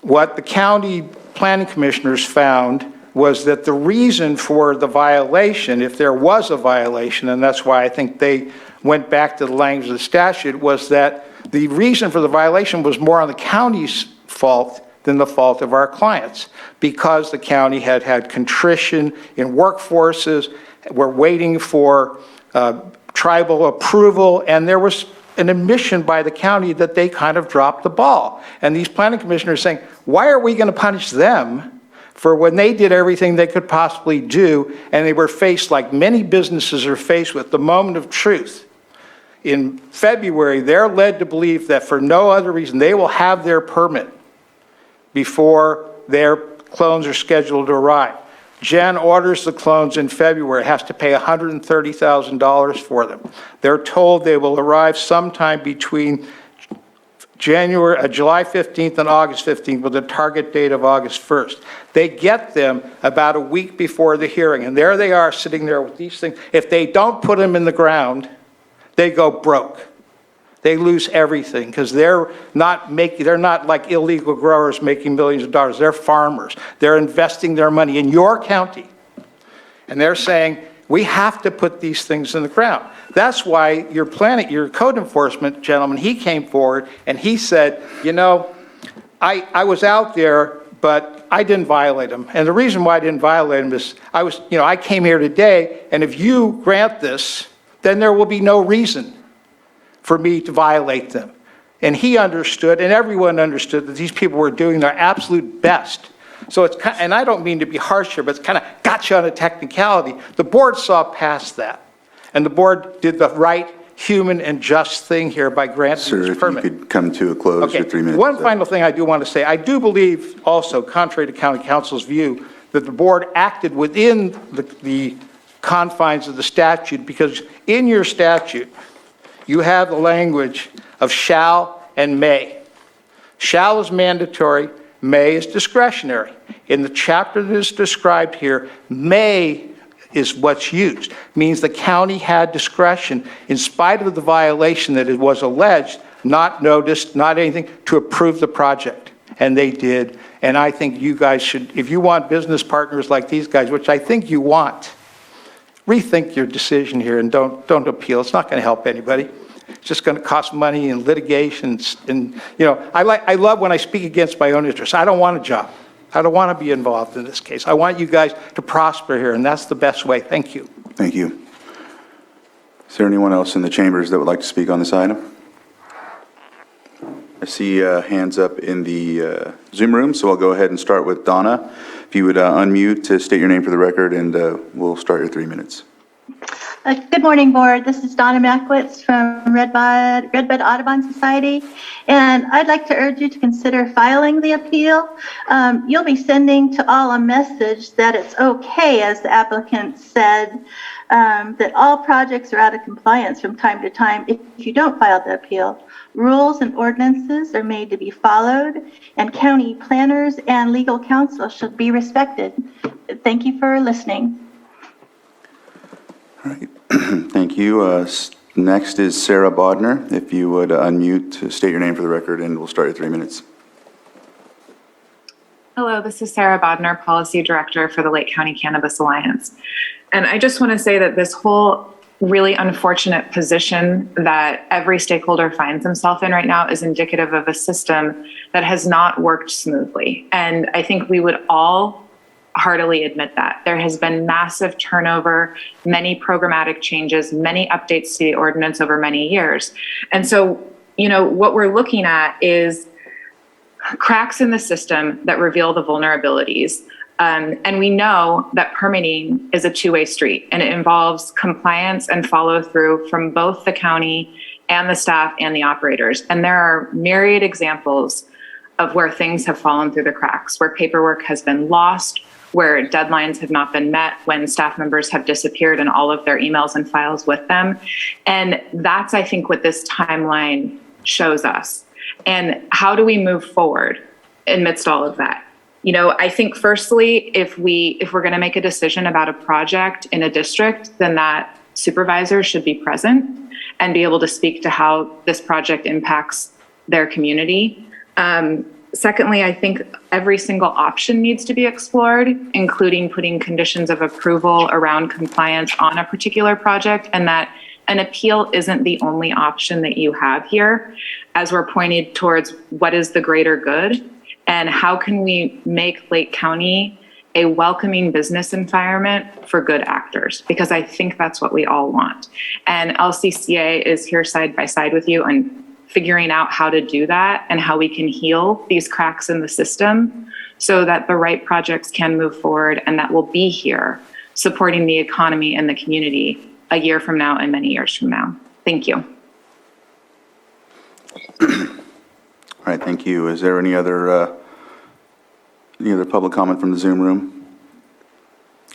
What the county planning commissioners found was that the reason for the violation, if there was a violation, and that's why I think they went back to the language of the statute, was that the reason for the violation was more on the county's fault than the fault of our clients, because the county had had contrition in workforces, were waiting for tribal approval, and there was an admission by the county that they kind of dropped the ball. And these planning commissioners are saying, why are we going to punish them for when they did everything they could possibly do, and they were faced, like many businesses are faced with, the moment of truth. In February, they're led to believe that for no other reason, they will have their permit before their clones are scheduled to arrive. Jen orders the clones in February, has to pay $130,000 for them. They're told they will arrive sometime between July 15th and August 15th with a target date of August 1st. They get them about a week before the hearing, and there they are sitting there with these things. If they don't put them in the ground, they go broke. They lose everything because they're not like illegal growers making millions of dollars. They're farmers. They're investing their money in your county. And they're saying, we have to put these things in the ground. That's why your code enforcement gentleman, he came forward and he said, I was out there, but I didn't violate them. And the reason why I didn't violate them is I came here today, and if you grant this, then there will be no reason for me to violate them. And he understood, and everyone understood, that these people were doing their absolute best. So it's and I don't mean to be harsh here, but it's kind of gotcha on a technicality. The board saw past that, and the board did the right, human, and just thing here by granting this permit. Sir, if you could come to a close, your 3 minutes. One final thing I do want to say. I do believe also, contrary to county council's view, that the board acted within the confines of the statute, because in your statute, you have the language of shall and may. Shall is mandatory, may is discretionary. In the chapter that is described here, may is what's used. Means the county had discretion, in spite of the violation that it was alleged, not noticed, not anything, to approve the project. And they did. And I think you guys should, if you want business partners like these guys, which I think you want, rethink your decision here and don't appeal. It's not going to help anybody. It's just going to cost money and litigation. And I love when I speak against my own interests. I don't want a job. I don't want to be involved in this case. I want you guys to prosper here, and that's the best way. Thank you. Thank you. Is there anyone else in the chambers that would like to speak on this item? I see hands up in the Zoom room, so I'll go ahead and start with Donna. If you would unmute to state your name for the record, and we'll start your 3 minutes. Good morning, Board. This is Donna Mackwitz from Redbud Audubon Society, and I'd like to urge you to consider filing the appeal. You'll be sending to all a message that it's okay, as the applicant said, that all projects are out of compliance from time to time if you don't file the appeal. Rules and ordinances are made to be followed, and county planners and legal counsel should be respected. Thank you for listening. All right, thank you. Next is Sarah Bodner. If you would unmute, state your name for the record, and we'll start at 3 minutes. Hello, this is Sarah Bodner, Policy Director for the Lake County Cannabis Alliance. And I just want to say that this whole really unfortunate position that every stakeholder finds himself in right now is indicative of a system that has not worked smoothly. And I think we would all heartily admit that. There has been massive turnover, many programmatic changes, many updates to the ordinance over many years. And so, what we're looking at is cracks in the system that reveal the vulnerabilities. And we know that permitting is a two-way street, and it involves compliance and follow through from both the county and the staff and the operators. And there are myriad examples of where things have fallen through the cracks, where paperwork has been lost, where deadlines have not been met, when staff members have disappeared and all of their emails and files with them. And that's, I think, what this timeline shows us. And how do we move forward amidst all of that? I think firstly, if we're going to make a decision about a project in a district, then that supervisor should be present and be able to speak to how this project impacts their community. Secondly, I think every single option needs to be explored, including putting conditions of approval around compliance on a particular project, and that an appeal isn't the only option that you have here, as we're pointed towards what is the greater good and how can we make Lake County a welcoming business environment for good actors, because I think that's what we all want. And LCCA is here side by side with you and figuring out how to do that and how we can heal these cracks in the system so that the right projects can move forward and that will be here supporting the economy and the community a year from now and many years from now. Thank you. All right, thank you. Is there any other public comment from the Zoom room?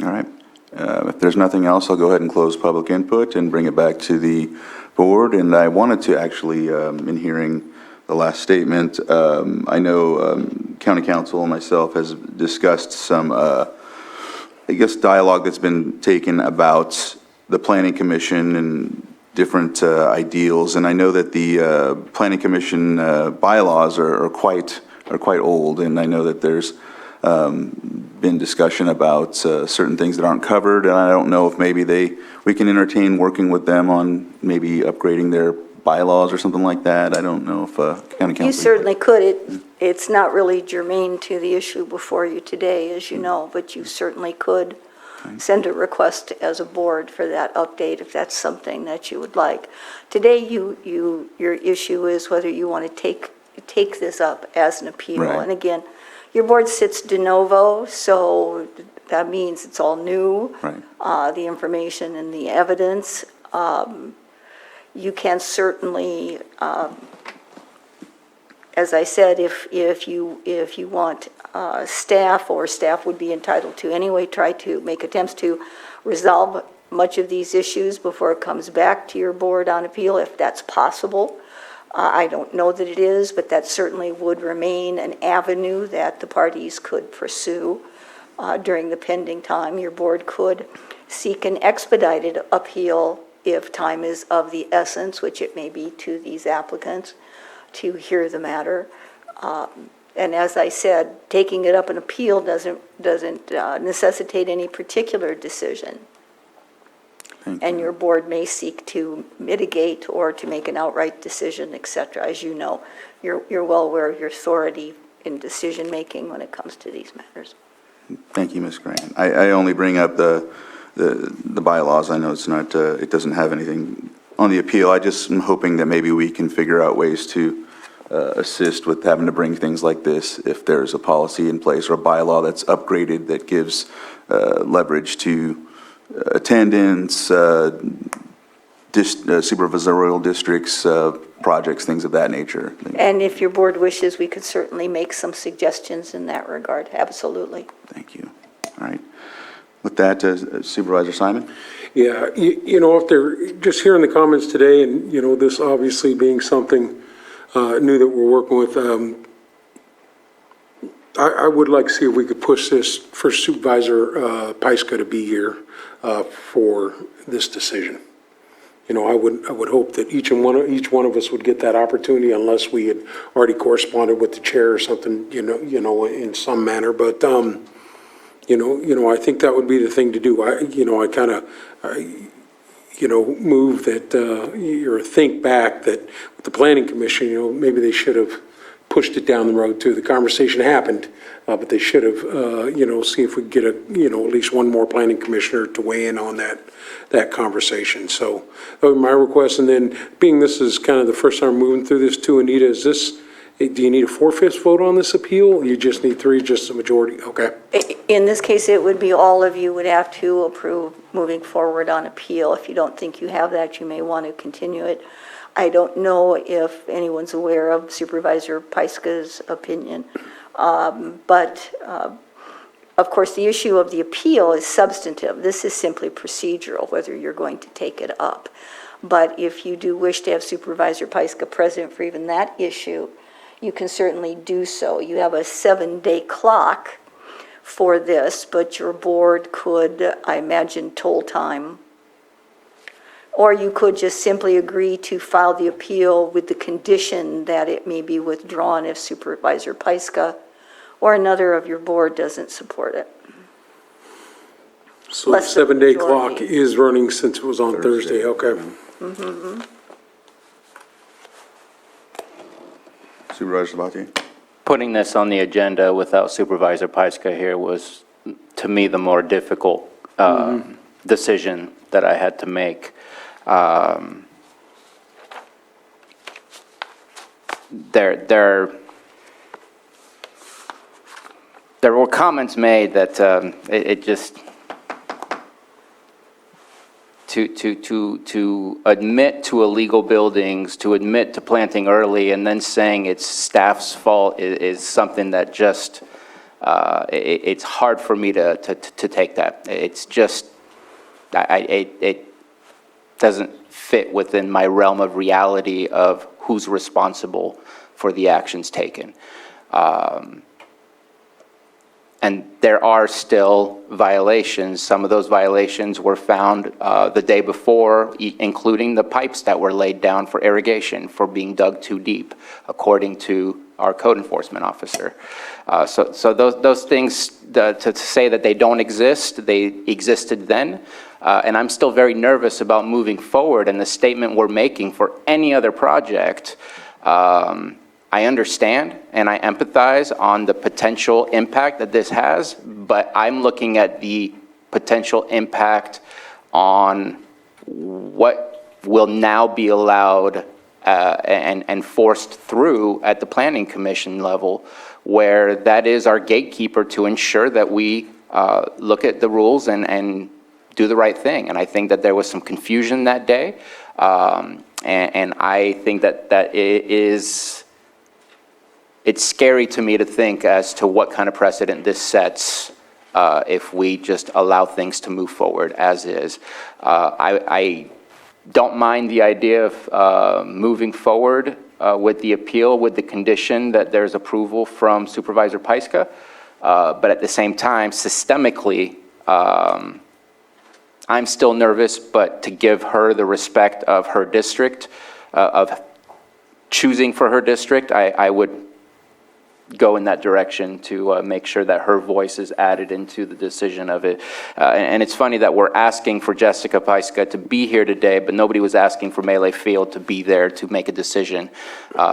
All right. If there's nothing else, I'll go ahead and close public input and bring it back to the board. And I wanted to actually, in hearing the last statement, I know County Council and myself has discussed some, dialogue that's been taken about the Planning Commission and different ideals. And I know that the Planning Commission bylaws are quite old, and I know that there's been discussion about certain things that aren't covered, and I don't know if maybe we can entertain working with them on maybe upgrading their bylaws or something like that. I don't know if County Council. You certainly could. It's not really germane to the issue before you today, as you know, but you certainly could send a request as a board for that update if that's something that you would like. Today, your issue is whether you want to take this up as an appeal. Right. And again, your board sits de novo, so that means it's all new. Right. The information and the evidence. You can certainly, as I said, if you want staff, or staff would be entitled to anyway, try to make attempts to resolve much of these issues before it comes back to your board on appeal, if that's possible. I don't know that it is, but that certainly would remain an avenue that the parties could pursue during the pending time. Your board could seek an expedited appeal if time is of the essence, which it may be to these applicants, to hear the matter. And as I said, taking it up an appeal doesn't necessitate any particular decision. And your board may seek to mitigate or to make an outright decision, et cetera. As you know, you're well aware of your authority in decision-making when it comes to these matters. Thank you, Ms. Grant. I only bring up the bylaws. I know it's not, it doesn't have anything on the appeal. I just am hoping that maybe we can figure out ways to assist with having to bring things like this if there's a policy in place or a bylaw that's upgraded that gives leverage to attendance, supervisorial districts, projects, things of that nature. And if your board wishes, we could certainly make some suggestions in that regard, absolutely. Thank you. All right. With that, Supervisor Simon? Yeah, if they're just hearing the comments today and, this obviously being something new that we're working with, I would like to see if we could push this for Supervisor Pyska to be here for this decision. I would hope that each one of us would get that opportunity unless we had already corresponded with the chair or something, in some manner. But, I think that would be the thing to do. I kind of, move that, or think back that with the Planning Commission, maybe they should have pushed it down the road too. The conversation happened, but they should have, see if we could get at least one more planning commissioner to weigh in on that conversation. So that would be my request. And then being this is kind of the first time moving through this too, Anita, do you need a 4/5 vote on this appeal? You just need 3, just a majority? Okay. In this case, it would be all of you would have to approve moving forward on appeal. If you don't think you have that, you may want to continue it. I don't know if anyone's aware of Supervisor Pyska's opinion, but of course, the issue of the appeal is substantive. This is simply procedural, whether you're going to take it up. But if you do wish to have Supervisor Pyska present for even that issue, you can certainly do so. You have a 7-day clock for this, but your board could, I imagine, toll time. Or you could just simply agree to file the appeal with the condition that it may be withdrawn if Supervisor Pyska or another of your board doesn't support it. So the 7-day clock is running since it was on Thursday. Okay. Mm-hmm. Supervisor Sabatier? Putting this on the agenda without Supervisor Pyska here was, to me, the more difficult decision that I had to make. There were comments made that it just to admit to illegal buildings, to admit to planting early, and then saying it's staff's fault is something that just it's hard for me to take that. It's just it doesn't fit within my realm of reality of who's responsible for the actions taken. And there are still violations. Some of those violations were found the day before, including the pipes that were laid down for irrigation for being dug too deep, according to our code enforcement officer. So those things, to say that they don't exist, they existed then. And I'm still very nervous about moving forward, and the statement we're making for any other project. I understand and I empathize on the potential impact that this has, but I'm looking at the potential impact on what will now be allowed and forced through at the Planning Commission level, where that is our gatekeeper to ensure that we look at the rules and do the right thing. And I think that there was some confusion that day, and I think that it's scary to me to think as to what kind of precedent this sets if we just allow things to move forward as is. I don't mind the idea of moving forward with the appeal with the condition that there's approval from Supervisor Pyska, but at the same time, systemically, I'm still nervous, but to give her the respect of her district, of choosing for her district, I would go in that direction to make sure that her voice is added into the decision of it. And it's funny that we're asking for Jessica Pyska to be here today, but nobody was asking for Melee Field to be there to make a decision.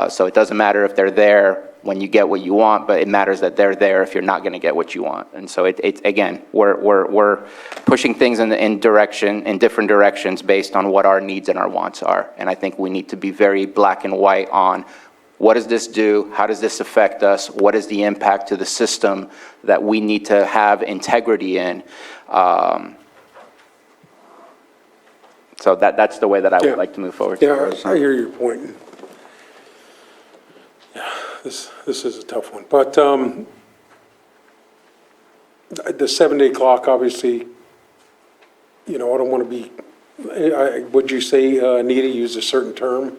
So it doesn't matter if they're there when you get what you want, but it matters that they're there if you're not going to get what you want. And so it's again, we're pushing things in different directions based on what our needs and our wants are. And I think we need to be very black and white on what does this do? How does this affect us? What is the impact to the system that we need to have integrity in? So that's the way that I Yeah. would like to move forward. Yeah, I hear your point. Yeah, this is a tough one, but the 7-day clock, obviously, I don't want to be, would you say, Anita, use a certain term,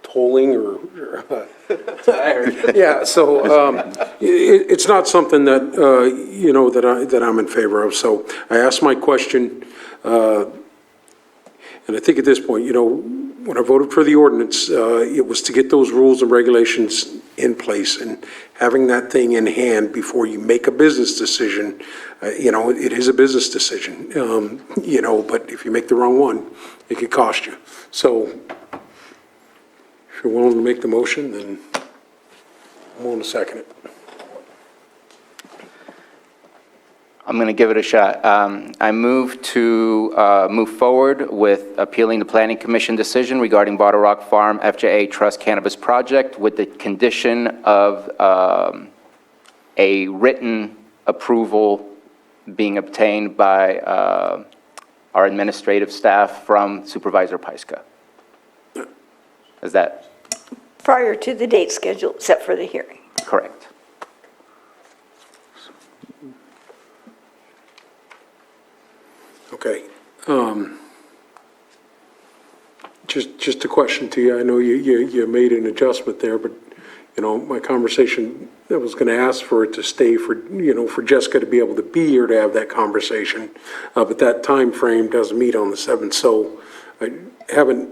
tolling or? Yeah, so it's not something that, that I'm in favor of. So I asked my question, and I think at this point, when I voted for the ordinance, it was to get those rules and regulations in place, and having that thing in hand before you make a business decision, it is a business decision, but if you make the wrong one, it could cost you. So if you're willing to make the motion, then I'm willing to second it. I'm going to give it a shot. I move to move forward with appealing the Planning Commission decision regarding Bottle Rock Farm FJA Trust Cannabis Project with the condition of a written approval being obtained by our administrative staff from Supervisor Pyska. Is that Prior to the date scheduled set for the hearing. correct? Okay. Just a question to you. I know you made an adjustment there, but, my conversation, I was going to ask for it to stay for Jessica to be able to be here to have that conversation. But that time frame doesn't meet on the 7th. So I haven't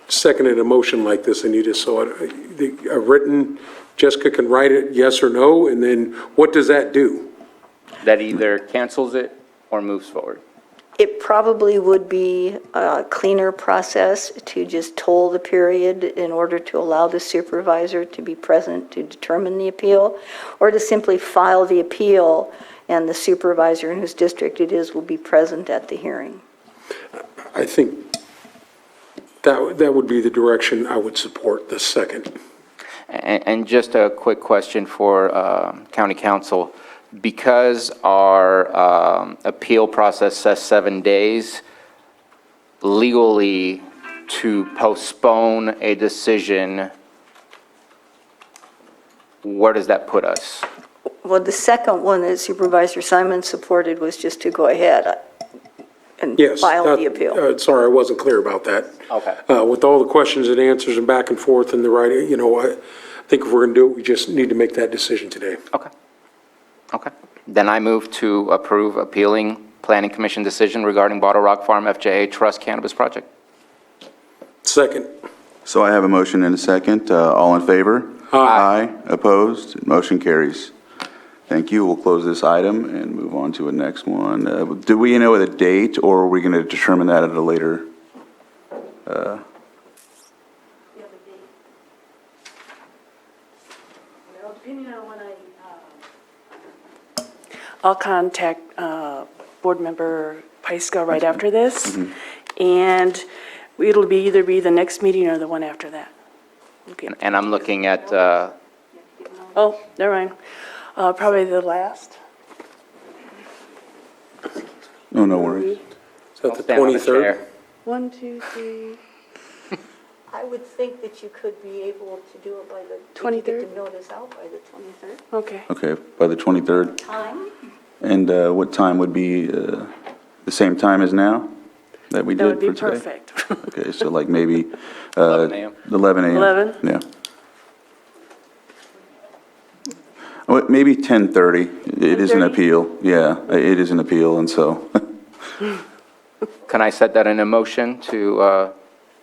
seconded a motion like this, Anita. So a written, Jessica can write it yes or no. And then what does that do? That either cancels it or moves forward. It probably would be a cleaner process to just toll the period in order to allow the supervisor to be present to determine the appeal, or to simply file the appeal and the supervisor in whose district it is will be present at the hearing. I think that would be the direction I would support, the second. And just a quick question for County Council. Because our appeal process says 7 days, legally to postpone a decision, where does that put us? Well, the second one that Supervisor Simon supported was just to go ahead and Yes. file the appeal. Sorry, I wasn't clear about that. Okay. With all the questions and answers and back and forth and the writing, I think if we're going to do it, we just need to make that decision today. Okay. Okay. Then I move to approve appealing Planning Commission decision regarding Bottle Rock Farm FJA Trust Cannabis Project. Second. So I have a motion and a second. All in favor? Aye. Opposed? Motion carries. Thank you. We'll close this item and move on to a next one. Do we know the date, or are we going to determine that at a later? Depending on when I'll contact Board Member Pyska right after this, and it'll either be the next meeting or the one after that. Okay. And I'm looking at, Oh, never mind. Probably the last. Oh, no worries. Is that the stand on the 23rd? chair. 1, 2, 3. I would think that you could be able to do it by the 23rd? Get the notice out by the 23rd. Okay. Okay, by the 23rd. Time? And what time would be the same time as now that we That did would be for today? perfect. Okay, so like maybe 11 a.m. 11 a.m. 11? Yeah. Oh, maybe 10:30. It is an 10:30? appeal. Yeah, it is an appeal, and so. Can I set that in a motion to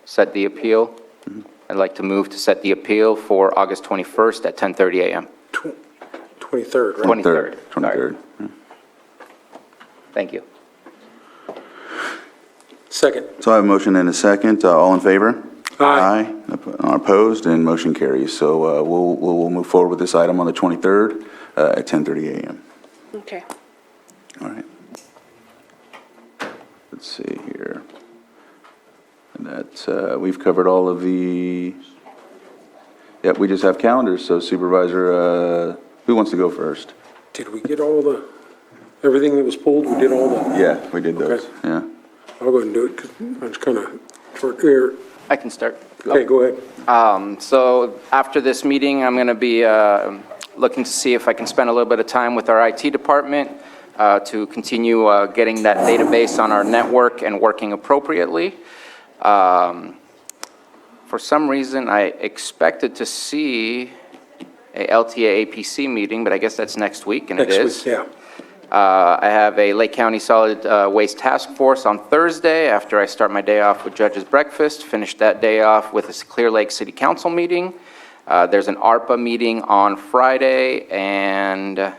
set the appeal? I'd like to move to set the appeal for August 21st at 10:30 a.m. 23rd, right? 23rd. 23rd. Thank you. Second. So I have a motion and a second. All in favor? Aye. Opposed, and motion carries. So we'll move forward with this item on the 23rd at 10:30 a.m. Okay. All right. Let's see here. And that's, we've covered all of the, yep, we just have calendars. So Supervisor, who wants to go first? Did we get everything that was pulled? We did all the, Yeah, we did those. Okay. Yeah. I'll go ahead and do it, 'cause I was kind of I can start. Okay, go ahead. So after this meeting, I'm going to be looking to see if I can spend a little bit of time with our IT department to continue getting that database on our network and working appropriately. For some reason, I expected to see a LTA APC meeting, but I guess that's next week, and it is. Next week, yeah. I have a Lake County Solid Waste Task Force on Thursday after I start my day off with Judge's Breakfast, finish that day off with a Clear Lake City Council meeting. There's an ARPA meeting on Friday, and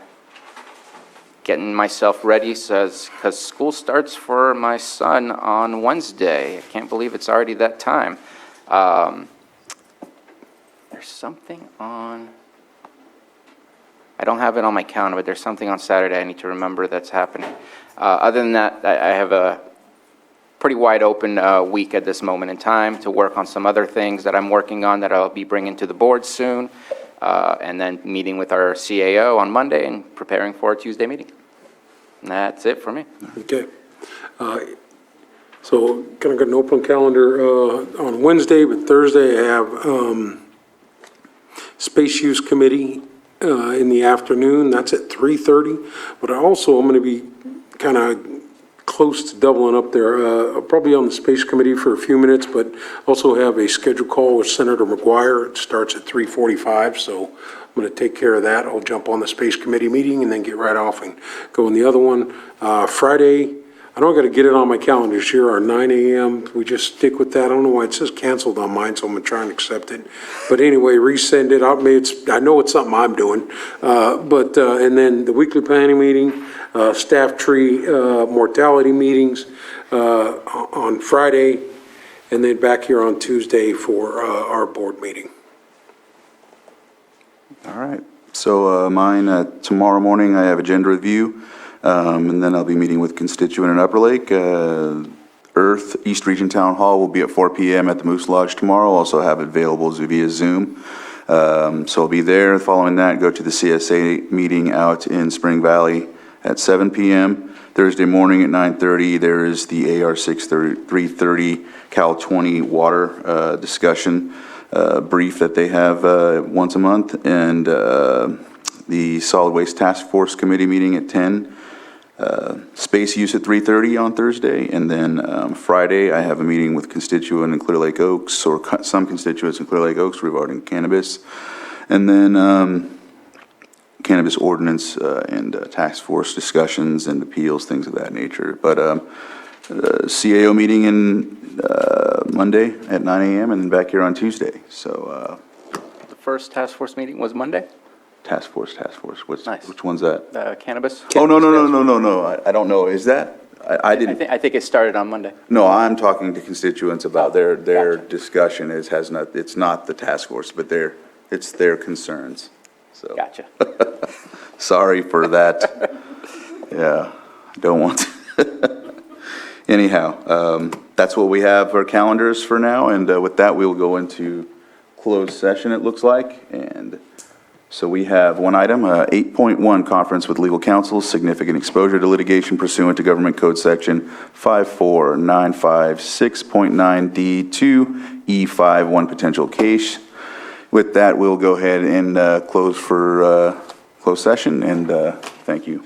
getting myself ready because school starts for my son on Wednesday. I can't believe it's already that time. There's something on... I don't have it on my calendar, but there's something on Saturday I need to remember that's happening. Other than that, I have a pretty wide open week at this moment in time to work on some other things that I'm working on that I'll be bringing to the board soon, and then meeting with our CAO on Monday and preparing for a Tuesday meeting. And that's it for me. Okay. So kind of got an open calendar on Wednesday, but Thursday I have Space Use Committee in the afternoon. That's at 3:30. But I'm going to be kind of close to doubling up there. I'll probably on the Space Committee for a few minutes, but also have a scheduled call with Senator McGuire. It starts at 3:45, so I'm going to take care of that. I'll jump on the Space Committee meeting and then get right off and go in the other one. Friday, I know I got to get it on my calendar here, our 9 a.m. We just stick with that. I don't know why it says canceled on mine, so I'm going to try and accept it. But anyway, resend it. I know it's something I'm doing. And then the weekly planning meeting, staff tree mortality meetings on Friday, and then back here on Tuesday for our board meeting. All right. So mine, tomorrow morning, I have agenda review. And then I'll be meeting with constituent in Upper Lake. Earth East Region Town Hall will be at 4 p.m. at the Moose Lodge tomorrow. Also have it available via Zoom. So I'll be there. Following that, go to the CSA meeting out in Spring Valley at 7 p.m. Thursday morning at 9:30, there is the AR 330 Cal 20 water discussion brief that they have once a month. And the Solid Waste Task Force Committee meeting at 10. Space use at 3:30 on Thursday, and then Friday I have a meeting with constituent in Clear Lake Oaks, or some constituents in Clear Lake Oaks regarding cannabis, and then cannabis ordinance and task force discussions and appeals, things of that nature. But CAO meeting in Monday at 9 a.m. and then back here on Tuesday. So The first task force meeting was Monday? Task force. Nice. Which one's that? Cannabis? Oh, no. I don't know. Is that? I didn't. I think it started on Monday. No, I'm talking to constituents about their discussion. It's not the task force, but it's their concerns. So. Gotcha. Sorry for that. Yeah, don't want to. Anyhow, that's what we have for calendars for now, and with that, we'll go into closed session, it looks like, and so we have one item, 8.1, conference with legal counsel, significant exposure to litigation pursuant to Government Code Section 54956.9D2 E5, one potential case. With that, we'll go ahead and close for closed session, and thank you.